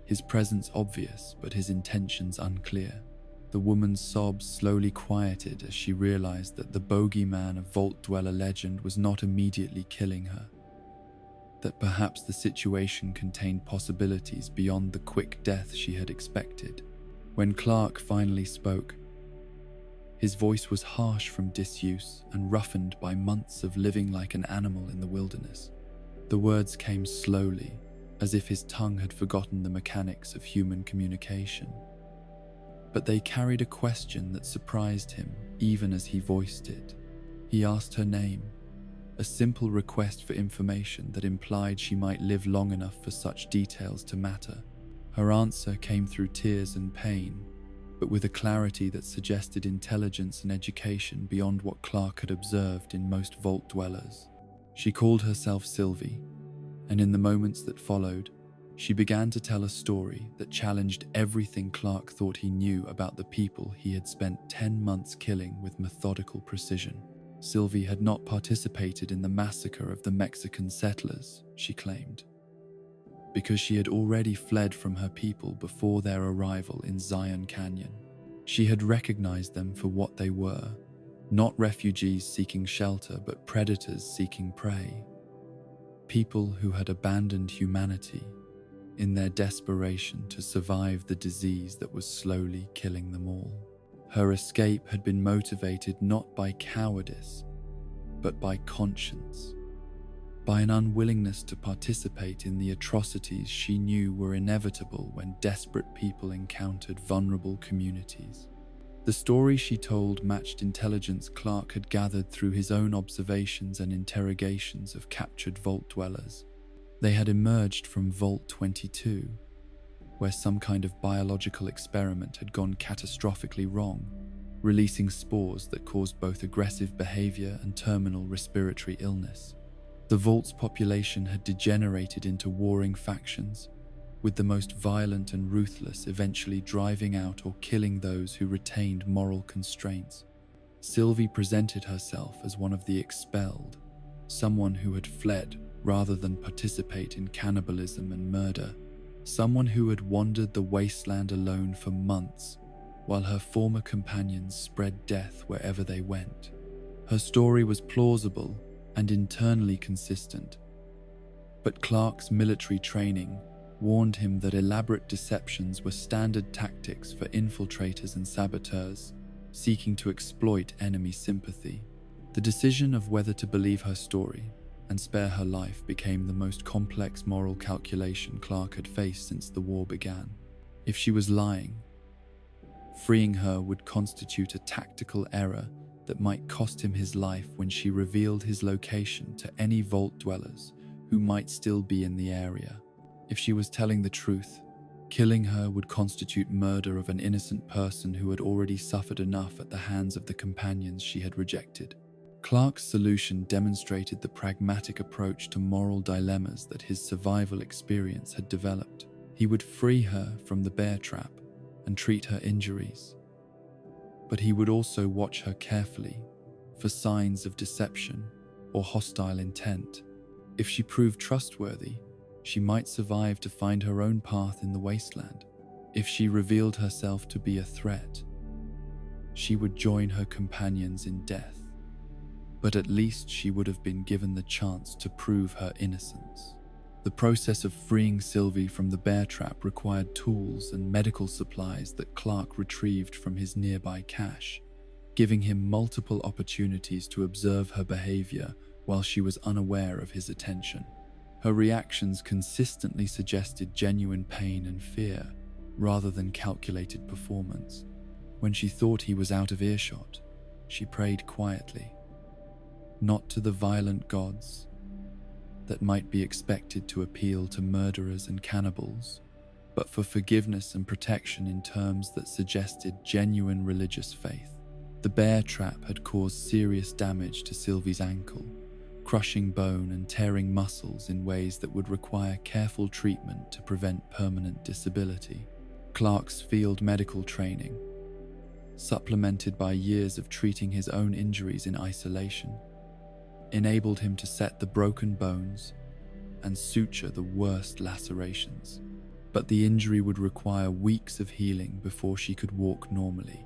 his presence obvious but his intentions unclear. The woman's sobs slowly quieted as she realized that the bogeyman of Vault Dweller legend was not immediately killing her, that perhaps the situation contained possibilities beyond the quick death she had expected. When Clark finally spoke, His voice was harsh from disuse and roughened by months of living like an animal in the wilderness. The words came slowly, as if his tongue had forgotten the mechanics of human communication. But they carried a question that surprised him even as he voiced it. He asked her name, a simple request for information that implied she might live long enough for such details to matter. Her answer came through tears and pain, but with a clarity that suggested intelligence and education beyond what Clark had observed in most vault dwellers. She called herself Sylvie, and in the moments that followed, she began to tell a story that challenged everything Clark thought he knew about the people he had spent 10 months killing with methodical precision. Sylvie had not participated in the massacre of the Mexican settlers, she claimed, because she had already fled from her people before their arrival in Zion Canyon. She had recognized them for what they were, not refugees seeking shelter, but predators seeking prey. People who had abandoned humanity in their desperation to survive the disease that was slowly killing them all. Her escape had been motivated not by cowardice, but by conscience, by an unwillingness to participate in the atrocities she knew were inevitable when desperate people encountered vulnerable communities. The story she told matched intelligence Clark had gathered through his own observations and interrogations of captured vault dwellers. They had emerged from Vault 22, where some kind of biological experiment had gone catastrophically wrong, releasing spores that caused both aggressive behavior and terminal respiratory illness. The Vault's population had degenerated into warring factions, with the most violent and ruthless eventually driving out or killing those who retained moral constraints. Sylvie presented herself as one of the expelled, someone who had fled rather than participate in cannibalism and murder, someone who had wandered the wasteland alone for months, while her former companions spread death wherever they went. Her story was plausible and internally consistent, but Clark's military training warned him that elaborate deceptions were standard tactics for infiltrators and saboteurs seeking to exploit enemy sympathy. The decision of whether to believe her story and spare her life became the most complex moral calculation Clark had faced since the war began. If she was lying, freeing her would constitute a tactical error that might cost him his life when she revealed his location to any vault dwellers who might still be in the area. If she was telling the truth, killing her would constitute murder of an innocent person who had already suffered enough at the hands of the companions she had rejected. Clark's solution demonstrated the pragmatic approach to moral dilemmas that his survival experience had developed. He would free her from the bear trap and treat her injuries, but he would also watch her carefully for signs of deception or hostile intent. If she proved trustworthy, she might survive to find her own path in the wasteland. If she revealed herself to be a threat, she would join her companions in death. But at least she would have been given the chance to prove her innocence. The process of freeing Sylvie from the bear trap required tools and medical supplies that Clark retrieved from his nearby cache, giving him multiple opportunities to observe her behavior while she was unaware of his attention. Her reactions consistently suggested genuine pain and fear, rather than calculated performance. When she thought he was out of earshot, she prayed quietly, not to the violent gods that might be expected to appeal to murderers and cannibals, but for forgiveness and protection in terms that suggested genuine religious faith. The bear trap had caused serious damage to Sylvie's ankle, crushing bone and tearing muscles in ways that would require careful treatment to prevent permanent disability. Clark's field medical training, supplemented by years of treating his own injuries in isolation, enabled him to set the broken bones and suture the worst lacerations. But the injury would require weeks of healing before she could walk normally,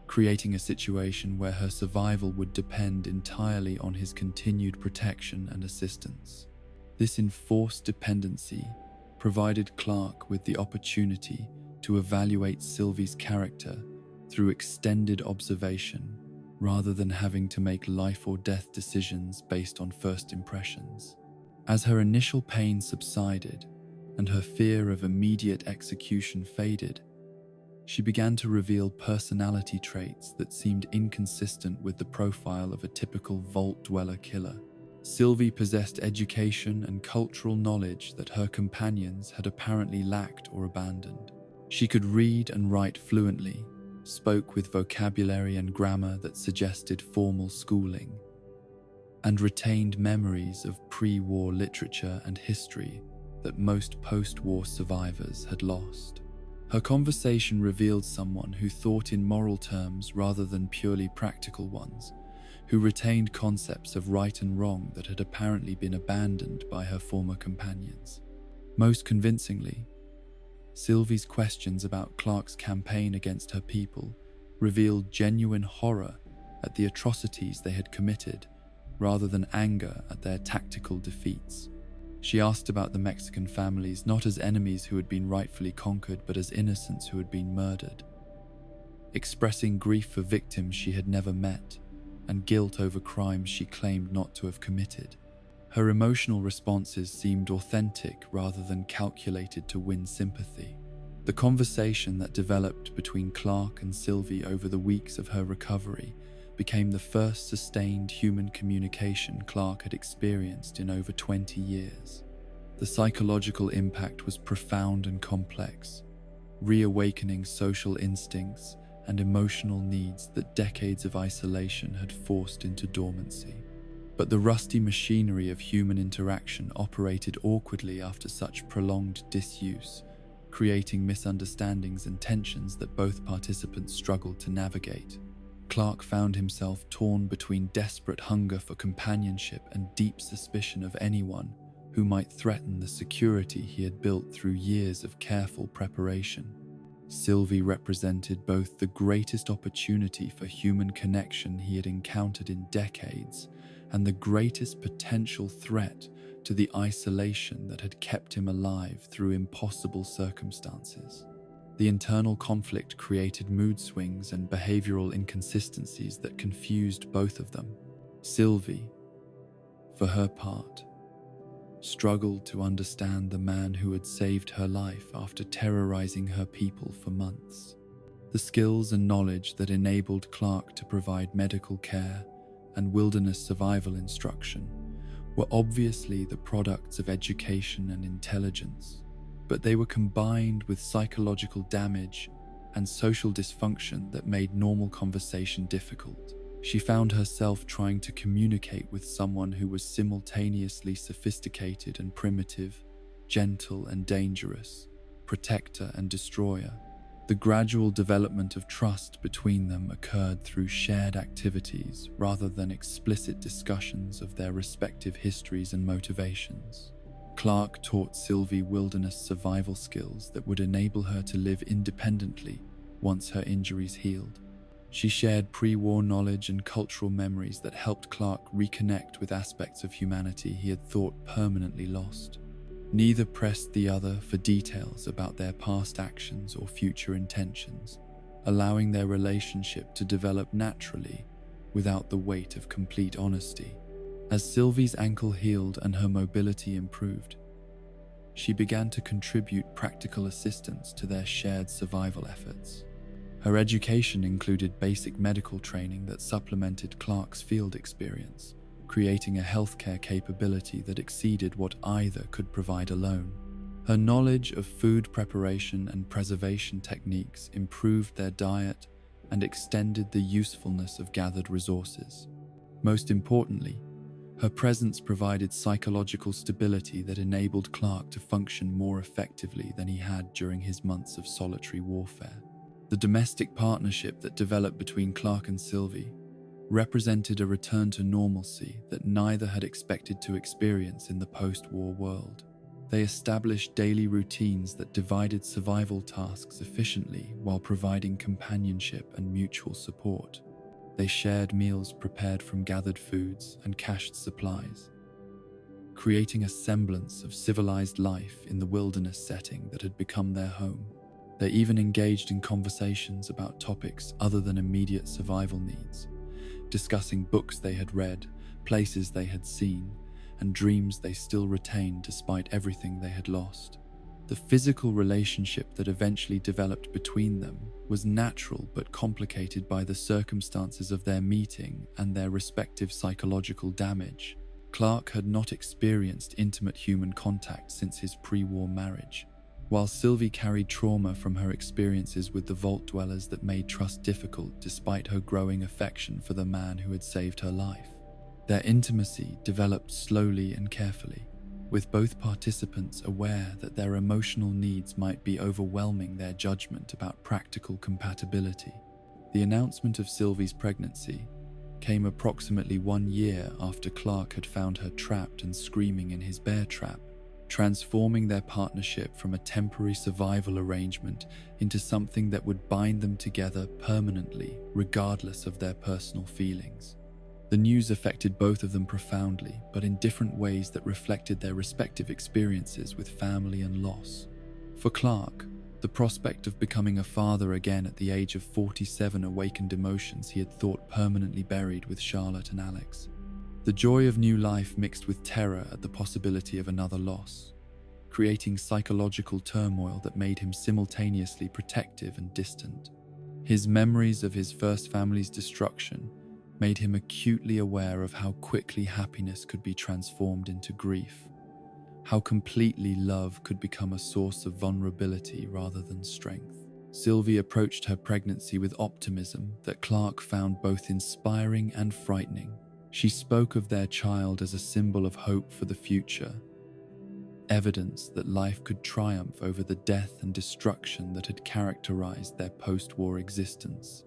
creating a situation where her survival would depend entirely on his continued protection and assistance. This enforced dependency provided Clark with the opportunity to evaluate Sylvie's character through extended observation rather than having to make life or death decisions based on first impressions. As her initial pain subsided and her fear of immediate execution faded, she began to reveal personality traits that seemed inconsistent with the profile of a typical vault-dweller killer. Sylvie possessed education and cultural knowledge that her companions had apparently lacked or abandoned. She could read and write fluently, spoke with vocabulary and grammar that suggested formal schooling, and retained memories of pre-war literature and history that most post-war survivors had lost. Her conversation revealed someone who thought in moral terms rather than purely practical ones, who retained concepts of right and wrong that had apparently been abandoned by her former companions. Most convincingly, Sylvie's questions about Clark's campaign against her people revealed genuine horror at the atrocities they had committed, rather than anger at their tactical defeats. She asked about the Mexican families not as enemies who had been rightfully conquered, but as innocents who had been murdered, expressing grief for victims she had never met and guilt over crimes she claimed not to have committed. Her emotional responses seemed authentic rather than calculated to win sympathy. The conversation that developed between Clark and Sylvie over the weeks of her recovery became the first sustained human communication Clark had experienced in over 20 years. The psychological impact was profound and complex, reawakening social instincts and emotional needs that decades of isolation had forced into dormancy. But the rusty machinery of human interaction operated awkwardly after such prolonged disuse, creating misunderstandings and tensions that both participants struggled to navigate. Clark found himself torn between desperate hunger for companionship and deep suspicion of anyone who might threaten the security he had built through years of careful preparation. Sylvie represented both the greatest opportunity for human connection he had encountered in decades and the greatest potential threat to the isolation that had kept him alive through impossible circumstances. The internal conflict created mood swings and behavioral inconsistencies that confused both of them. Sylvie, for her part, struggled to understand the man who had saved her life after terrorizing her people for months. The skills and knowledge that enabled Clark to provide medical care and wilderness survival instruction were obviously the products of education and intelligence, but they were combined with psychological damage and social dysfunction that made normal conversation difficult. She found herself trying to communicate with someone who was simultaneously sophisticated and primitive, gentle and dangerous, protector and destroyer. The gradual development of trust between them occurred through shared activities rather than explicit discussions of their respective histories and motivations. Clark taught Sylvie wilderness survival skills that would enable her to live independently once her injuries healed. She shared pre-war knowledge and cultural memories that helped Clark reconnect with aspects of humanity he had thought permanently lost. Neither pressed the other for details about their past actions or future intentions, allowing their relationship to develop naturally without the weight of complete honesty. As Sylvie's ankle healed and her mobility improved, she began to contribute practical assistance to their shared survival efforts. Her education included basic medical training that supplemented Clark's field experience, creating a healthcare capability that exceeded what either could provide alone. Her knowledge of food preparation and preservation techniques improved their diet and extended the usefulness of gathered resources. Most importantly, her presence provided psychological stability that enabled Clark to function more effectively than he had during his months of solitary warfare. The domestic partnership that developed between Clark and Sylvie represented a return to normalcy that neither had expected to experience in the post-war world. They established daily routines that divided survival tasks efficiently while providing companionship and mutual support. They shared meals prepared from gathered foods and cached supplies, creating a semblance of civilized life in the wilderness setting that had become their home. They even engaged in conversations about topics other than immediate survival needs, discussing books they had read, places they had seen, and dreams they still retained despite everything they had lost. The physical relationship that eventually developed between them was natural but complicated by the circumstances of their meeting and their respective psychological damage. Clark had not experienced intimate human contact since his pre-war marriage, while Sylvie carried trauma from her experiences with the Vault Dwellers that made trust difficult despite her growing affection for the man who had saved her life. Their intimacy developed slowly and carefully, with both participants aware that their emotional needs might be overwhelming their judgment about practical compatibility. The announcement of Sylvie's pregnancy came approximately 1 year after Clark had found her trapped and screaming in his bear trap, transforming their partnership from a temporary survival arrangement into something that would bind them together permanently, regardless of their personal feelings. The news affected both of them profoundly, but in different ways that reflected their respective experiences with family and loss. For Clark, the prospect of becoming a father again at the age of 47 awakened emotions he had thought permanently buried with Charlotte and Alex. The joy of new life mixed with terror at the possibility of another loss, creating psychological turmoil that made him simultaneously protective and distant. His memories of his first family's destruction made him acutely aware of how quickly happiness could be transformed into grief, how completely love could become a source of vulnerability rather than strength. Sylvie approached her pregnancy with optimism that Clark found both inspiring and frightening. She spoke of their child as a symbol of hope for the future, evidence that life could triumph over the death and destruction that had characterized their post-war existence.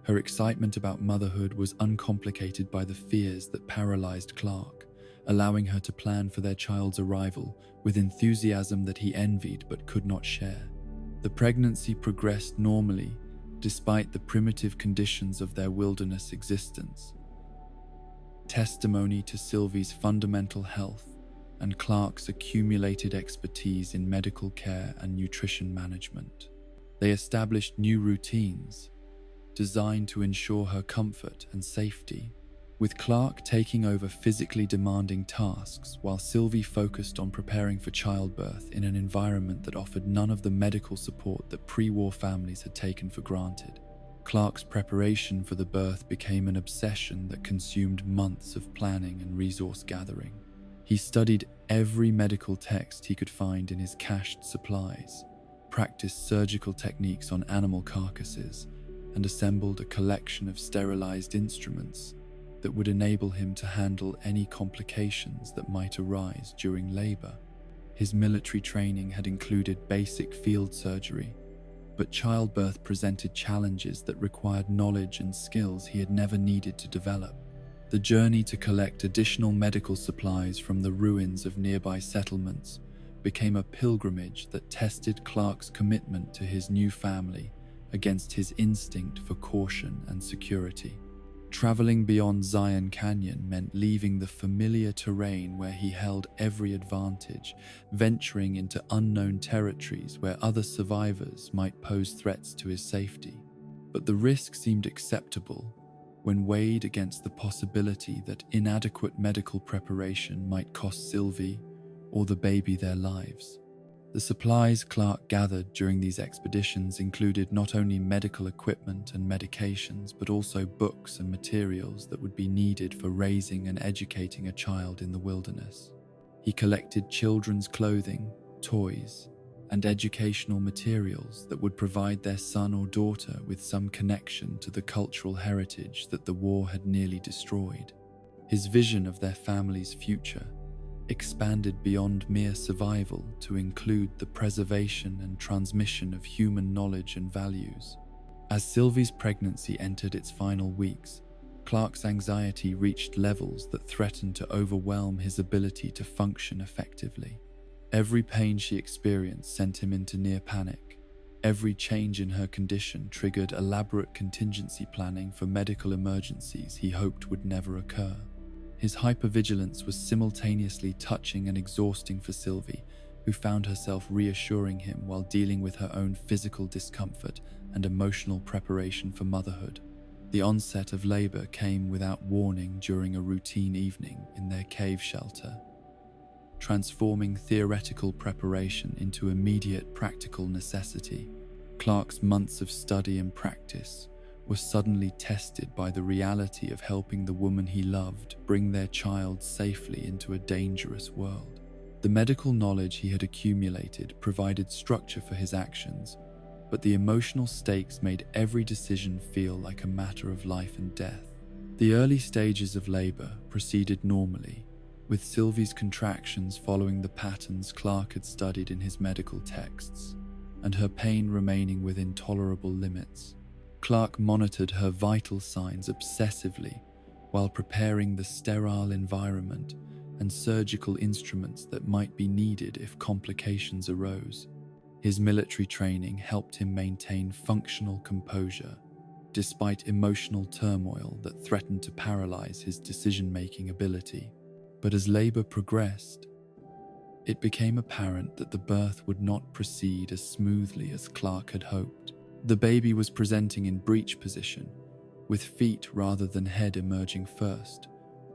Her excitement about motherhood was uncomplicated by the fears that paralyzed Clark, allowing her to plan for their child's arrival with enthusiasm that he envied but could not share. The pregnancy progressed normally, despite the primitive conditions of their wilderness existence, testimony to Sylvie's fundamental health and Clark's accumulated expertise in medical care and nutrition management. They established new routines designed to ensure her comfort and safety, with Clark taking over physically demanding tasks while Sylvie focused on preparing for childbirth in an environment that offered none of the medical support that pre-war families had taken for granted. Clark's preparation for the birth became an obsession that consumed months of planning and resource gathering. He studied every medical text he could find in his cached supplies, practiced surgical techniques on animal carcasses, and assembled a collection of sterilized instruments that would enable him to handle any complications that might arise during labor. His military training had included basic field surgery, but childbirth presented challenges that required knowledge and skills he had never needed to develop. The journey to collect additional medical supplies from the ruins of nearby settlements became a pilgrimage that tested Clark's commitment to his new family against his instinct for caution and security. Traveling beyond Zion Canyon meant leaving the familiar terrain where he held every advantage, venturing into unknown territories where other survivors might pose threats to his safety. But the risk seemed acceptable when weighed against the possibility that inadequate medical preparation might cost Sylvie or the baby their lives. The supplies Clark gathered during these expeditions included not only medical equipment and medications, but also books and materials that would be needed for raising and educating a child in the wilderness. He collected children's clothing, toys, and educational materials that would provide their son or daughter with some connection to the cultural heritage that the war had nearly destroyed. His vision of their family's future expanded beyond mere survival to include the preservation and transmission of human knowledge and values. As Sylvie's pregnancy entered its final weeks, Clark's anxiety reached levels that threatened to overwhelm his ability to function effectively. Every pain she experienced sent him into near panic. Every change in her condition triggered elaborate contingency planning for medical emergencies he hoped would never occur. His hypervigilance was simultaneously touching and exhausting for Sylvie, who found herself reassuring him while dealing with her own physical discomfort and emotional preparation for motherhood. The onset of labor came without warning during a routine evening in their cave shelter, transforming theoretical preparation into immediate practical necessity. Clark's months of study and practice were suddenly tested by the reality of helping the woman he loved bring their child safely into a dangerous world. The medical knowledge he had accumulated provided structure for his actions, but the emotional stakes made every decision feel like a matter of life and death. The early stages of labor proceeded normally, with Sylvie's contractions following the patterns Clark had studied in his medical texts, and her pain remaining within tolerable limits. Clark monitored her vital signs obsessively while preparing the sterile environment and surgical instruments that might be needed if complications arose. His military training helped him maintain functional composure, despite emotional turmoil that threatened to paralyze his decision-making ability. But as labor progressed, it became apparent that the birth would not proceed as smoothly as Clark had hoped. The baby was presenting in breech position, with feet rather than head emerging first,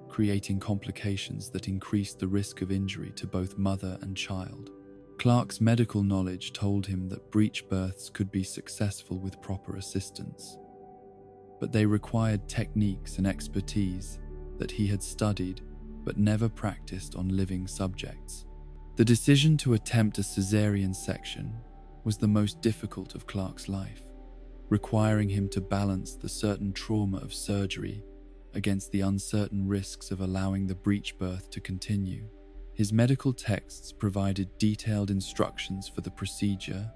creating complications that increased the risk of injury to both mother and child. Clark's medical knowledge told him that breech births could be successful with proper assistance, but they required techniques and expertise that he had studied but never practiced on living subjects. The decision to attempt a cesarean section was the most difficult of Clark's life, requiring him to balance the certain trauma of surgery against the uncertain risks of allowing the breech birth to continue. His medical texts provided detailed instructions for the procedure,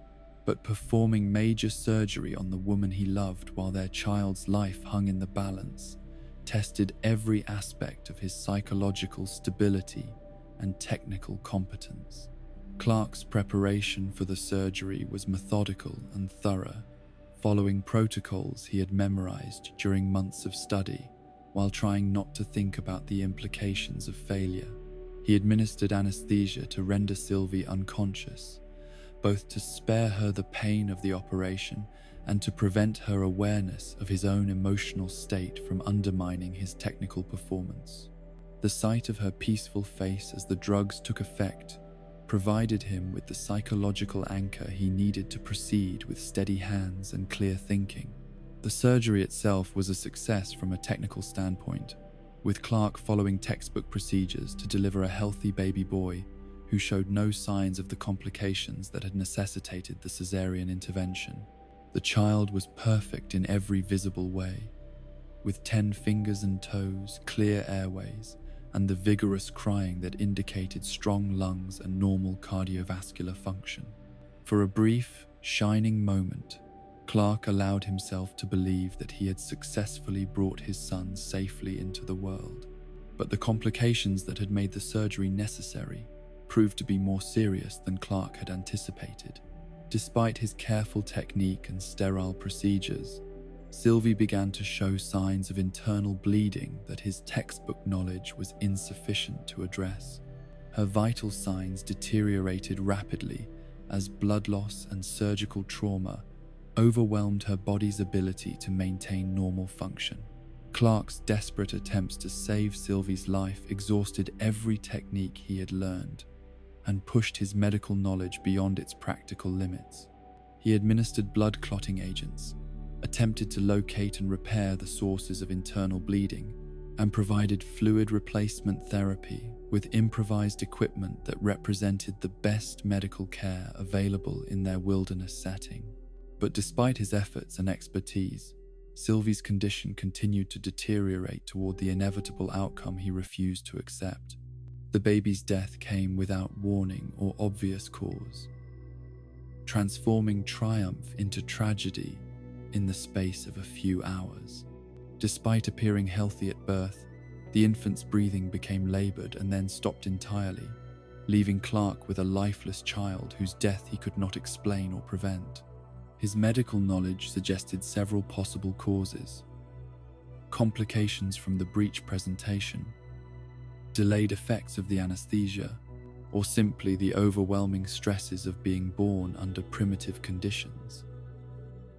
but performing major surgery on the woman he loved while their child's life hung in the balance tested every aspect of his psychological stability and technical competence. Clark's preparation for the surgery was methodical and thorough, following protocols he had memorized during months of study, while trying not to think about the implications of failure. He administered anesthesia to render Sylvie unconscious, both to spare her the pain of the operation and to prevent her awareness of his own emotional state from undermining his technical performance. The sight of her peaceful face as the drugs took effect provided him with the psychological anchor he needed to proceed with steady hands and clear thinking. The surgery itself was a success from a technical standpoint, with Clark following textbook procedures to deliver a healthy baby boy who showed no signs of the complications that had necessitated the cesarean intervention. The child was perfect in every visible way, with 10 fingers and toes, clear airways, and the vigorous crying that indicated strong lungs and normal cardiovascular function. For a brief, shining moment, Clark allowed himself to believe that he had successfully brought his son safely into the world. But the complications that had made the surgery necessary proved to be more serious than Clark had anticipated. Despite his careful technique and sterile procedures, Sylvie began to show signs of internal bleeding that his textbook knowledge was insufficient to address. Her vital signs deteriorated rapidly as blood loss and surgical trauma overwhelmed her body's ability to maintain normal function. Clark's desperate attempts to save Sylvie's life exhausted every technique he had learned and pushed his medical knowledge beyond its practical limits. He administered blood clotting agents, attempted to locate and repair the sources of internal bleeding, and provided fluid replacement therapy with improvised equipment that represented the best medical care available in their wilderness setting. But despite his efforts and expertise, Sylvie's condition continued to deteriorate toward the inevitable outcome he refused to accept. The baby's death came without warning or obvious cause, transforming triumph into tragedy in the space of a few hours. Despite appearing healthy at birth, the infant's breathing became labored and then stopped entirely, leaving Clark with a lifeless child whose death he could not explain or prevent. His medical knowledge suggested several possible causes: complications from the breech presentation, delayed effects of the anesthesia, or simply the overwhelming stresses of being born under primitive conditions.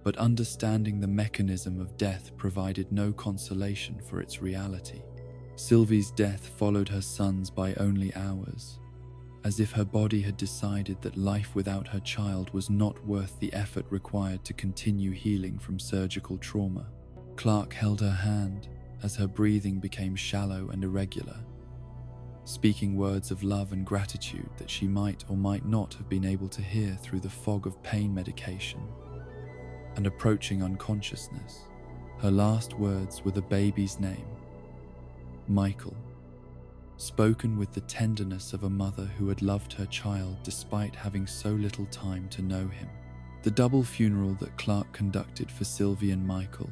But understanding the mechanism of death provided no consolation for its reality. Sylvie's death followed her son's by only hours, as if her body had decided that life without her child was not worth the effort required to continue healing from surgical trauma. Clark held her hand as her breathing became shallow and irregular, speaking words of love and gratitude that she might or might not have been able to hear through the fog of pain medication and approaching unconsciousness. Her last words were the baby's name, Michael, spoken with the tenderness of a mother who had loved her child despite having so little time to know him. The double funeral that Clark conducted for Sylvie and Michael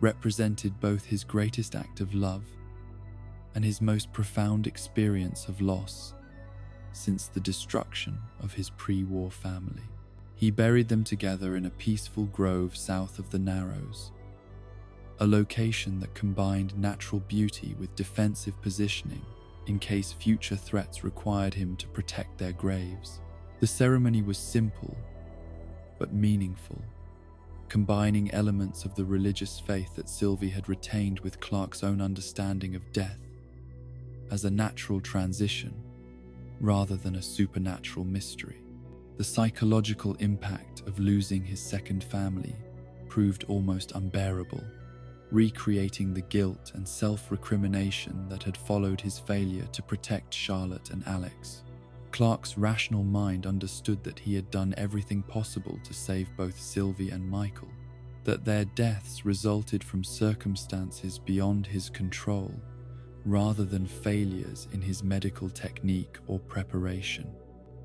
represented both his greatest act of love and his most profound experience of loss since the destruction of his pre-war family. He buried them together in a peaceful grove south of the Narrows, a location that combined natural beauty with defensive positioning in case future threats required him to protect their graves. The ceremony was simple but meaningful, combining elements of the religious faith that Sylvie had retained with Clark's own understanding of death as a natural transition rather than a supernatural mystery. The psychological impact of losing his second family proved almost unbearable, recreating the guilt and self-recrimination that had followed his failure to protect Charlotte and Alex. Clark's rational mind understood that he had done everything possible to save both Sylvie and Michael, that their deaths resulted from circumstances beyond his control rather than failures in his medical technique or preparation.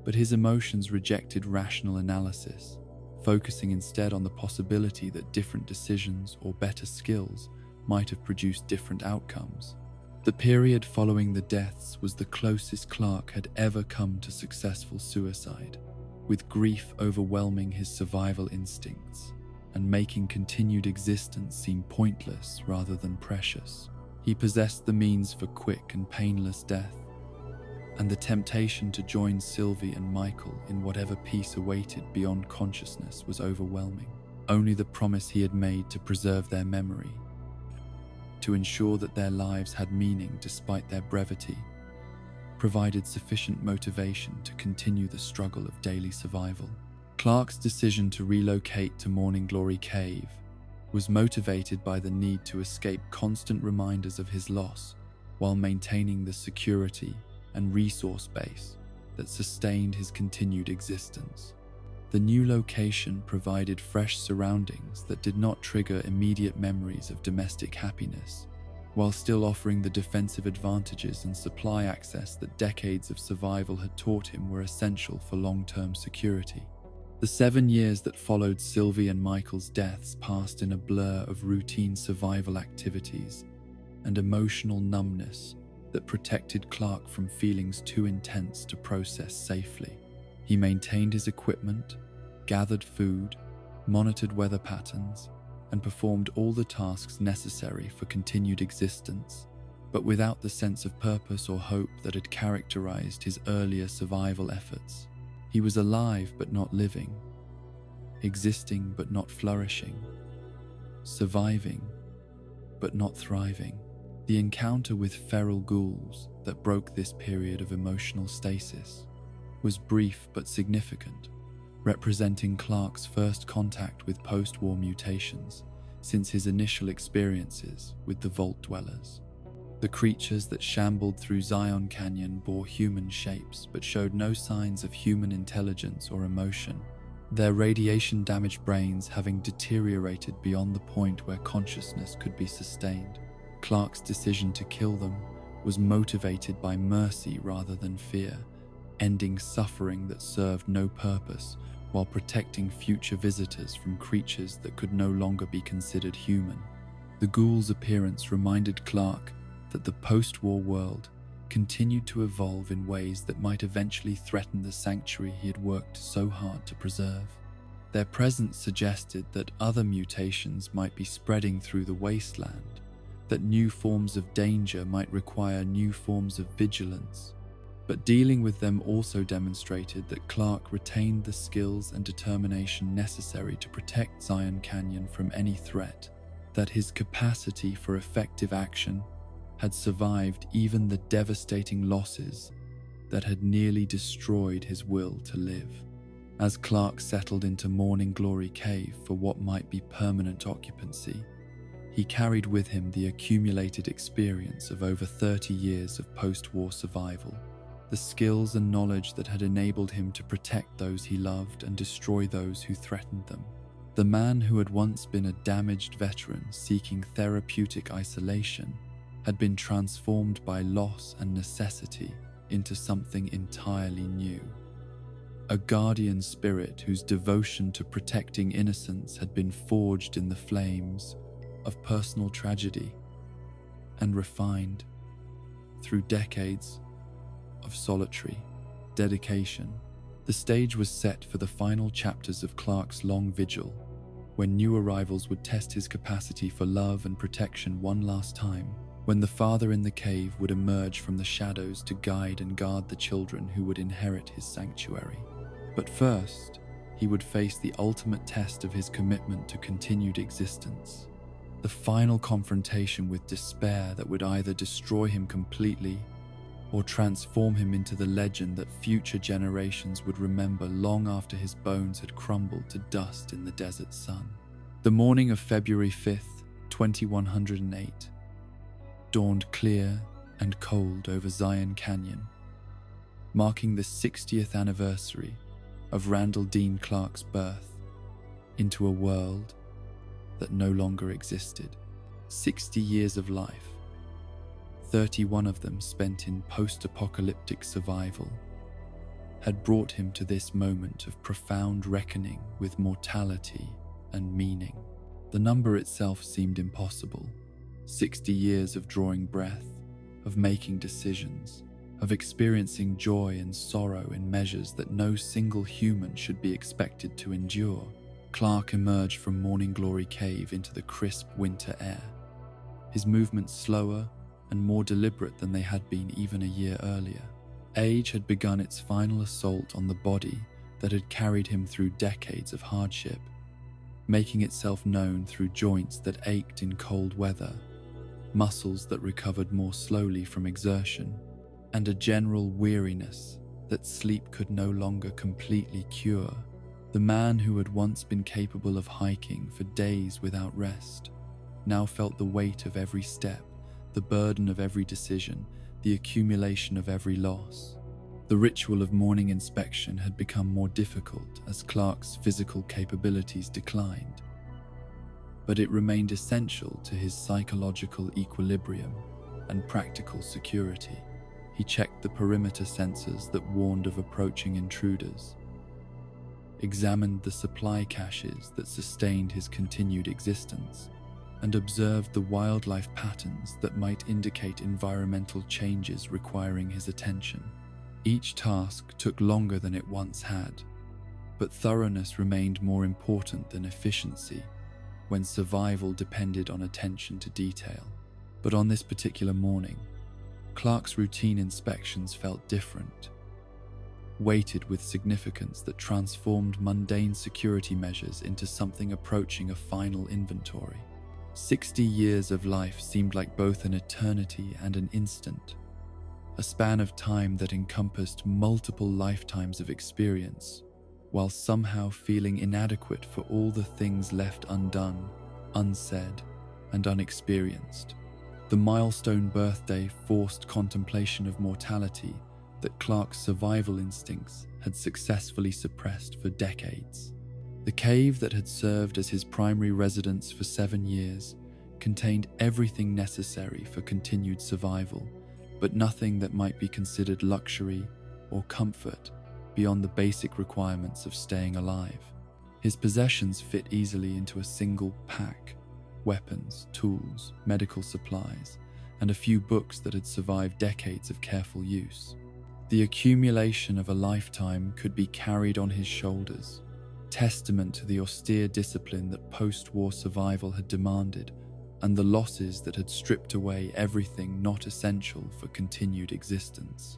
But his emotions rejected rational analysis, focusing instead on the possibility that different decisions or better skills might have produced different outcomes. The period following the deaths was the closest Clark had ever come to successful suicide, with grief overwhelming his survival instincts and making continued existence seem pointless rather than precious. He possessed the means for quick and painless death, and the temptation to join Sylvie and Michael in whatever peace awaited beyond consciousness was overwhelming. Only the promise he had made to preserve their memory, to ensure that their lives had meaning despite their brevity, provided sufficient motivation to continue the struggle of daily survival. Clark's decision to relocate to Morning Glory Cave was motivated by the need to escape constant reminders of his loss while maintaining the security and resource base that sustained his continued existence. The new location provided fresh surroundings that did not trigger immediate memories of domestic happiness, while still offering the defensive advantages and supply access that decades of survival had taught him were essential for long-term security. The 7 years that followed Sylvie and Michael's deaths passed in a blur of routine survival activities and emotional numbness that protected Clark from feelings too intense to process safely. He maintained his equipment, gathered food, monitored weather patterns, and performed all the tasks necessary for continued existence, but without the sense of purpose or hope that had characterized his earlier survival efforts. He was alive but not living, existing but not flourishing, surviving but not thriving. The encounter with feral ghouls that broke this period of emotional stasis was brief but significant, representing Clark's first contact with post-war mutations since his initial experiences with the Vault Dwellers. The creatures that shambled through Zion Canyon bore human shapes but showed no signs of human intelligence or emotion, their radiation-damaged brains having deteriorated beyond the point where consciousness could be sustained. Clark's decision to kill them was motivated by mercy rather than fear, ending suffering that served no purpose while protecting future visitors from creatures that could no longer be considered human. The ghoul's appearance reminded Clark that the post-war world continued to evolve in ways that might eventually threaten the sanctuary he had worked so hard to preserve. Their presence suggested that other mutations might be spreading through the wasteland, that new forms of danger might require new forms of vigilance, But dealing with them also demonstrated that Clark retained the skills and determination necessary to protect Zion Canyon from any threat, that his capacity for effective action had survived even the devastating losses that had nearly destroyed his will to live. As Clark settled into Morning Glory Cave for what might be permanent occupancy, he carried with him the accumulated experience of over 30 years of post-war survival, the skills and knowledge that had enabled him to protect those he loved and destroy those who threatened them. The man who had once been a damaged veteran seeking therapeutic isolation had been transformed by loss and necessity into something entirely new. A guardian spirit whose devotion to protecting innocence had been forged in the flames of personal tragedy and refined through decades of solitary dedication. The stage was set for the final chapters of Clark's long vigil, when new arrivals would test his capacity for love and protection one last time, when the father in the cave would emerge from the shadows to guide and guard the children who would inherit his sanctuary. But first, he would face the ultimate test of his commitment to continued existence, the final confrontation with despair that would either destroy him completely or transform him into the legend that future generations would remember long after his bones had crumbled to dust in the desert sun. The morning of February 5th, 2108, dawned clear and cold over Zion Canyon, marking the 60th anniversary of Randall Dean Clark's birth into a world that no longer existed. 60 years of life, 31 of them spent in post-apocalyptic survival, had brought him to this moment of profound reckoning with mortality and meaning. The number itself seemed impossible. 60 years of drawing breath, of making decisions, of experiencing joy and sorrow in measures that no single human should be expected to endure. Clark emerged from Morning Glory Cave into the crisp winter air, his movements slower and more deliberate than they had been even a year earlier. Age had begun its final assault on the body that had carried him through decades of hardship, making itself known through joints that ached in cold weather, muscles that recovered more slowly from exertion, and a general weariness that sleep could no longer completely cure. The man who had once been capable of hiking for days without rest now felt the weight of every step, the burden of every decision, the accumulation of every loss. The ritual of morning inspection had become more difficult as Clark's physical capabilities declined, but it remained essential to his psychological equilibrium and practical security. He checked the perimeter sensors that warned of approaching intruders, examined the supply caches that sustained his continued existence, and observed the wildlife patterns that might indicate environmental changes requiring his attention. Each task took longer than it once had, but thoroughness remained more important than efficiency when survival depended on attention to detail. But on this particular morning, Clark's routine inspections felt different, weighted with significance that transformed mundane security measures into something approaching a final inventory. 60 years of life seemed like both an eternity and an instant, a span of time that encompassed multiple lifetimes of experience, while somehow feeling inadequate for all the things left undone, unsaid, and unexperienced. The milestone birthday forced contemplation of mortality that Clark's survival instincts had successfully suppressed for decades. The cave that had served as his primary residence for 7 years contained everything necessary for continued survival, but nothing that might be considered luxury or comfort beyond the basic requirements of staying alive. His possessions fit easily into a single pack: weapons, tools, medical supplies, and a few books that had survived decades of careful use. The accumulation of a lifetime could be carried on his shoulders, testament to the austere discipline that post-war survival had demanded and the losses that had stripped away everything not essential for continued existence.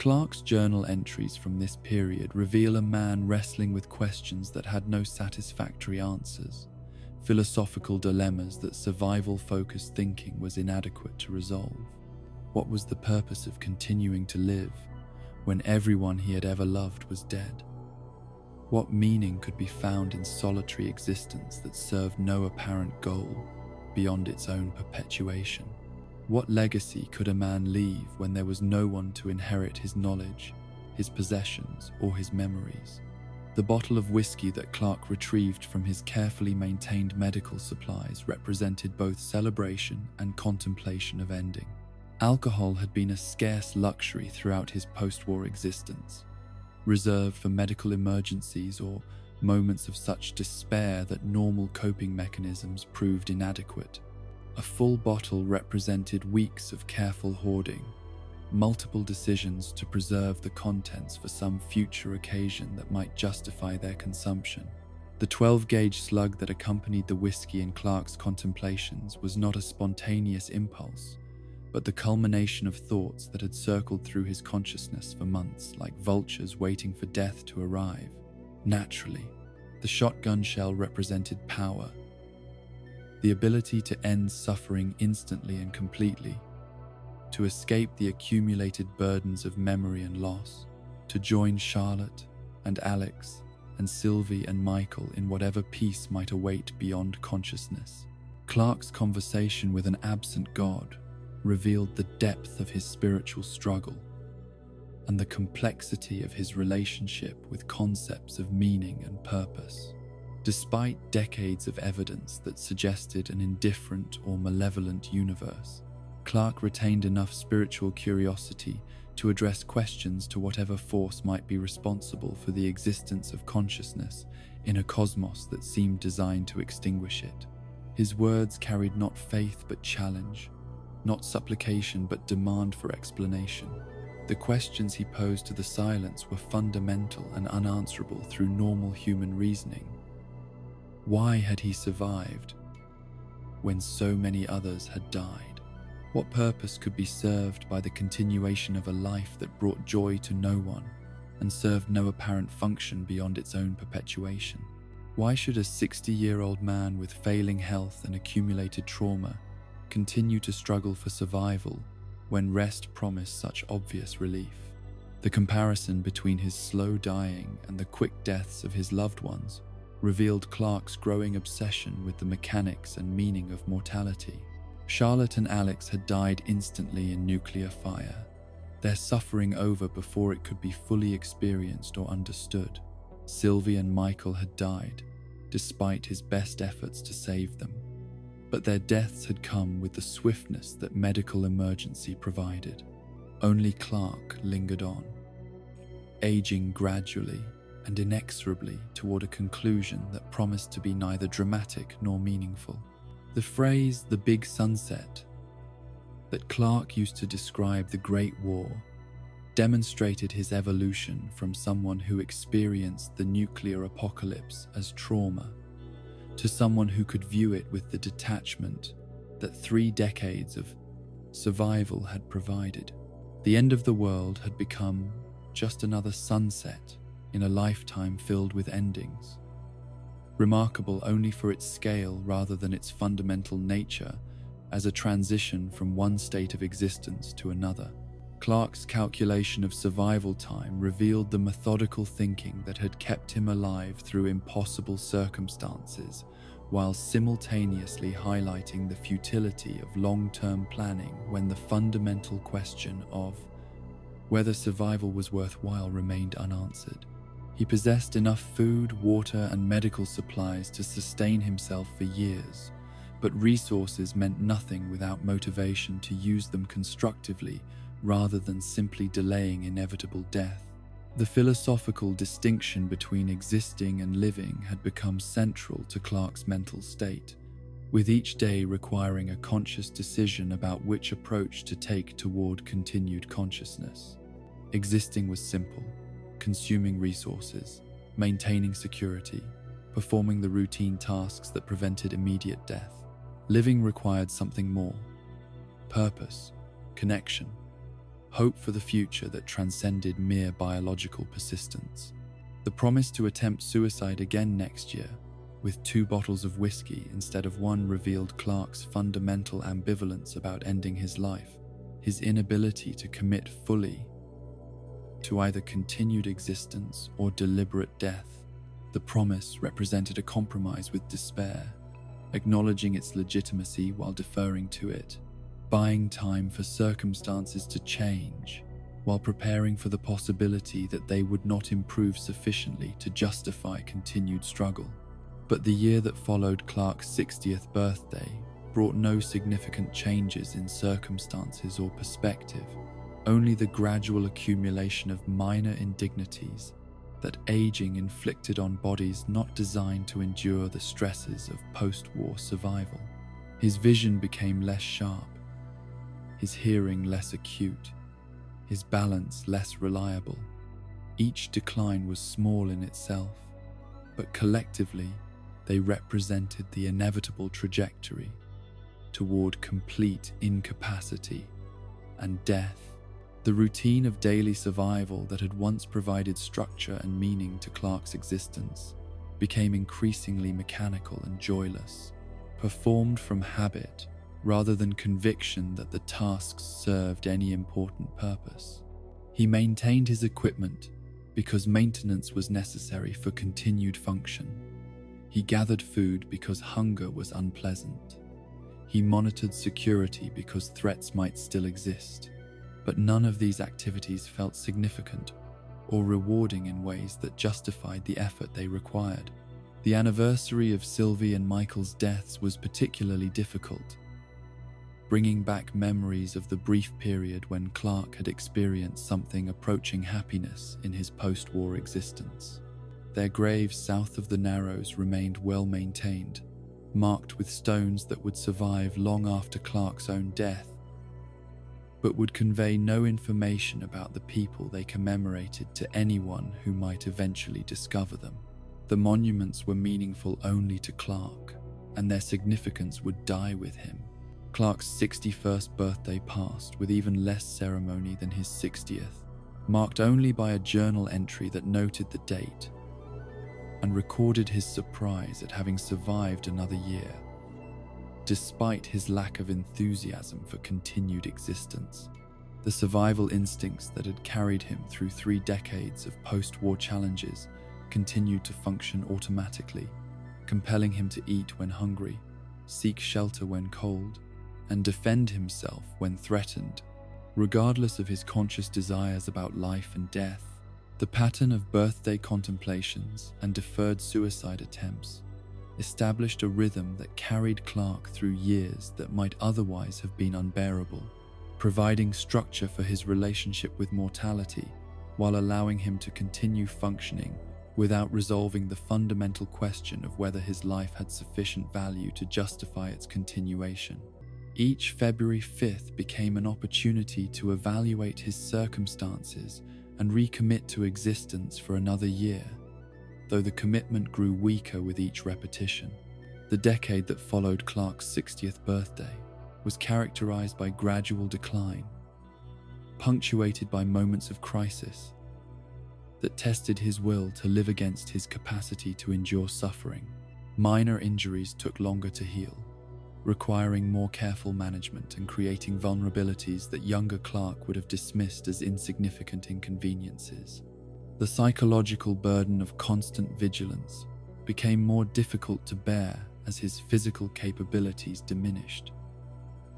Clark's journal entries from this period reveal a man wrestling with questions that had no satisfactory answers, philosophical dilemmas that survival-focused thinking was inadequate to resolve. What was the purpose of continuing to live when everyone he had ever loved was dead? What meaning could be found in solitary existence that served no apparent goal beyond its own perpetuation? What legacy could a man leave when there was no one to inherit his knowledge, his possessions, or his memories? The bottle of whiskey that Clark retrieved from his carefully maintained medical supplies represented both celebration and contemplation of ending. Alcohol had been a scarce luxury throughout his post-war existence, reserved for medical emergencies or moments of such despair that normal coping mechanisms proved inadequate. A full bottle represented weeks of careful hoarding, multiple decisions to preserve the contents for some future occasion that might justify their consumption. The 12-gauge slug that accompanied the whiskey in Clark's contemplations was not a spontaneous impulse, but the culmination of thoughts that had circled through his consciousness for months, like vultures waiting for death to arrive. Naturally, the shotgun shell represented power, the ability to end suffering instantly and completely, to escape the accumulated burdens of memory and loss, to join Charlotte and Alex and Sylvie and Michael in whatever peace might await beyond consciousness. Clark's conversation with an absent God revealed the depth of his spiritual struggle and the complexity of his relationship with concepts of meaning and purpose. Despite decades of evidence that suggested an indifferent or malevolent universe, Clark retained enough spiritual curiosity to address questions to whatever force might be responsible for the existence of consciousness in a cosmos that seemed designed to extinguish it. His words carried not faith but challenge, not supplication but demand for explanation. The questions he posed to the silence were fundamental and unanswerable through normal human reasoning. Why had he survived when so many others had died? What purpose could be served by the continuation of a life that brought joy to no one and served no apparent function beyond its own perpetuation? Why should a 60-year-old man with failing health and accumulated trauma continue to struggle for survival when rest promised such obvious relief? The comparison between his slow dying and the quick deaths of his loved ones revealed Clark's growing obsession with the mechanics and meaning of mortality. Charlotte and Alex had died instantly in nuclear fire, their suffering over before it could be fully experienced or understood. Sylvie and Michael had died, despite his best efforts to save them, but their deaths had come with the swiftness that medical emergency provided. Only Clark lingered on, aging gradually and inexorably toward a conclusion that promised to be neither dramatic nor meaningful. The phrase, "the big sunset," that Clark used to describe the Great War, demonstrated his evolution from someone who experienced the nuclear apocalypse as trauma to someone who could view it with the detachment that 3 decades of survival had provided. The end of the world had become just another sunset in a lifetime filled with endings, remarkable only for its scale rather than its fundamental nature as a transition from one state of existence to another. Clark's calculation of survival time revealed the methodical thinking that had kept him alive through impossible circumstances, while simultaneously highlighting the futility of long-term planning when the fundamental question of whether survival was worthwhile remained unanswered. He possessed enough food, water, and medical supplies to sustain himself for years, but resources meant nothing without motivation to use them constructively rather than simply delaying inevitable death. The philosophical distinction between existing and living had become central to Clark's mental state, with each day requiring a conscious decision about which approach to take toward continued consciousness. Existing was simple: consuming resources, maintaining security, performing the routine tasks that prevented immediate death. Living required something more: purpose, connection, hope for the future that transcended mere biological persistence. The promise to attempt suicide again next year, with 2 bottles of whiskey instead of 1, revealed Clark's fundamental ambivalence about ending his life, his inability to commit fully to either continued existence or deliberate death. The promise represented a compromise with despair, acknowledging its legitimacy while deferring to it, buying time for circumstances to change, while preparing for the possibility that they would not improve sufficiently to justify continued struggle. But the year that followed Clark's 60th birthday brought no significant changes in circumstances or perspective, only the gradual accumulation of minor indignities that aging inflicted on bodies not designed to endure the stresses of post-war survival. His vision became less sharp, his hearing less acute, his balance less reliable. Each decline was small in itself, but collectively they represented the inevitable trajectory toward complete incapacity and death. The routine of daily survival that had once provided structure and meaning to Clark's existence became increasingly mechanical and joyless, performed from habit rather than conviction that the tasks served any important purpose. He maintained his equipment because maintenance was necessary for continued function. He gathered food because hunger was unpleasant. He monitored security because threats might still exist. But none of these activities felt significant or rewarding in ways that justified the effort they required. The anniversary of Sylvie and Michael's deaths was particularly difficult, bringing back memories of the brief period when Clark had experienced something approaching happiness in his post-war existence. Their graves south of the Narrows remained well maintained, marked with stones that would survive long after Clark's own death, but would convey no information about the people they commemorated to anyone who might eventually discover them. The monuments were meaningful only to Clark, and their significance would die with him. Clark's 61st birthday passed with even less ceremony than his 60th, marked only by a journal entry that noted the date and recorded his surprise at having survived another year, despite his lack of enthusiasm for continued existence. The survival instincts that had carried him through 3 decades of post-war challenges continued to function automatically, compelling him to eat when hungry, seek shelter when cold, and defend himself when threatened, regardless of his conscious desires about life and death. The pattern of birthday contemplations and deferred suicide attempts established a rhythm that carried Clark through years that might otherwise have been unbearable, providing structure for his relationship with mortality while allowing him to continue functioning without resolving the fundamental question of whether his life had sufficient value to justify its continuation. Each February 5th became an opportunity to evaluate his circumstances and recommit to existence for another year, though the commitment grew weaker with each repetition. The decade that followed Clark's 60th birthday was characterized by gradual decline, punctuated by moments of crisis that tested his will to live against his capacity to endure suffering. Minor injuries took longer to heal, requiring more careful management and creating vulnerabilities that younger Clark would have dismissed as insignificant inconveniences. The psychological burden of constant vigilance became more difficult to bear as his physical capabilities diminished,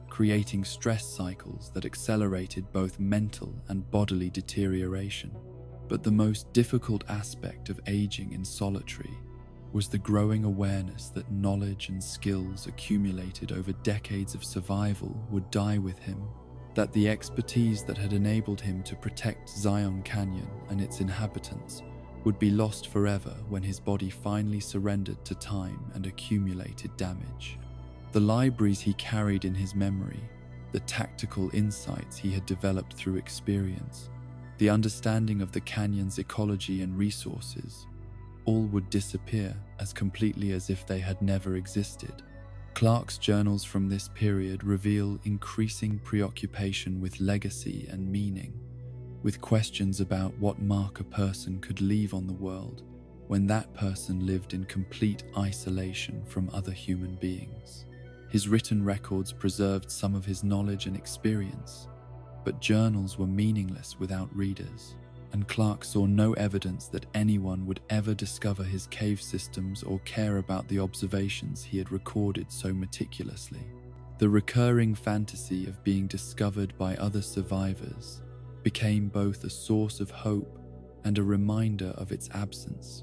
creating stress cycles that accelerated both mental and bodily deterioration. But the most difficult aspect of aging in solitary was the growing awareness that knowledge and skills accumulated over decades of survival would die with him, that the expertise that had enabled him to protect Zion Canyon and its inhabitants would be lost forever when his body finally surrendered to time and accumulated damage. The libraries he carried in his memory, the tactical insights he had developed through experience, the understanding of the canyon's ecology and resources, all would disappear as completely as if they had never existed. Clarke's journals from this period reveal increasing preoccupation with legacy and meaning, with questions about what mark a person could leave on the world when that person lived in complete isolation from other human beings. His written records preserved some of his knowledge and experience, but journals were meaningless without readers, and Clarke saw no evidence that anyone would ever discover his cave systems or care about the observations he had recorded so meticulously. The recurring fantasy of being discovered by other survivors became both a source of hope and a reminder of its absence,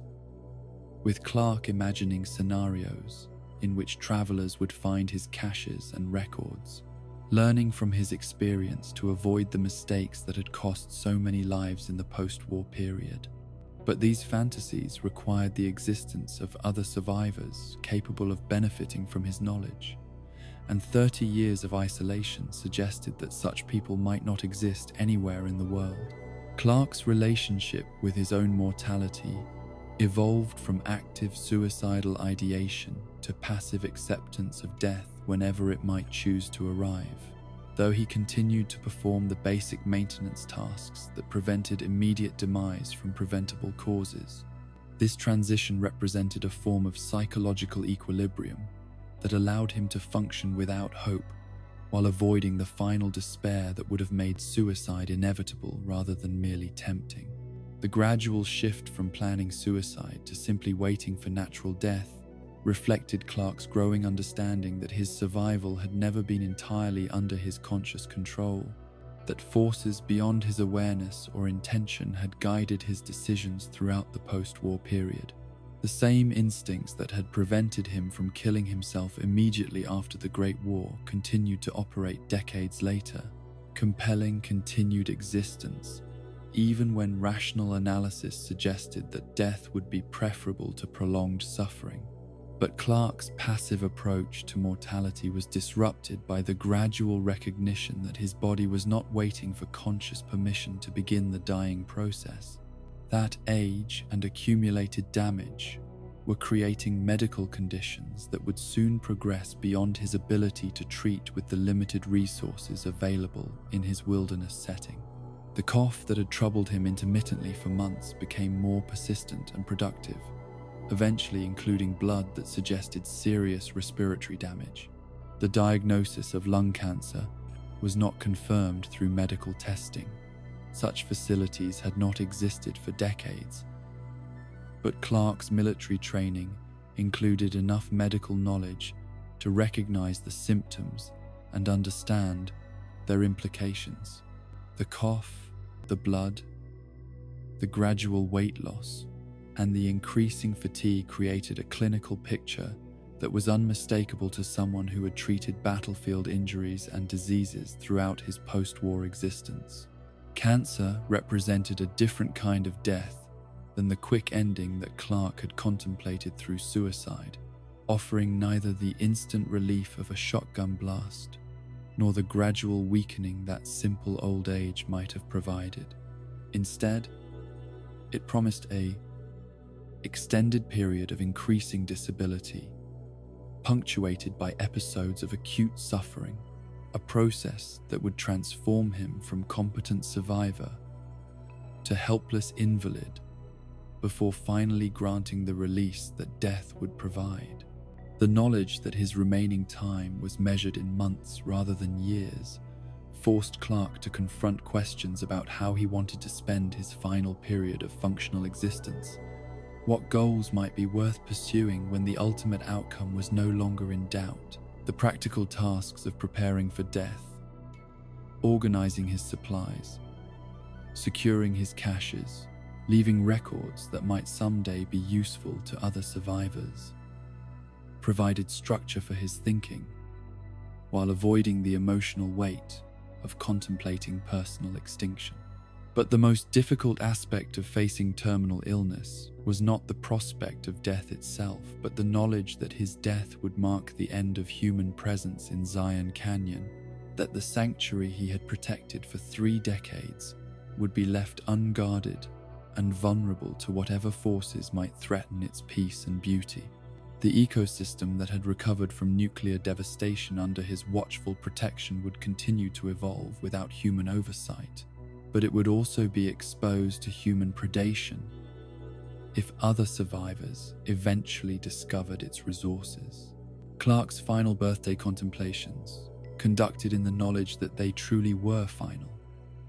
with Clarke imagining scenarios in which travelers would find his caches and records, learning from his experience to avoid the mistakes that had cost so many lives in the post-war period. But these fantasies required the existence of other survivors capable of benefiting from his knowledge, and 30 years of isolation suggested that such people might not exist anywhere in the world. Clarke's relationship with his own mortality evolved from active suicidal ideation to passive acceptance of death whenever it might choose to arrive, though he continued to perform the basic maintenance tasks that prevented immediate demise from preventable causes. This transition represented a form of psychological equilibrium that allowed him to function without hope while avoiding the final despair that would have made suicide inevitable rather than merely tempting. The gradual shift from planning suicide to simply waiting for natural death reflected Clarke's growing understanding that his survival had never been entirely under his conscious control, that forces beyond his awareness or intention had guided his decisions throughout the post-war period. The same instincts that had prevented him from killing himself immediately after the Great War continued to operate decades later, compelling continued existence, even when rational analysis suggested that death would be preferable to prolonged suffering. But Clarke's passive approach to mortality was disrupted by the gradual recognition that his body was not waiting for conscious permission to begin the dying process. That age and accumulated damage were creating medical conditions that would soon progress beyond his ability to treat with the limited resources available in his wilderness setting. The cough that had troubled him intermittently for months became more persistent and productive, eventually including blood that suggested serious respiratory damage. The diagnosis of lung cancer was not confirmed through medical testing. Such facilities had not existed for decades. But Clarke's military training included enough medical knowledge to recognize the symptoms and understand their implications. The cough, the blood, the gradual weight loss, and the increasing fatigue created a clinical picture that was unmistakable to someone who had treated battlefield injuries and diseases throughout his post-war existence. Cancer represented a different kind of death than the quick ending that Clarke had contemplated through suicide, offering neither the instant relief of a shotgun blast nor the gradual weakening that simple old age might have provided. Instead, it promised an extended period of increasing disability, punctuated by episodes of acute suffering, a process that would transform him from competent survivor to helpless invalid before finally granting the release that death would provide. The knowledge that his remaining time was measured in months rather than years forced Clarke to confront questions about how he wanted to spend his final period of functional existence. What goals might be worth pursuing when the ultimate outcome was no longer in doubt? The practical tasks of preparing for death, organizing his supplies, securing his caches, leaving records that might someday be useful to other survivors, provided structure for his thinking, while avoiding the emotional weight of contemplating personal extinction. But the most difficult aspect of facing terminal illness was not the prospect of death itself, but the knowledge that his death would mark the end of human presence in Zion Canyon, that the sanctuary he had protected for 3 decades would be left unguarded and vulnerable to whatever forces might threaten its peace and beauty. The ecosystem that had recovered from nuclear devastation under his watchful protection would continue to evolve without human oversight, but it would also be exposed to human predation if other survivors eventually discovered its resources. Clark's final birthday contemplations, conducted in the knowledge that they truly were final,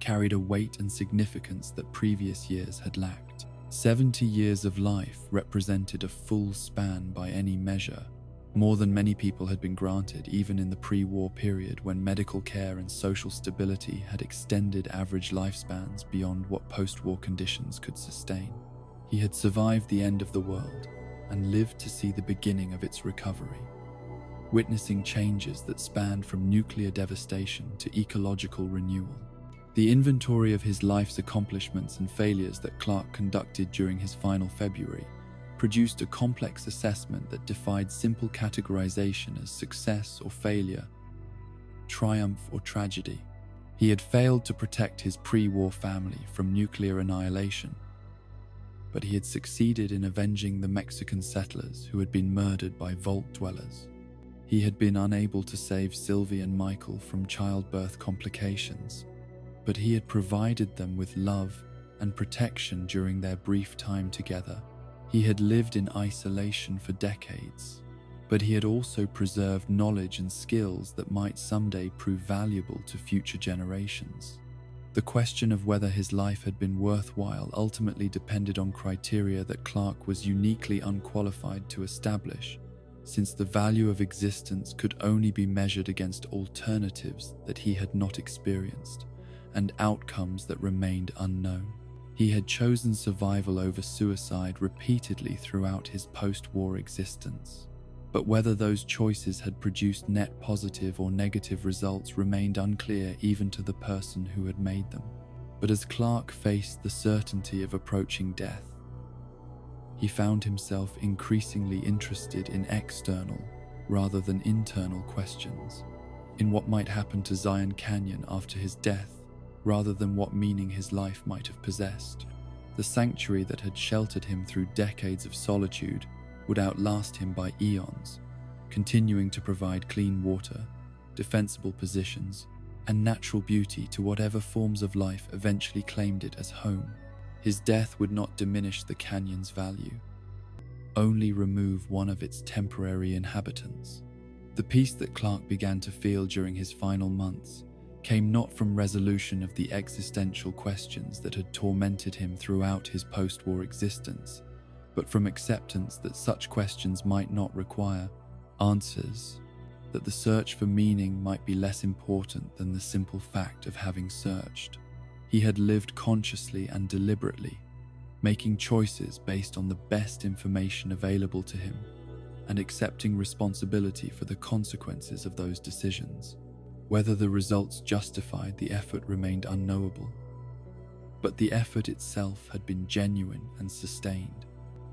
carried a weight and significance that previous years had lacked. 70 years of life represented a full span by any measure, more than many people had been granted even in the pre-war period when medical care and social stability had extended average lifespans beyond what post-war conditions could sustain. He had survived the end of the world and lived to see the beginning of its recovery, witnessing changes that spanned from nuclear devastation to ecological renewal. The inventory of his life's accomplishments and failures that Clark conducted during his final February produced a complex assessment that defied simple categorization as success or failure, triumph or tragedy. He had failed to protect his pre-war family from nuclear annihilation, but he had succeeded in avenging the Mexican settlers who had been murdered by vault dwellers. He had been unable to save Sylvie and Michael from childbirth complications, but he had provided them with love and protection during their brief time together. He had lived in isolation for decades, but he had also preserved knowledge and skills that might someday prove valuable to future generations. The question of whether his life had been worthwhile ultimately depended on criteria that Clark was uniquely unqualified to establish, since the value of existence could only be measured against alternatives that he had not experienced and outcomes that remained unknown. He had chosen survival over suicide repeatedly throughout his post-war existence, but whether those choices had produced net positive or negative results remained unclear even to the person who had made them. But as Clark faced the certainty of approaching death, he found himself increasingly interested in external rather than internal questions, in what might happen to Zion Canyon after his death, rather than what meaning his life might have possessed. The sanctuary that had sheltered him through decades of solitude would outlast him by eons, continuing to provide clean water, defensible positions, and natural beauty to whatever forms of life eventually claimed it as home. His death would not diminish the canyon's value, only remove one of its temporary inhabitants. The peace that Clark began to feel during his final months came not from resolution of the existential questions that had tormented him throughout his post-war existence, but from acceptance that such questions might not require answers, that the search for meaning might be less important than the simple fact of having searched. He had lived consciously and deliberately, making choices based on the best information available to him, and accepting responsibility for the consequences of those decisions. Whether the results justified the effort remained unknowable, but the effort itself had been genuine and sustained.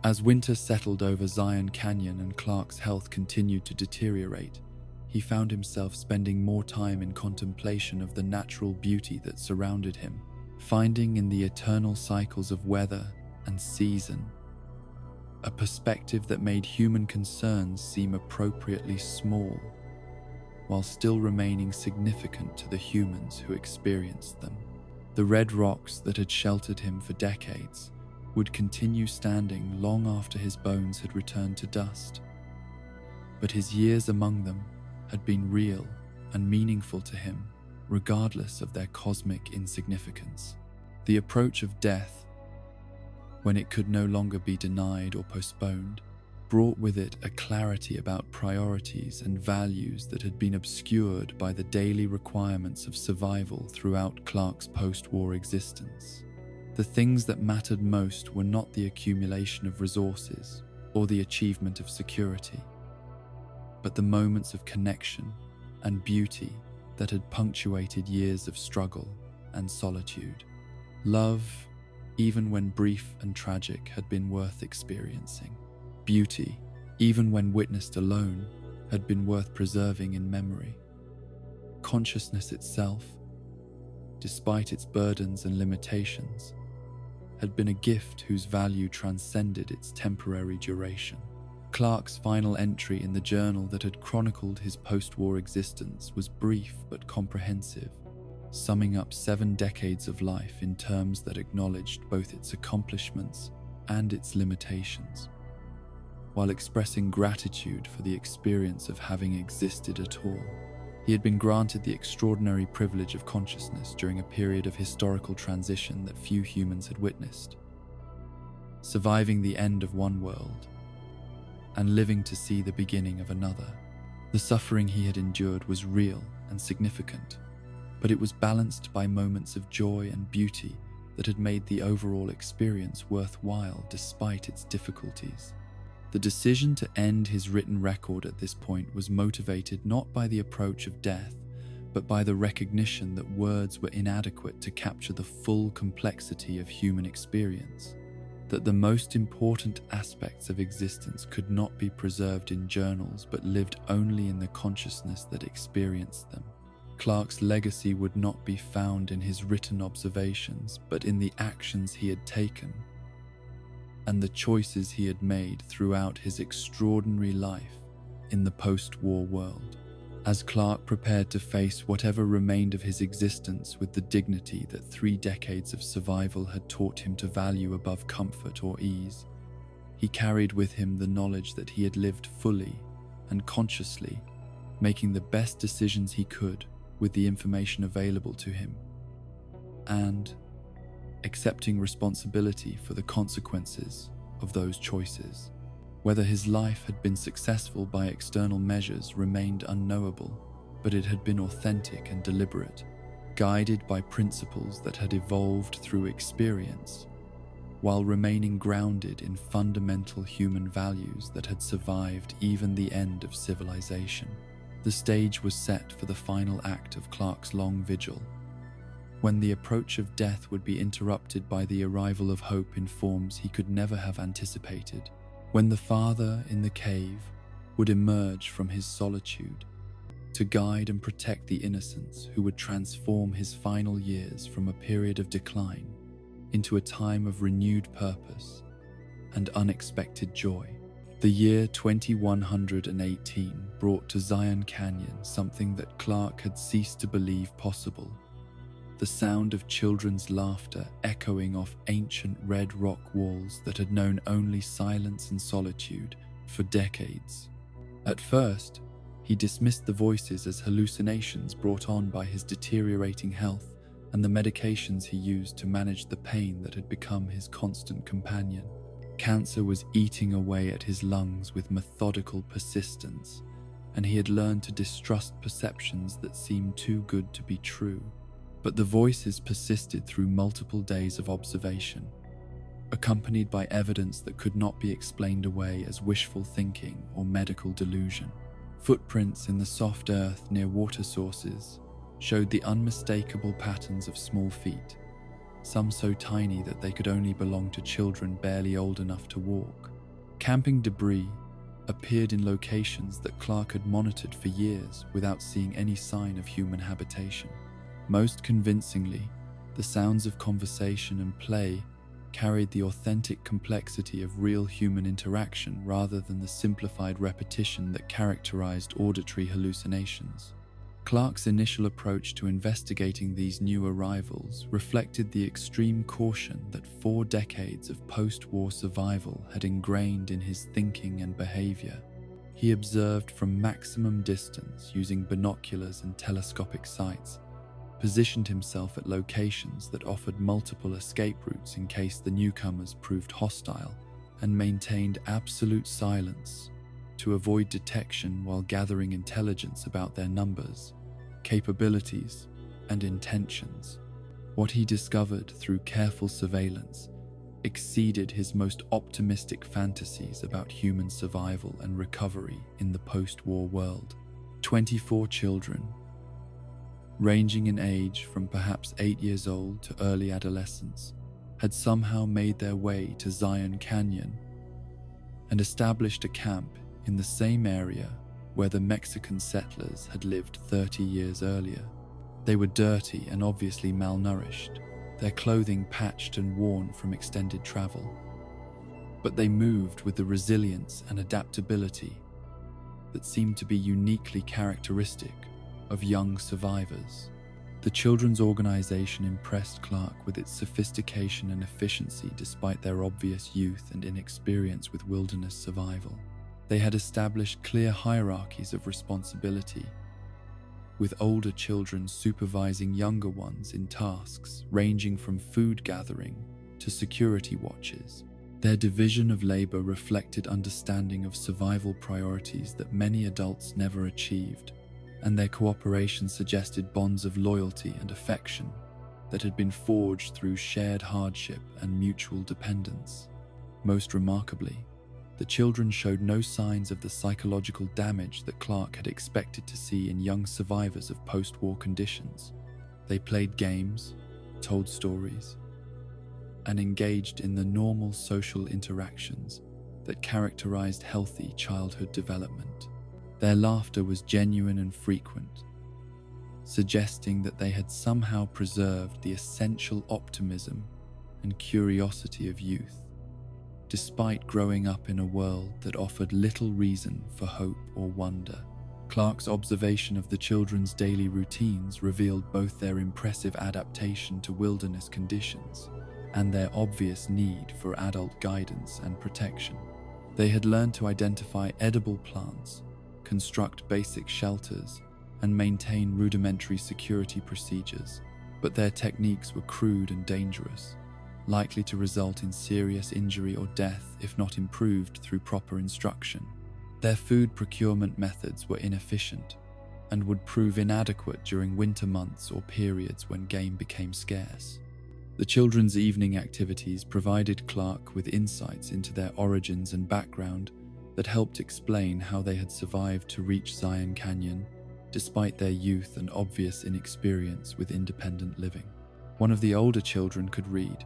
As winter settled over Zion Canyon and Clark's health continued to deteriorate, he found himself spending more time in contemplation of the natural beauty that surrounded him, finding in the eternal cycles of weather and season a perspective that made human concerns seem appropriately small, while still remaining significant to the humans who experienced them. The red rocks that had sheltered him for decades would continue standing long after his bones had returned to dust, but his years among them had been real and meaningful to him, regardless of their cosmic insignificance. The approach of death, when it could no longer be denied or postponed, brought with it a clarity about priorities and values that had been obscured by the daily requirements of survival throughout Clark's post-war existence. The things that mattered most were not the accumulation of resources or the achievement of security, but the moments of connection and beauty that had punctuated years of struggle and solitude. Love, even when brief and tragic, had been worth experiencing. Beauty, even when witnessed alone, had been worth preserving in memory. Consciousness itself, despite its burdens and limitations, had been a gift whose value transcended its temporary duration. Clark's final entry in the journal that had chronicled his post-war existence was brief but comprehensive, summing up 7 decades of life in terms that acknowledged both its accomplishments and its limitations, while expressing gratitude for the experience of having existed at all. He had been granted the extraordinary privilege of consciousness during a period of historical transition that few humans had witnessed, surviving the end of one world and living to see the beginning of another. The suffering he had endured was real and significant, but it was balanced by moments of joy and beauty that had made the overall experience worthwhile despite its difficulties. The decision to end his written record at this point was motivated not by the approach of death, but by the recognition that words were inadequate to capture the full complexity of human experience, that the most important aspects of existence could not be preserved in journals but lived only in the consciousness that experienced them. Clark's legacy would not be found in his written observations, but in the actions he had taken and the choices he had made throughout his extraordinary life in the post-war world. As Clark prepared to face whatever remained of his existence with the dignity that 3 decades of survival had taught him to value above comfort or ease, he carried with him the knowledge that he had lived fully and consciously, making the best decisions he could with the information available to him, and accepting responsibility for the consequences of those choices. Whether his life had been successful by external measures remained unknowable, but it had been authentic and deliberate, guided by principles that had evolved through experience, while remaining grounded in fundamental human values that had survived even the end of civilization. The stage was set for the final act of Clark's long vigil, when the approach of death would be interrupted by the arrival of hope in forms he could never have anticipated, when the father in the cave would emerge from his solitude to guide and protect the innocents who would transform his final years from a period of decline into a time of renewed purpose and unexpected joy. The year 2118 brought to Zion Canyon something that Clark had ceased to believe possible: the sound of children's laughter echoing off ancient red rock walls that had known only silence and solitude for decades. At first, he dismissed the voices as hallucinations brought on by his deteriorating health and the medications he used to manage the pain that had become his constant companion. Cancer was eating away at his lungs with methodical persistence, and he had learned to distrust perceptions that seemed too good to be true. But the voices persisted through multiple days of observation, accompanied by evidence that could not be explained away as wishful thinking or medical delusion. Footprints in the soft earth near water sources showed the unmistakable patterns of small feet, some so tiny that they could only belong to children barely old enough to walk. Camping debris appeared in locations that Clark had monitored for years without seeing any sign of human habitation. Most convincingly, the sounds of conversation and play carried the authentic complexity of real human interaction rather than the simplified repetition that characterized auditory hallucinations. Clark's initial approach to investigating these new arrivals reflected the extreme caution that 4 decades of post-war survival had ingrained in his thinking and behavior. He observed from maximum distance using binoculars and telescopic sights, positioned himself at locations that offered multiple escape routes in case the newcomers proved hostile, and maintained absolute silence to avoid detection while gathering intelligence about their numbers, capabilities, and intentions. What he discovered through careful surveillance exceeded his most optimistic fantasies about human survival and recovery in the post-war world. 24 children, ranging in age from perhaps 8 years old to early adolescence, had somehow made their way to Zion Canyon and established a camp in the same area where the Mexican settlers had lived 30 years earlier. They were dirty and obviously malnourished, their clothing patched and worn from extended travel. but they moved with the resilience and adaptability that seemed to be uniquely characteristic of young survivors. The children's organization impressed Clark with its sophistication and efficiency despite their obvious youth and inexperience with wilderness survival. They had established clear hierarchies of responsibility, with older children supervising younger ones in tasks ranging from food gathering to security watches. Their division of labor reflected understanding of survival priorities that many adults never achieved, and their cooperation suggested bonds of loyalty and affection that had been forged through shared hardship and mutual dependence. Most remarkably, the children showed no signs of the psychological damage that Clark had expected to see in young survivors of post-war conditions. They played games, told stories, and engaged in the normal social interactions that characterized healthy childhood development. Their laughter was genuine and frequent, suggesting that they had somehow preserved the essential optimism and curiosity of youth, despite growing up in a world that offered little reason for hope or wonder. Clark's observation of the children's daily routines revealed both their impressive adaptation to wilderness conditions and their obvious need for adult guidance and protection. They had learned to identify edible plants, construct basic shelters, and maintain rudimentary security procedures, but their techniques were crude and dangerous, likely to result in serious injury or death if not improved through proper instruction. Their food procurement methods were inefficient and would prove inadequate during winter months or periods when game became scarce. The children's evening activities provided Clark with insights into their origins and background that helped explain how they had survived to reach Zion Canyon, despite their youth and obvious inexperience with independent living. One of the older children could read,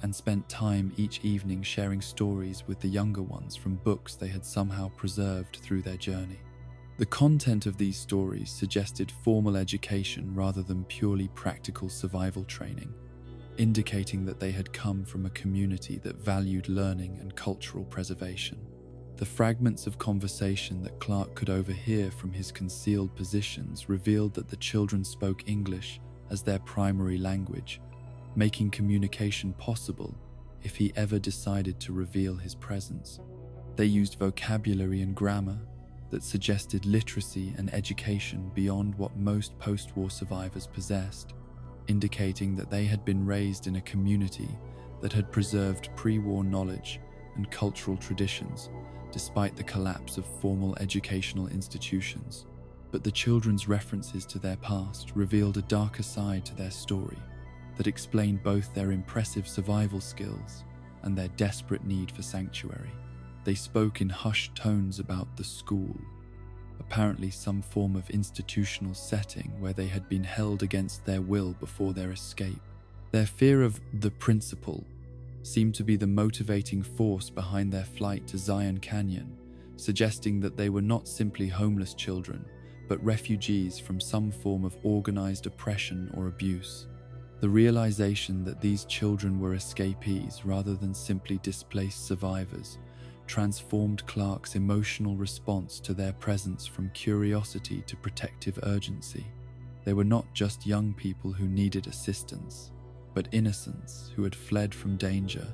and spent time each evening sharing stories with the younger ones from books they had somehow preserved through their journey. The content of these stories suggested formal education rather than purely practical survival training, indicating that they had come from a community that valued learning and cultural preservation. The fragments of conversation that Clark could overhear from his concealed positions revealed that the children spoke English as their primary language, making communication possible if he ever decided to reveal his presence. They used vocabulary and grammar that suggested literacy and education beyond what most post-war survivors possessed, indicating that they had been raised in a community that had preserved pre-war knowledge and cultural traditions despite the collapse of formal educational institutions. But the children's references to their past revealed a darker side to their story that explained both their impressive survival skills and their desperate need for sanctuary. They spoke in hushed tones about the school, apparently some form of institutional setting where they had been held against their will before their escape. Their fear of the principal seemed to be the motivating force behind their flight to Zion Canyon, suggesting that they were not simply homeless children, but refugees from some form of organized oppression or abuse. The realization that these children were escapees rather than simply displaced survivors transformed Clark's emotional response to their presence from curiosity to protective urgency. They were not just young people who needed assistance, but innocents who had fled from danger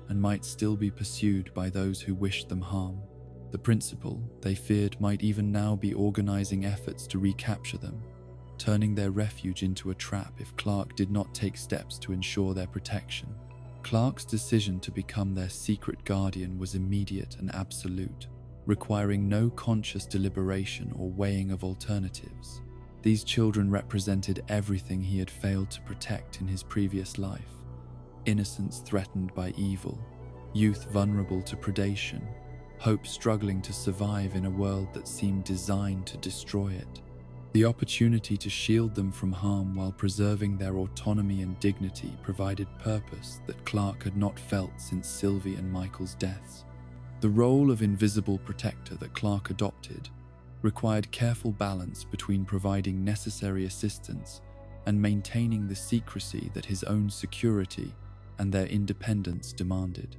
and might still be pursued by those who wished them harm. The principal, they feared, might even now be organizing efforts to recapture them, turning their refuge into a trap if Clark did not take steps to ensure their protection. Clark's decision to become their secret guardian was immediate and absolute, requiring no conscious deliberation or weighing of alternatives. These children represented everything he had failed to protect in his previous life: innocence threatened by evil, youth vulnerable to predation, hope struggling to survive in a world that seemed designed to destroy it. The opportunity to shield them from harm while preserving their autonomy and dignity provided purpose that Clark had not felt since Sylvie and Michael's deaths. The role of invisible protector that Clark adopted required careful balance between providing necessary assistance and maintaining the secrecy that his own security and their independence demanded.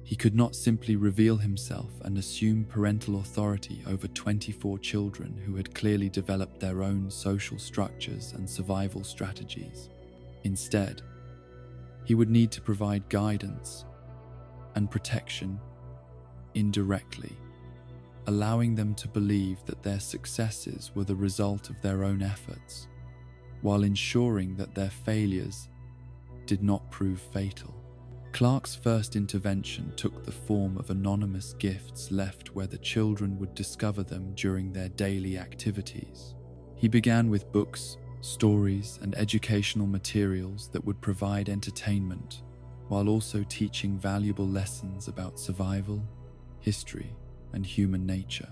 He could not simply reveal himself and assume parental authority over 24 children who had clearly developed their own social structures and survival strategies. Instead, he would need to provide guidance and protection indirectly, allowing them to believe that their successes were the result of their own efforts, while ensuring that their failures did not prove fatal. Clark's first intervention took the form of anonymous gifts left where the children would discover them during their daily activities. He began with books, stories, and educational materials that would provide entertainment, while also teaching valuable lessons about survival, history, and human nature.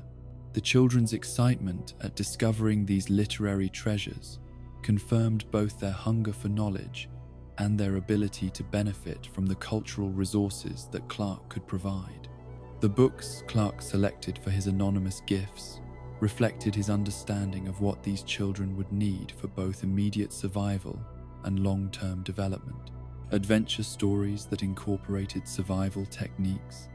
The children's excitement at discovering these literary treasures confirmed both their hunger for knowledge and their ability to benefit from the cultural resources that Clark could provide. The books Clark selected for his anonymous gifts reflected his understanding of what these children would need for both immediate survival and long-term development. Adventure stories that incorporated survival techniques,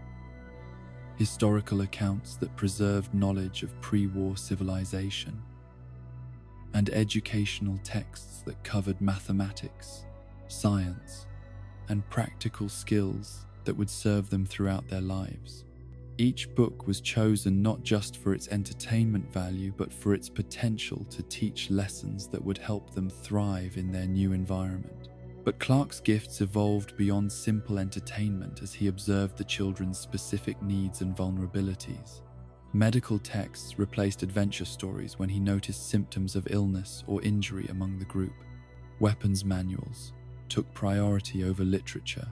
historical accounts that preserved knowledge of pre-war civilization, and educational texts that covered mathematics, science, and practical skills that would serve them throughout their lives. Each book was chosen not just for its entertainment value, but for its potential to teach lessons that would help them thrive in their new environment. But Clark's gifts evolved beyond simple entertainment as he observed the children's specific needs and vulnerabilities. Medical texts replaced adventure stories when he noticed symptoms of illness or injury among the group. Weapons manuals took priority over literature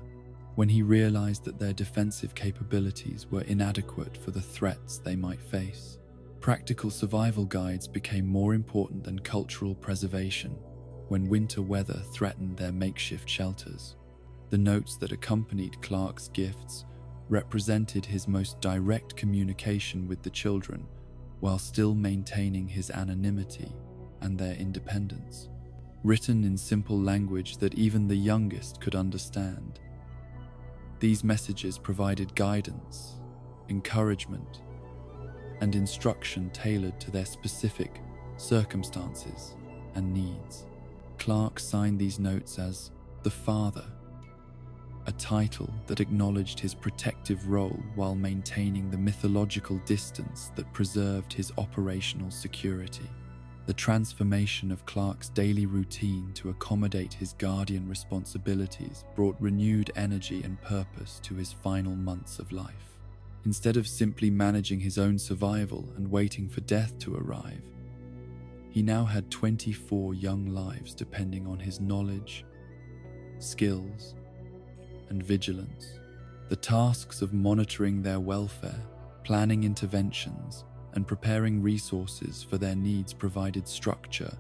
when he realized that their defensive capabilities were inadequate for the threats they might face. Practical survival guides became more important than cultural preservation when winter weather threatened their makeshift shelters. The notes that accompanied Clark's gifts represented his most direct communication with the children while still maintaining his anonymity and their independence. Written in simple language that even the youngest could understand, these messages provided guidance, encouragement, and instruction tailored to their specific circumstances and needs. Clark signed these notes as the Father, a title that acknowledged his protective role while maintaining the mythological distance that preserved his operational security. The transformation of Clark's daily routine to accommodate his guardian responsibilities brought renewed energy and purpose to his final months of life. Instead of simply managing his own survival and waiting for death to arrive, he now had 24 young lives depending on his knowledge, skills, and vigilance. The tasks of monitoring their welfare, planning interventions, and preparing resources for their needs provided structure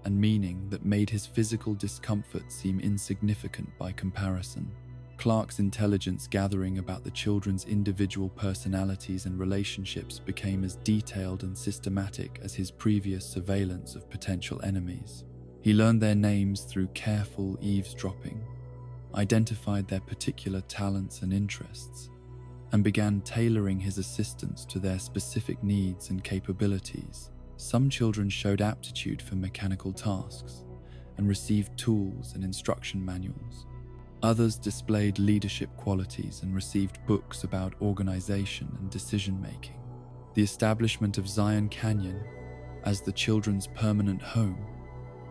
and meaning that made his physical discomfort seem insignificant by comparison. Clark's intelligence gathering about the children's individual personalities and relationships became as detailed and systematic as his previous surveillance of potential enemies. He learned their names through careful eavesdropping, identified their particular talents and interests, and began tailoring his assistance to their specific needs and capabilities. Some children showed aptitude for mechanical tasks and received tools and instruction manuals. Others displayed leadership qualities and received books about organization and decision-making. The establishment of Zion Canyon as the children's permanent home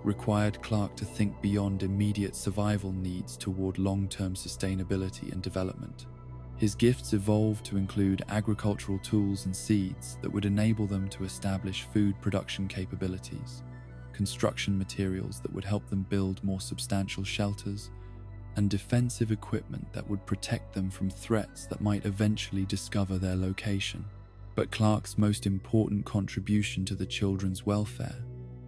required Clark to think beyond immediate survival needs toward long-term sustainability and development. His gifts evolved to include agricultural tools and seeds that would enable them to establish food production capabilities, construction materials that would help them build more substantial shelters, and defensive equipment that would protect them from threats that might eventually discover their location. But Clark's most important contribution to the children's welfare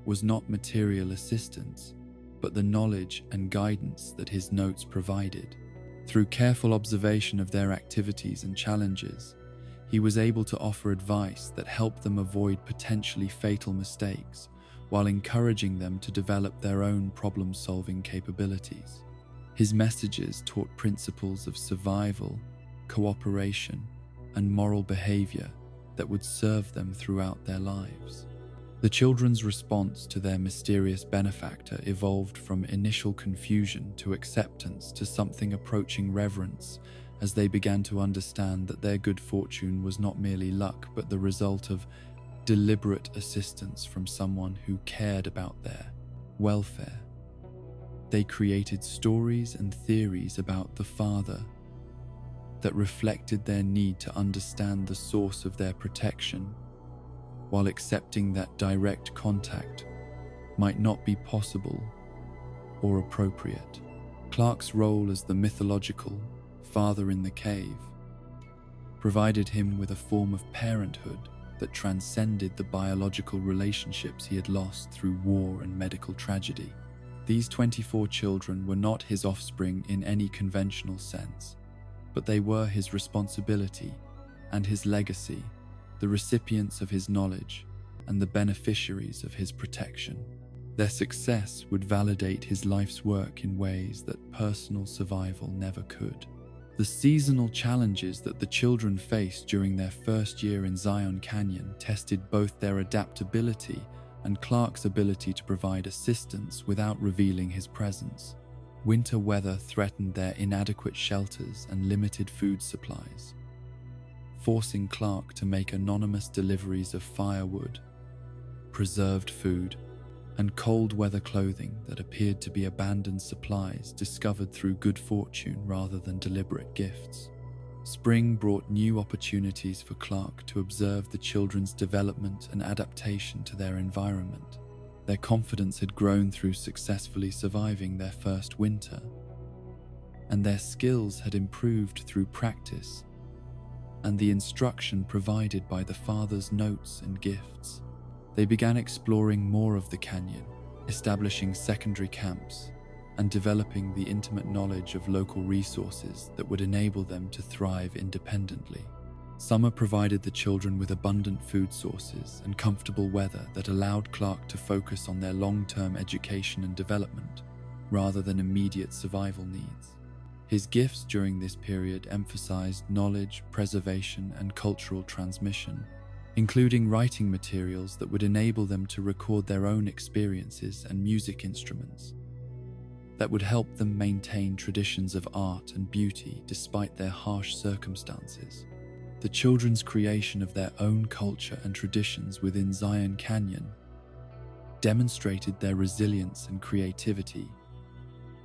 was not material assistance, but the knowledge and guidance that his notes provided. Through careful observation of their activities and challenges, he was able to offer advice that helped them avoid potentially fatal mistakes while encouraging them to develop their own problem-solving capabilities. His messages taught principles of survival, cooperation, and moral behavior that would serve them throughout their lives. The children's response to their mysterious benefactor evolved from initial confusion to acceptance to something approaching reverence as they began to understand that their good fortune was not merely luck but the result of deliberate assistance from someone who cared about their welfare. They created stories and theories about the Father that reflected their need to understand the source of their protection, while accepting that direct contact might not be possible or appropriate. Clark's role as the mythological father in the cave provided him with a form of parenthood that transcended the biological relationships he had lost through war and medical tragedy. These 24 children were not his offspring in any conventional sense, but they were his responsibility and his legacy, the recipients of his knowledge and the beneficiaries of his protection. Their success would validate his life's work in ways that personal survival never could. The seasonal challenges that the children faced during their first year in Zion Canyon tested both their adaptability and Clark's ability to provide assistance without revealing his presence. Winter weather threatened their inadequate shelters and limited food supplies, forcing Clark to make anonymous deliveries of firewood, preserved food, and cold weather clothing that appeared to be abandoned supplies discovered through good fortune rather than deliberate gifts. Spring brought new opportunities for Clark to observe the children's development and adaptation to their environment. Their confidence had grown through successfully surviving their first winter, and their skills had improved through practice and the instruction provided by the father's notes and gifts. They began exploring more of the canyon, establishing secondary camps, and developing the intimate knowledge of local resources that would enable them to thrive independently. Summer provided the children with abundant food sources and comfortable weather that allowed Clark to focus on their long-term education and development, rather than immediate survival needs. His gifts during this period emphasized knowledge, preservation, and cultural transmission, including writing materials that would enable them to record their own experiences and music instruments that would help them maintain traditions of art and beauty despite their harsh circumstances. The children's creation of their own culture and traditions within Zion Canyon demonstrated their resilience and creativity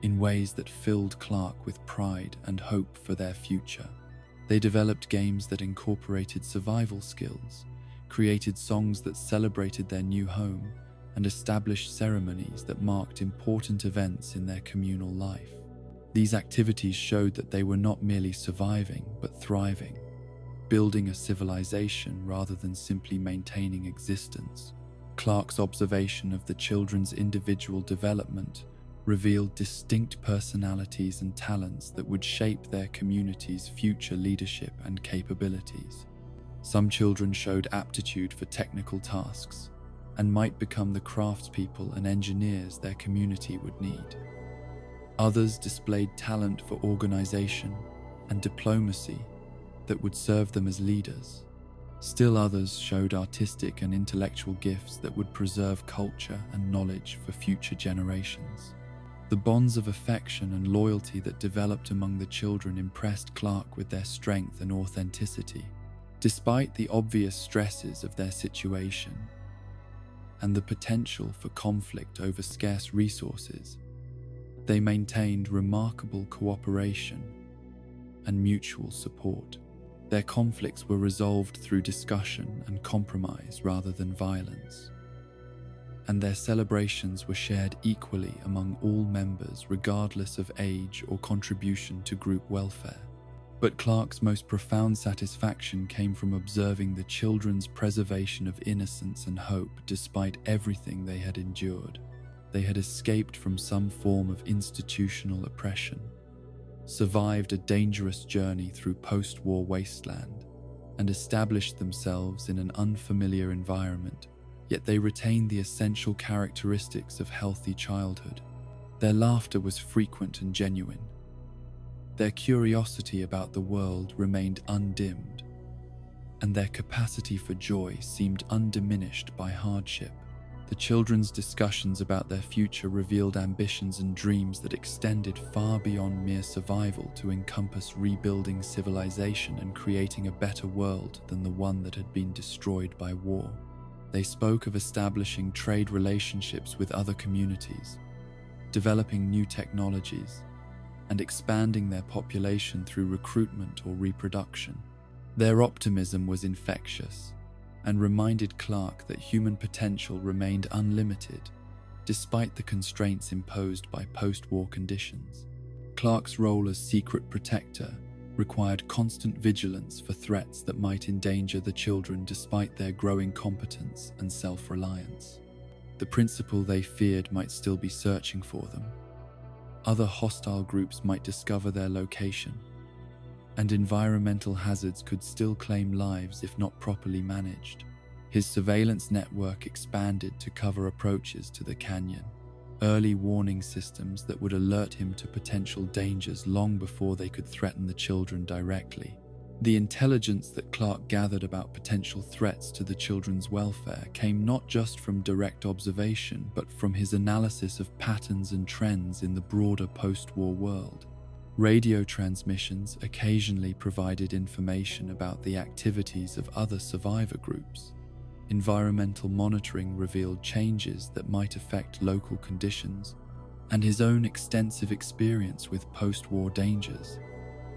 in ways that filled Clark with pride and hope for their future. They developed games that incorporated survival skills, created songs that celebrated their new home, and established ceremonies that marked important events in their communal life. These activities showed that they were not merely surviving, but thriving, building a civilization rather than simply maintaining existence. Clark's observation of the children's individual development revealed distinct personalities and talents that would shape their community's future leadership and capabilities. Some children showed aptitude for technical tasks and might become the craftspeople and engineers their community would need. Others displayed talent for organization and diplomacy that would serve them as leaders. Still others showed artistic and intellectual gifts that would preserve culture and knowledge for future generations. The bonds of affection and loyalty that developed among the children impressed Clark with their strength and authenticity. Despite the obvious stresses of their situation and the potential for conflict over scarce resources, they maintained remarkable cooperation and mutual support. Their conflicts were resolved through discussion and compromise rather than violence, and their celebrations were shared equally among all members regardless of age or contribution to group welfare. But Clark's most profound satisfaction came from observing the children's preservation of innocence and hope despite everything they had endured. They had escaped from some form of institutional oppression, survived a dangerous journey through post-war wasteland, and established themselves in an unfamiliar environment, yet they retained the essential characteristics of healthy childhood. Their laughter was frequent and genuine, Their curiosity about the world remained undimmed, and their capacity for joy seemed undiminished by hardship. The children's discussions about their future revealed ambitions and dreams that extended far beyond mere survival to encompass rebuilding civilization and creating a better world than the one that had been destroyed by war. They spoke of establishing trade relationships with other communities, developing new technologies, and expanding their population through recruitment or reproduction. Their optimism was infectious and reminded Clark that human potential remained unlimited despite the constraints imposed by post-war conditions. Clark's role as secret protector required constant vigilance for threats that might endanger the children despite their growing competence and self-reliance. The principal they feared might still be searching for them. Other hostile groups might discover their location, and environmental hazards could still claim lives if not properly managed. His surveillance network expanded to cover approaches to the canyon, early warning systems that would alert him to potential dangers long before they could threaten the children directly. The intelligence that Clark gathered about potential threats to the children's welfare came not just from direct observation, but from his analysis of patterns and trends in the broader post-war world. Radio transmissions occasionally provided information about the activities of other survivor groups. Environmental monitoring revealed changes that might affect local conditions, and his own extensive experience with post-war dangers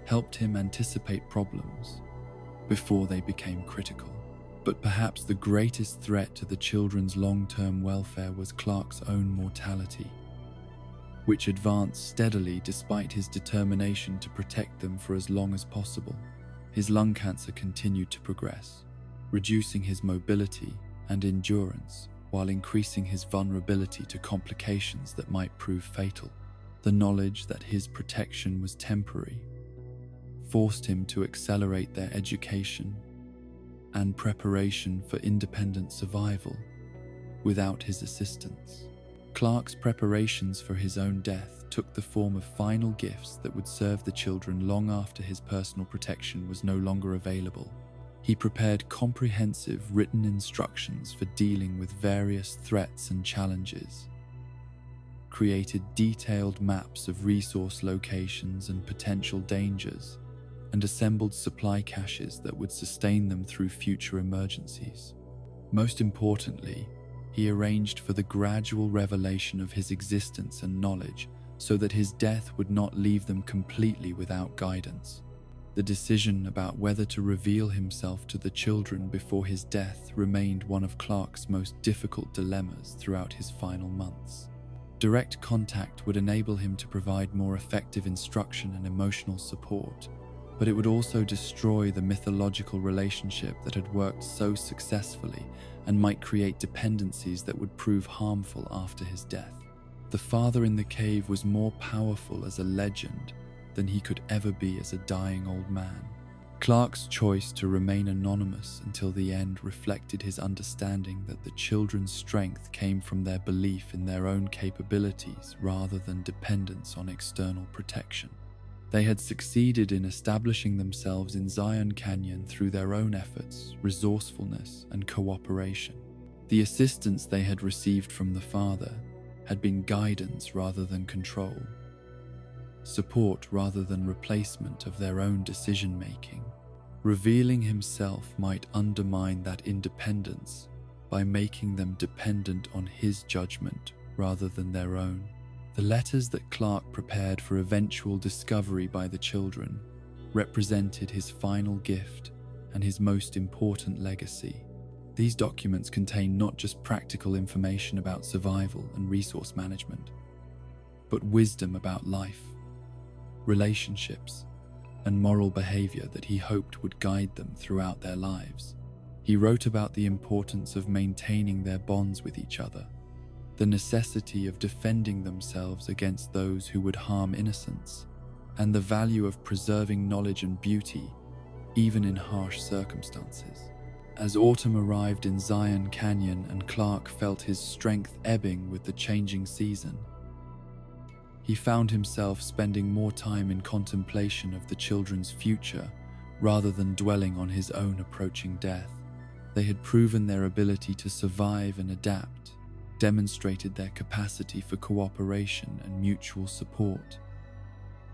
helped him anticipate problems before they became critical. But perhaps the greatest threat to the children's long-term welfare was Clark's own mortality, which advanced steadily despite his determination to protect them for as long as possible. His lung cancer continued to progress, reducing his mobility and endurance while increasing his vulnerability to complications that might prove fatal. The knowledge that his protection was temporary forced him to accelerate their education and preparation for independent survival without his assistance. Clark's preparations for his own death took the form of final gifts that would serve the children long after his personal protection was no longer available. He prepared comprehensive written instructions for dealing with various threats and challenges, created detailed maps of resource locations and potential dangers, and assembled supply caches that would sustain them through future emergencies. Most importantly, he arranged for the gradual revelation of his existence and knowledge so that his death would not leave them completely without guidance. The decision about whether to reveal himself to the children before his death remained one of Clark's most difficult dilemmas throughout his final months. Direct contact would enable him to provide more effective instruction and emotional support, but it would also destroy the mythological relationship that had worked so successfully and might create dependencies that would prove harmful after his death. The father in the cave was more powerful as a legend than he could ever be as a dying old man. Clark's choice to remain anonymous until the end reflected his understanding that the children's strength came from their belief in their own capabilities rather than dependence on external protection. They had succeeded in establishing themselves in Zion Canyon through their own efforts, resourcefulness, and cooperation. The assistance they had received from the father had been guidance rather than control, support rather than replacement of their own decision-making. Revealing himself might undermine that independence by making them dependent on his judgment rather than their own. The letters that Clark prepared for eventual discovery by the children represented his final gift and his most important legacy. These documents contain not just practical information about survival and resource management, but wisdom about life, relationships, and moral behavior that he hoped would guide them throughout their lives. He wrote about the importance of maintaining their bonds with each other, the necessity of defending themselves against those who would harm innocents, and the value of preserving knowledge and beauty, even in harsh circumstances. As autumn arrived in Zion Canyon and Clark felt his strength ebbing with the changing season, He found himself spending more time in contemplation of the children's future rather than dwelling on his own approaching death. They had proven their ability to survive and adapt, demonstrated their capacity for cooperation and mutual support,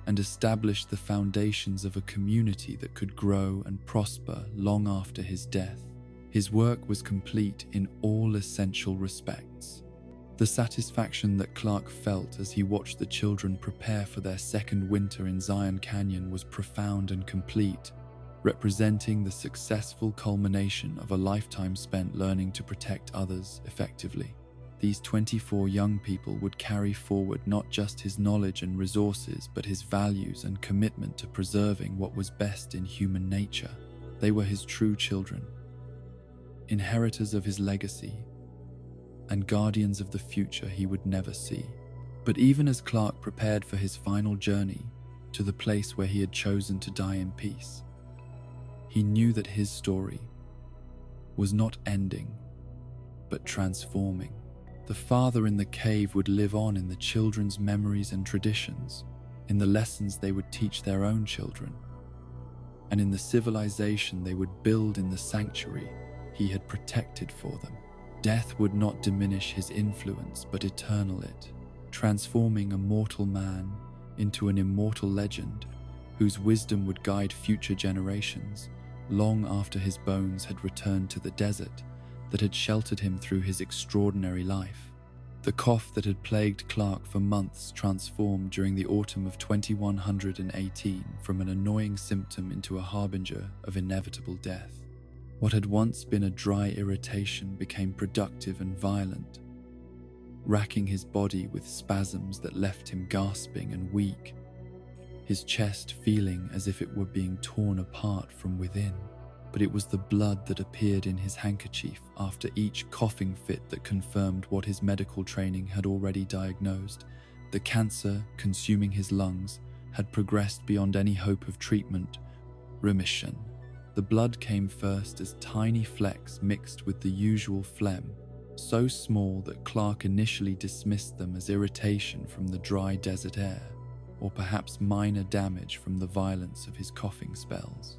and established the foundations of a community that could grow and prosper long after his death. His work was complete in all essential respects. The satisfaction that Clark felt as he watched the children prepare for their second winter in Zion Canyon was profound and complete, representing the successful culmination of a lifetime spent learning to protect others effectively. These 24 young people would carry forward not just his knowledge and resources, but his values and commitment to preserving what was best in human nature. They were his true children, inheritors of his legacy, and guardians of the future he would never see. But even as Clark prepared for his final journey to the place where he had chosen to die in peace, he knew that his story was not ending, but transforming. The father in the cave would live on in the children's memories and traditions, in the lessons they would teach their own children, and in the civilization they would build in the sanctuary he had protected for them. Death would not diminish his influence, but eternal it, transforming a mortal man into an immortal legend whose wisdom would guide future generations long after his bones had returned to the desert that had sheltered him through his extraordinary life. The cough that had plagued Clark for months transformed during the autumn of 2118 from an annoying symptom into a harbinger of inevitable death. What had once been a dry irritation became productive and violent, racking his body with spasms that left him gasping and weak, his chest feeling as if it were being torn apart from within. But it was the blood that appeared in his handkerchief after each coughing fit that confirmed what his medical training had already diagnosed. The cancer consuming his lungs had progressed beyond any hope of treatment, remission. The blood came first as tiny flecks mixed with the usual phlegm, so small that Clark initially dismissed them as irritation from the dry desert air, or perhaps minor damage from the violence of his coughing spells.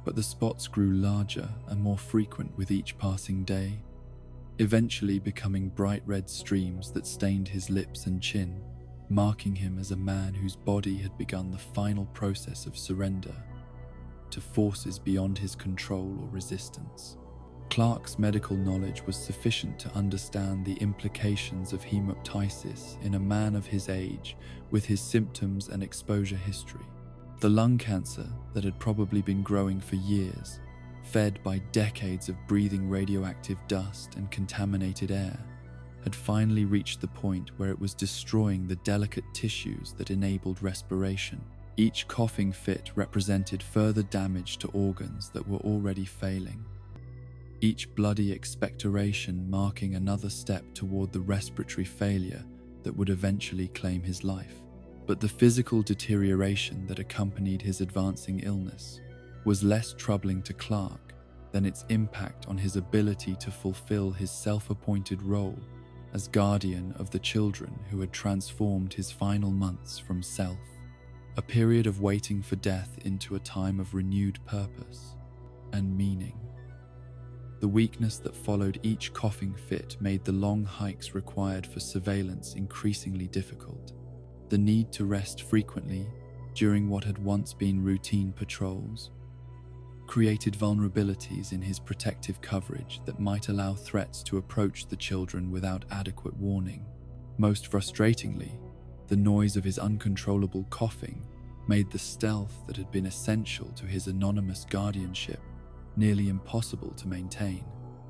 But the spots grew larger and more frequent with each passing day, eventually becoming bright red streams that stained his lips and chin, marking him as a man whose body had begun the final process of surrender to forces beyond his control or resistance. Clark's medical knowledge was sufficient to understand the implications of hemoptysis in a man of his age with his symptoms and exposure history. The lung cancer that had probably been growing for years, fed by decades of breathing radioactive dust and contaminated air, had finally reached the point where it was destroying the delicate tissues that enabled respiration. Each coughing fit represented further damage to organs that were already failing, each bloody expectoration marking another step toward the respiratory failure that would eventually claim his life. But the physical deterioration that accompanied his advancing illness was less troubling to Clark than its impact on his ability to fulfill his self-appointed role as guardian of the children who had transformed his final months from self, a period of waiting for death, into a time of renewed purpose and meaning. The weakness that followed each coughing fit made the long hikes required for surveillance increasingly difficult. The need to rest frequently during what had once been routine patrols created vulnerabilities in his protective coverage that might allow threats to approach the children without adequate warning. Most frustratingly, the noise of his uncontrollable coughing made the stealth that had been essential to his anonymous guardianship nearly impossible to maintain.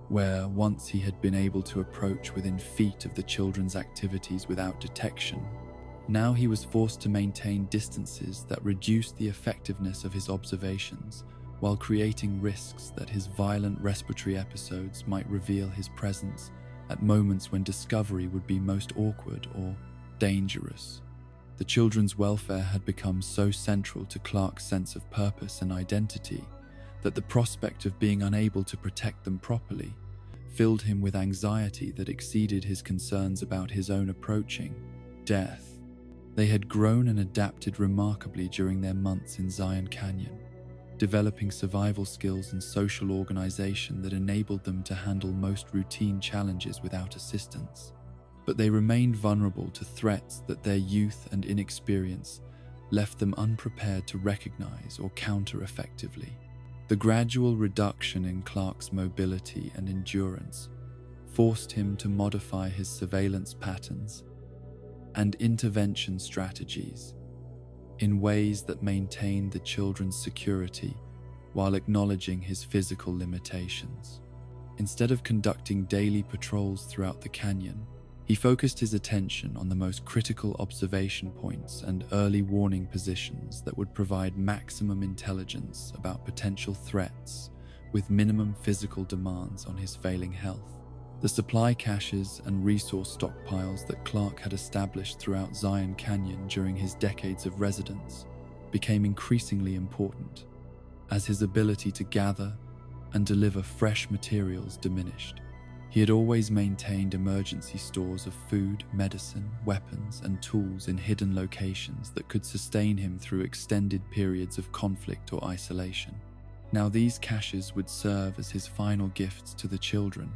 Where once he had been able to approach within feet of the children's activities without detection, now he was forced to maintain distances that reduced the effectiveness of his observations, while creating risks that his violent respiratory episodes might reveal his presence at moments when discovery would be most awkward or dangerous. The children's welfare had become so central to Clark's sense of purpose and identity that the prospect of being unable to protect them properly filled him with anxiety that exceeded his concerns about his own approaching death. They had grown and adapted remarkably during their months in Zion Canyon, developing survival skills and social organization that enabled them to handle most routine challenges without assistance. But they remained vulnerable to threats that their youth and inexperience left them unprepared to recognize or counter effectively. The gradual reduction in Clark's mobility and endurance forced him to modify his surveillance patterns and intervention strategies in ways that maintained the children's security while acknowledging his physical limitations. Instead of conducting daily patrols throughout the canyon, he focused his attention on the most critical observation points and early warning positions that would provide maximum intelligence about potential threats with minimum physical demands on his failing health. The supply caches and resource stockpiles that Clark had established throughout Zion Canyon during his decades of residence became increasingly important as his ability to gather and deliver fresh materials diminished. He had always maintained emergency stores of food, medicine, weapons, and tools in hidden locations that could sustain him through extended periods of conflict or isolation. Now these caches would serve as his final gifts to the children,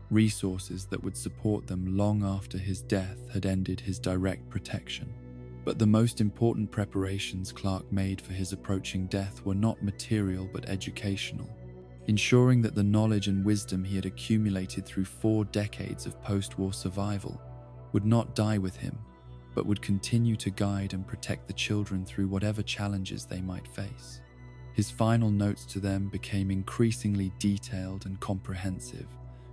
resources that would support them long after his death had ended his direct protection. But the most important preparations Clark made for his approaching death were not material but educational, ensuring that the knowledge and wisdom he had accumulated through 4 decades of post-war survival would not die with him, but would continue to guide and protect the children through whatever challenges they might face. His final notes to them became increasingly detailed and comprehensive,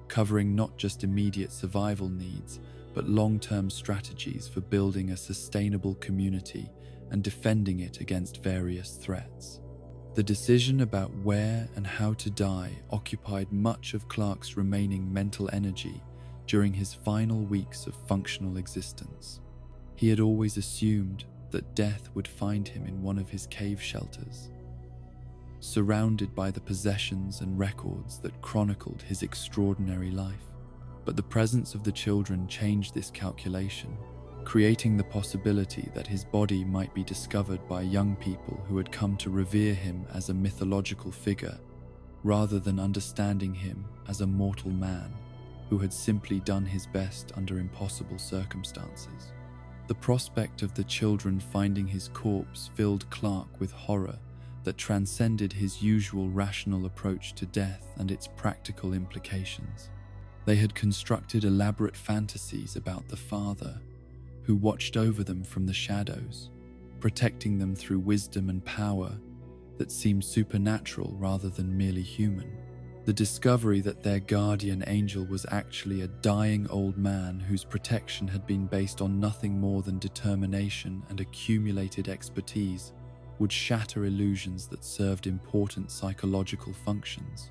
covering not just immediate survival needs, but long-term strategies for building a sustainable community and defending it against various threats. The decision about where and how to die occupied much of Clark's remaining mental energy during his final weeks of functional existence. He had always assumed that death would find him in one of his cave shelters, surrounded by the possessions and records that chronicled his extraordinary life. But the presence of the children changed this calculation, creating the possibility that his body might be discovered by young people who had come to revere him as a mythological figure, rather than understanding him as a mortal man who had simply done his best under impossible circumstances. The prospect of the children finding his corpse filled Clark with horror that transcended his usual rational approach to death and its practical implications. They had constructed elaborate fantasies about the father who watched over them from the shadows, protecting them through wisdom and power that seemed supernatural rather than merely human. The discovery that their guardian angel was actually a dying old man whose protection had been based on nothing more than determination and accumulated expertise would shatter illusions that served important psychological functions.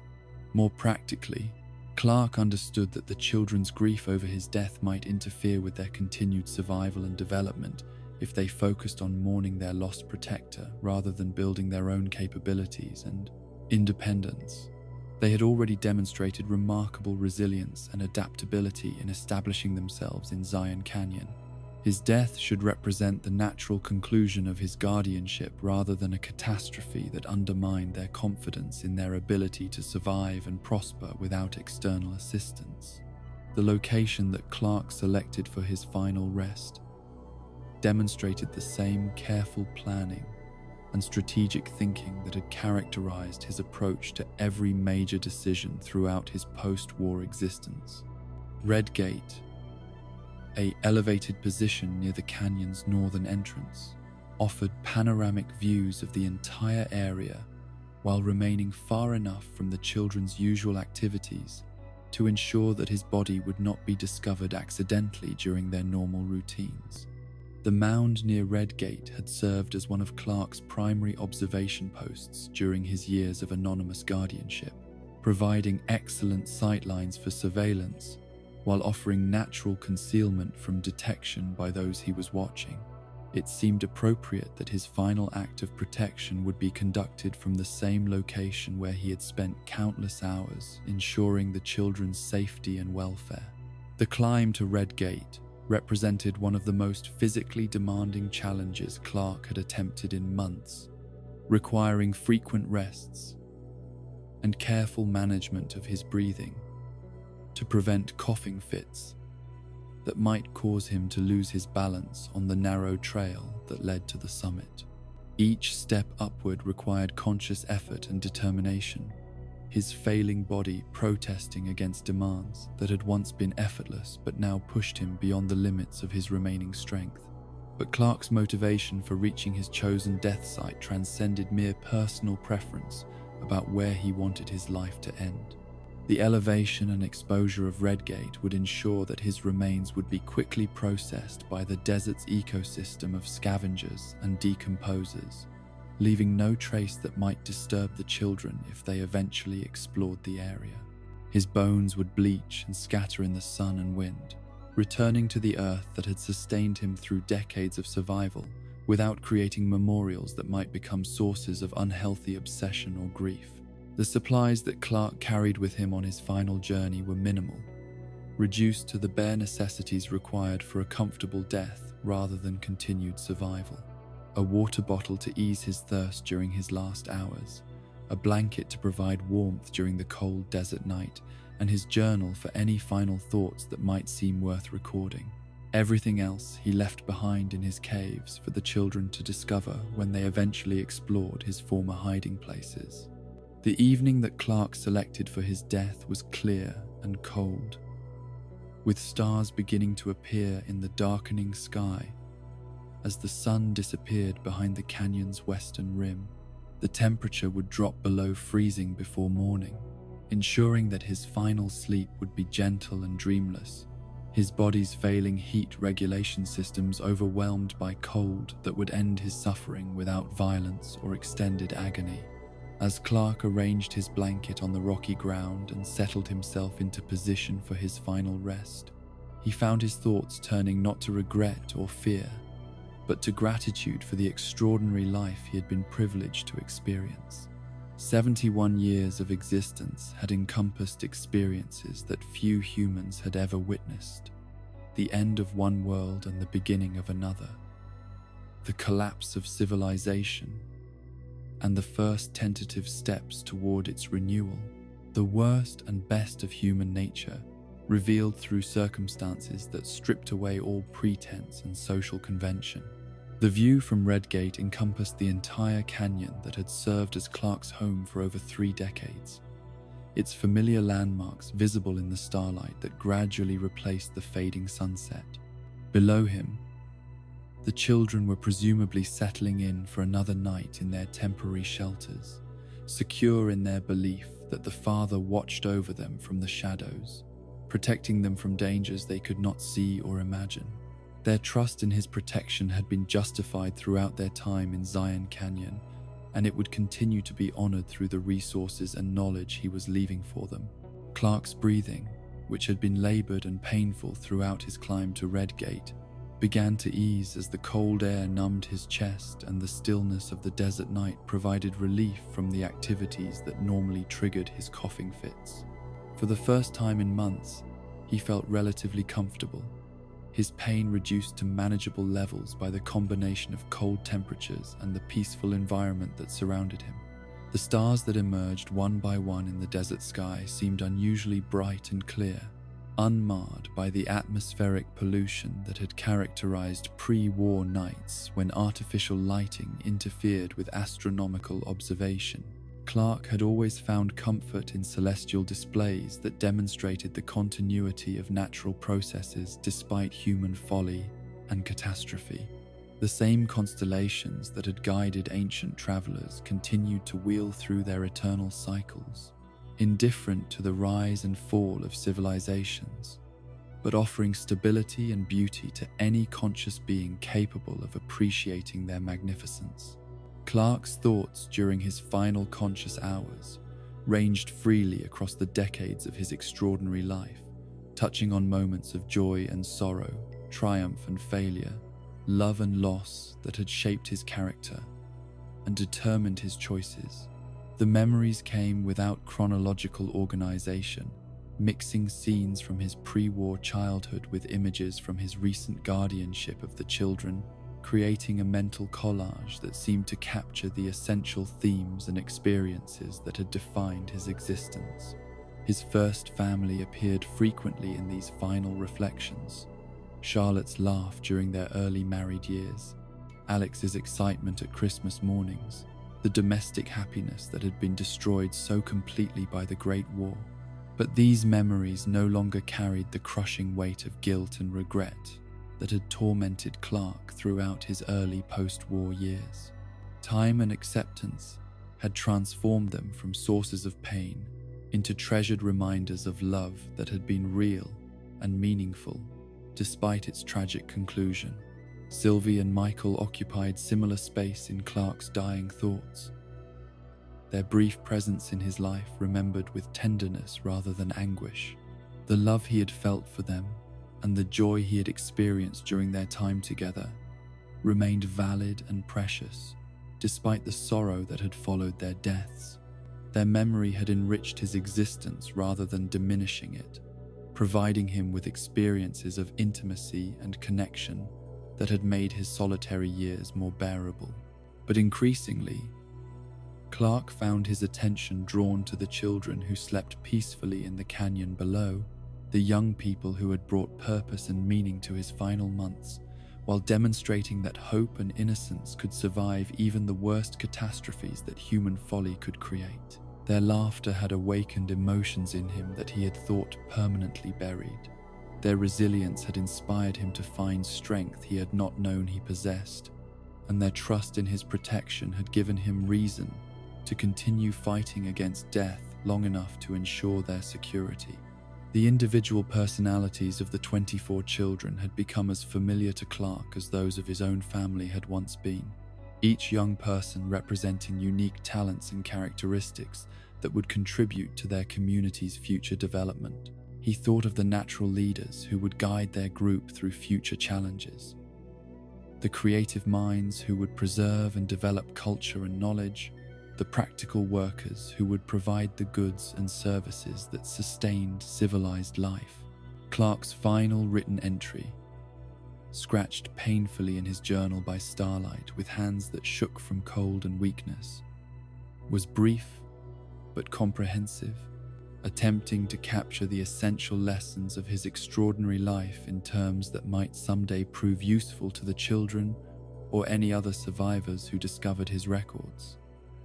More practically, Clark understood that the children's grief over his death might interfere with their continued survival and development if they focused on mourning their lost protector rather than building their own capabilities and independence. They had already demonstrated remarkable resilience and adaptability in establishing themselves in Zion Canyon. His death should represent the natural conclusion of his guardianship rather than a catastrophe that undermined their confidence in their ability to survive and prosper without external assistance. The location that Clark selected for his final rest demonstrated the same careful planning and strategic thinking that had characterized his approach to every major decision throughout his post-war existence. Red Gate, an elevated position near the canyon's northern entrance, offered panoramic views of the entire area while remaining far enough from the children's usual activities to ensure that his body would not be discovered accidentally during their normal routines. The mound near Red Gate had served as one of Clark's primary observation posts during his years of anonymous guardianship, providing excellent sightlines for surveillance while offering natural concealment from detection by those he was watching. It seemed appropriate that his final act of protection would be conducted from the same location where he had spent countless hours ensuring the children's safety and welfare. The climb to Red Gate represented one of the most physically demanding challenges Clark had attempted in months, requiring frequent rests and careful management of his breathing to prevent coughing fits that might cause him to lose his balance on the narrow trail that led to the summit. Each step upward required conscious effort and determination, his failing body protesting against demands that had once been effortless but now pushed him beyond the limits of his remaining strength. But Clark's motivation for reaching his chosen death site transcended mere personal preference about where he wanted his life to end. The elevation and exposure of Redgate would ensure that his remains would be quickly processed by the desert's ecosystem of scavengers and decomposers, leaving no trace that might disturb the children if they eventually explored the area. His bones would bleach and scatter in the sun and wind, returning to the earth that had sustained him through decades of survival, without creating memorials that might become sources of unhealthy obsession or grief. The supplies that Clark carried with him on his final journey were minimal, reduced to the bare necessities required for a comfortable death rather than continued survival. A water bottle to ease his thirst during his last hours, a blanket to provide warmth during the cold desert night, and his journal for any final thoughts that might seem worth recording. Everything else he left behind in his caves for the children to discover when they eventually explored his former hiding places. The evening that Clark selected for his death was clear and cold, with stars beginning to appear in the darkening sky as the sun disappeared behind the canyon's western rim. The temperature would drop below freezing before morning, ensuring that his final sleep would be gentle and dreamless, his body's failing heat regulation systems overwhelmed by cold that would end his suffering without violence or extended agony. As Clark arranged his blanket on the rocky ground and settled himself into position for his final rest, he found his thoughts turning not to regret or fear, but to gratitude for the extraordinary life he had been privileged to experience. 71 years of existence had encompassed experiences that few humans had ever witnessed: the end of one world and the beginning of another, the collapse of civilization, and the first tentative steps toward its renewal. The worst and best of human nature, revealed through circumstances that stripped away all pretense and social convention. The view from Redgate encompassed the entire canyon that had served as Clark's home for over 3 decades, its familiar landmarks visible in the starlight that gradually replaced the fading sunset. Below him, the children were presumably settling in for another night in their temporary shelters, secure in their belief that the Father watched over them from the shadows, protecting them from dangers they could not see or imagine. Their trust in his protection had been justified throughout their time in Zion Canyon, and it would continue to be honored through the resources and knowledge he was leaving for them. Clark's breathing, which had been labored and painful throughout his climb to Redgate, began to ease as the cold air numbed his chest and the stillness of the desert night provided relief from the activities that normally triggered his coughing fits. For the first time in months, he felt relatively comfortable, his pain reduced to manageable levels by the combination of cold temperatures and the peaceful environment that surrounded him. The stars that emerged one by one in the desert sky seemed unusually bright and clear, unmarred by the atmospheric pollution that had characterized pre-war nights when artificial lighting interfered with astronomical observation. Clark had always found comfort in celestial displays that demonstrated the continuity of natural processes despite human folly and catastrophe. The same constellations that had guided ancient travelers continued to wheel through their eternal cycles, indifferent to the rise and fall of civilizations, but offering stability and beauty to any conscious being capable of appreciating their magnificence. Clark's thoughts during his final conscious hours ranged freely across the decades of his extraordinary life, touching on moments of joy and sorrow, triumph and failure, love and loss that had shaped his character and determined his choices. The memories came without chronological organization, mixing scenes from his pre-war childhood with images from his recent guardianship of the children, creating a mental collage that seemed to capture the essential themes and experiences that had defined his existence. His first family appeared frequently in these final reflections. Charlotte's laugh during their early married years, Alex's excitement at Christmas mornings, the domestic happiness that had been destroyed so completely by the Great War. But these memories no longer carried the crushing weight of guilt and regret that had tormented Clark throughout his early post-war years. Time and acceptance had transformed them from sources of pain into treasured reminders of love that had been real and meaningful, despite its tragic conclusion. Sylvie and Michael occupied similar space in Clark's dying thoughts, their brief presence in his life remembered with tenderness rather than anguish. The love he had felt for them and the joy he had experienced during their time together remained valid and precious, despite the sorrow that had followed their deaths. Their memory had enriched his existence rather than diminishing it, providing him with experiences of intimacy and connection that had made his solitary years more bearable. But increasingly, Clark found his attention drawn to the children who slept peacefully in the canyon below, the young people who had brought purpose and meaning to his final months, while demonstrating that hope and innocence could survive even the worst catastrophes that human folly could create. Their laughter had awakened emotions in him that he had thought permanently buried. Their resilience had inspired him to find strength he had not known he possessed, and their trust in his protection had given him reason to continue fighting against death long enough to ensure their security. The individual personalities of the 24 children had become as familiar to Clark as those of his own family had once been, each young person representing unique talents and characteristics that would contribute to their community's future development. He thought of the natural leaders who would guide their group through future challenges, the creative minds who would preserve and develop culture and knowledge, the practical workers who would provide the goods and services that sustained civilized life. Clark's final written entry, scratched painfully in his journal by starlight with hands that shook from cold and weakness, was brief but comprehensive, attempting to capture the essential lessons of his extraordinary life in terms that might someday prove useful to the children or any other survivors who discovered his records.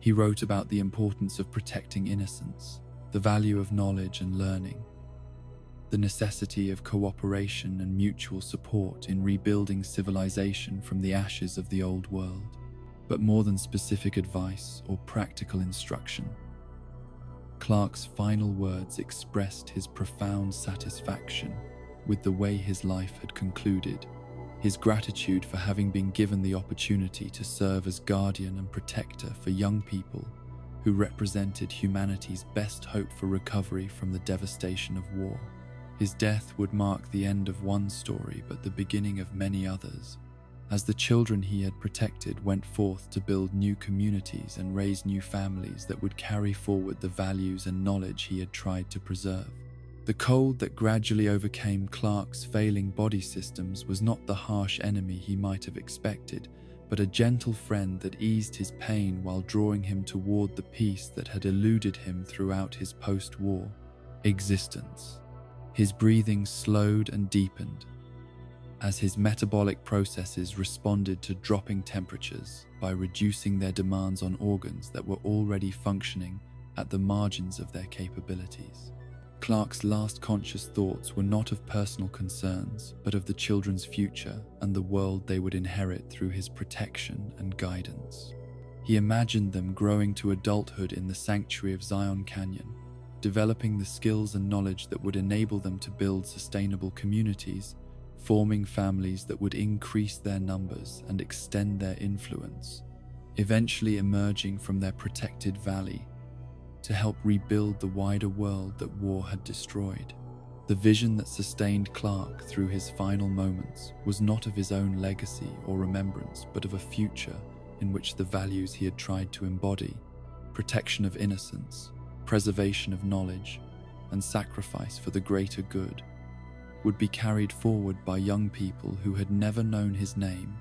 He wrote about the importance of protecting innocence, the value of knowledge and learning, the necessity of cooperation and mutual support in rebuilding civilization from the ashes of the old world. But more than specific advice or practical instruction, Clark's final words expressed his profound satisfaction with the way his life had concluded, his gratitude for having been given the opportunity to serve as guardian and protector for young people who represented humanity's best hope for recovery from the devastation of war. His death would mark the end of one story but the beginning of many others, as the children he had protected went forth to build new communities and raise new families that would carry forward the values and knowledge he had tried to preserve. The cold that gradually overcame Clark's failing body systems was not the harsh enemy he might have expected, but a gentle friend that eased his pain while drawing him toward the peace that had eluded him throughout his post-war existence. His breathing slowed and deepened as his metabolic processes responded to dropping temperatures by reducing their demands on organs that were already functioning at the margins of their capabilities. Clark's last conscious thoughts were not of personal concerns, but of the children's future and the world they would inherit through his protection and guidance. He imagined them growing to adulthood in the sanctuary of Zion Canyon, developing the skills and knowledge that would enable them to build sustainable communities, forming families that would increase their numbers and extend their influence, eventually emerging from their protected valley to help rebuild the wider world that war had destroyed. The vision that sustained Clark through his final moments was not of his own legacy or remembrance, but of a future in which the values he had tried to embody, protection of innocence, preservation of knowledge, and sacrifice for the greater good would be carried forward by young people who had never known his name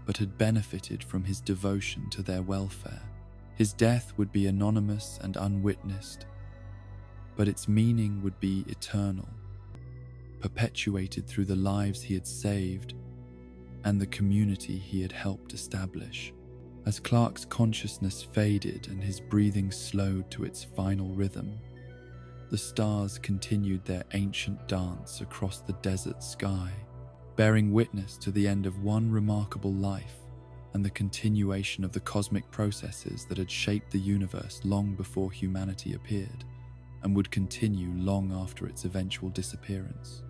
but had benefited from his devotion to their welfare. His death would be anonymous and unwitnessed, but its meaning would be eternal, perpetuated through the lives he had saved and the community he had helped establish. As Clark's consciousness faded and his breathing slowed to its final rhythm, the stars continued their ancient dance across the desert sky, bearing witness to the end of one remarkable life and the continuation of the cosmic processes that had shaped the universe long before humanity appeared and would continue long after its eventual disappearance.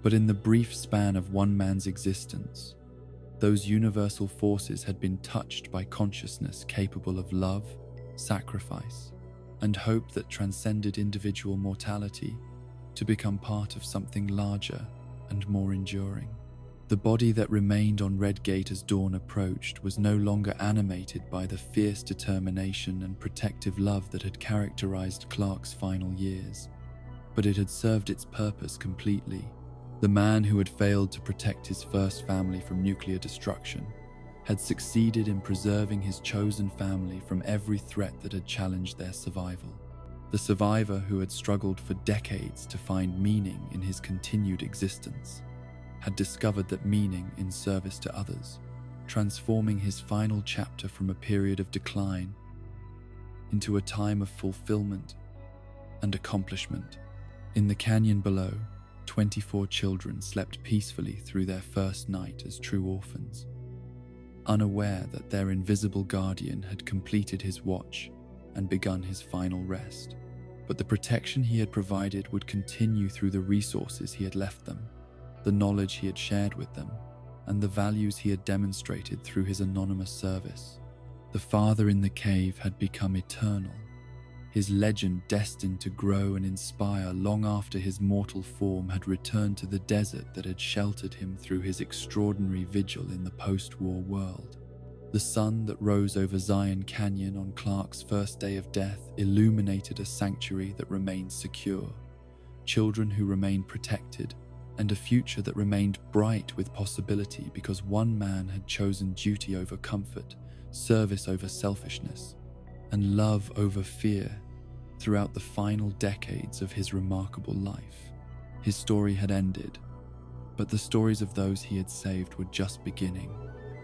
But in the brief span of one man's existence, those universal forces had been touched by consciousness capable of love, sacrifice, and hope that transcended individual mortality to become part of something larger and more enduring. The body that remained on Redgate as dawn approached was no longer animated by the fierce determination and protective love that had characterized Clark's final years, but it had served its purpose completely. The man who had failed to protect his first family from nuclear destruction had succeeded in preserving his chosen family from every threat that had challenged their survival. The survivor who had struggled for decades to find meaning in his continued existence had discovered that meaning in service to others, transforming his final chapter from a period of decline into a time of fulfillment and accomplishment. In the canyon below, 24 children slept peacefully through their first night as true orphans, unaware that their invisible guardian had completed his watch and begun his final rest. But the protection he had provided would continue through the resources he had left them, the knowledge he had shared with them, and the values he had demonstrated through his anonymous service. The father in the cave had become eternal, his legend destined to grow and inspire long after his mortal form had returned to the desert that had sheltered him through his extraordinary vigil in the post-war world. The sun that rose over Zion Canyon on Clark's first day of death illuminated a sanctuary that remained secure, children who remained protected, and a future that remained bright with possibility because one man had chosen duty over comfort, service over selfishness, and love over fear throughout the final decades of his remarkable life. His story had ended, but the stories of those he had saved were just beginning,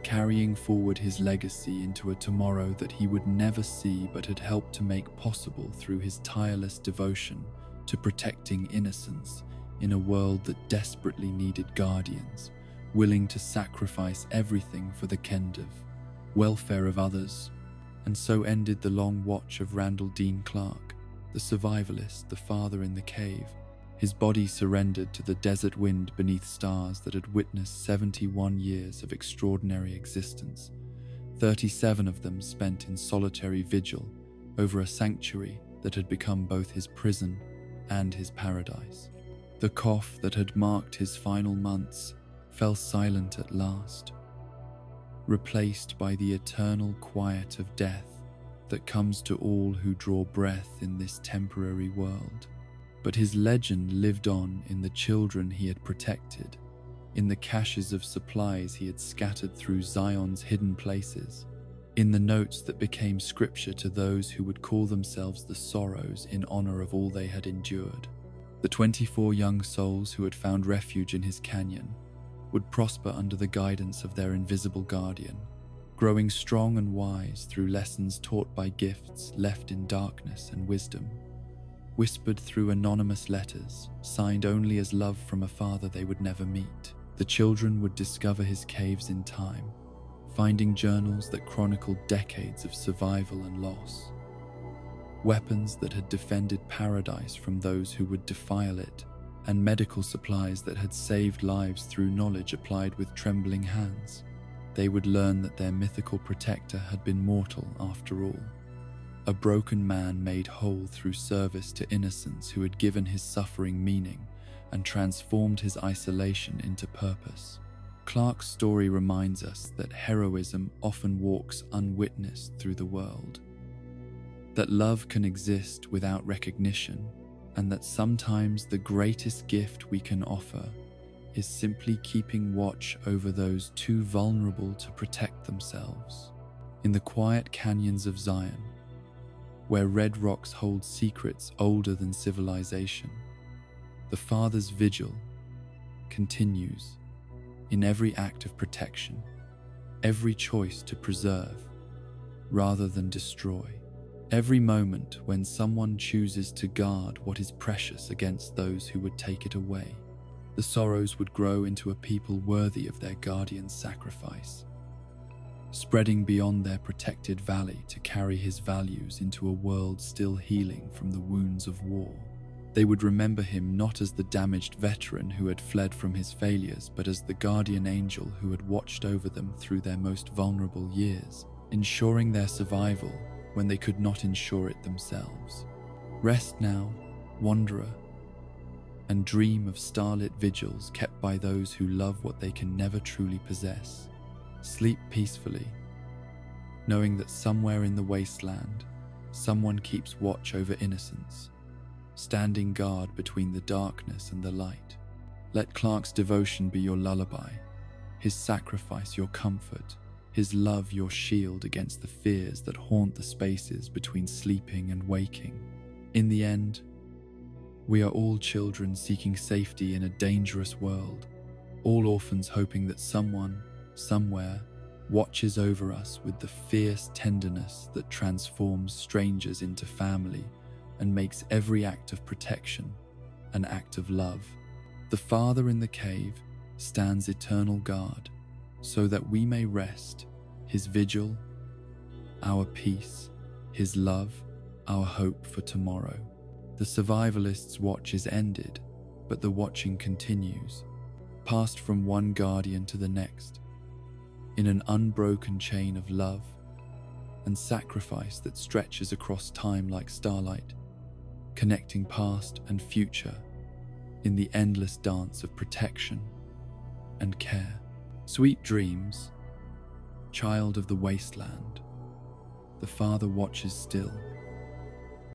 carrying forward his legacy into a tomorrow that he would never see but had helped to make possible through his tireless devotion to protecting innocence in a world that desperately needed guardians, willing to sacrifice everything for the Kendiv, welfare of others. And so ended the long watch of Randall Dean Clark, the survivalist, the father in the cave. His body surrendered to the desert wind beneath stars that had witnessed 71 years of extraordinary existence, 37 of them spent in solitary vigil over a sanctuary that had become both his prison and his paradise. The cough that had marked his final months fell silent at last, replaced by the eternal quiet of death that comes to all who draw breath in this temporary world. But his legend lived on in the children he had protected, in the caches of supplies he had scattered through Zion's hidden places, in the notes that became scripture to those who would call themselves the Sorrows in honor of all they had endured. The 24 young souls who had found refuge in his canyon would prosper under the guidance of their invisible guardian, growing strong and wise through lessons taught by gifts left in darkness and wisdom, whispered through anonymous letters, signed only as love from a father they would never meet. The children would discover his caves in time, finding journals that chronicled decades of survival and loss, weapons that had defended paradise from those who would defile it, and medical supplies that had saved lives through knowledge applied with trembling hands. They would learn that their mythical protector had been mortal after all, a broken man made whole through service to innocence who had given his suffering meaning and transformed his isolation into purpose. Clark's story reminds us that heroism often walks unwitnessed through the world, that love can exist without recognition, and that sometimes the greatest gift we can offer is simply keeping watch over those too vulnerable to protect themselves. In the quiet canyons of Zion, where red rocks hold secrets older than civilization, the Father's vigil continues in every act of protection, every choice to preserve rather than destroy, every moment when someone chooses to guard what is precious against those who would take it away. The sorrows would grow into a people worthy of their guardian's sacrifice, spreading beyond their protected valley to carry his values into a world still healing from the wounds of war. They would remember him not as the damaged veteran who had fled from his failures, but as the guardian angel who had watched over them through their most vulnerable years, ensuring their survival when they could not ensure it themselves. Rest now, wanderer, and dream of starlit vigils kept by those who love what they can never truly possess. Sleep peacefully, knowing that somewhere in the wasteland, someone keeps watch over innocence, standing guard between the darkness and the light. Let Clark's devotion be your lullaby, his sacrifice your comfort, his love your shield against the fears that haunt the spaces between sleeping and waking. In the end, we are all children seeking safety in a dangerous world, all orphans hoping that someone, somewhere, watches over us with the fierce tenderness that transforms strangers into family and makes every act of protection an act of love. The Father in the cave stands eternal guard, so that we may rest, his vigil, our peace, his love, our hope for tomorrow. The survivalist's watch is ended, but the watching continues, passed from one guardian to the next, in an unbroken chain of love and sacrifice that stretches across time like starlight, connecting past and future in the endless dance of protection and care. Sweet dreams, child of the wasteland. The Father watches still,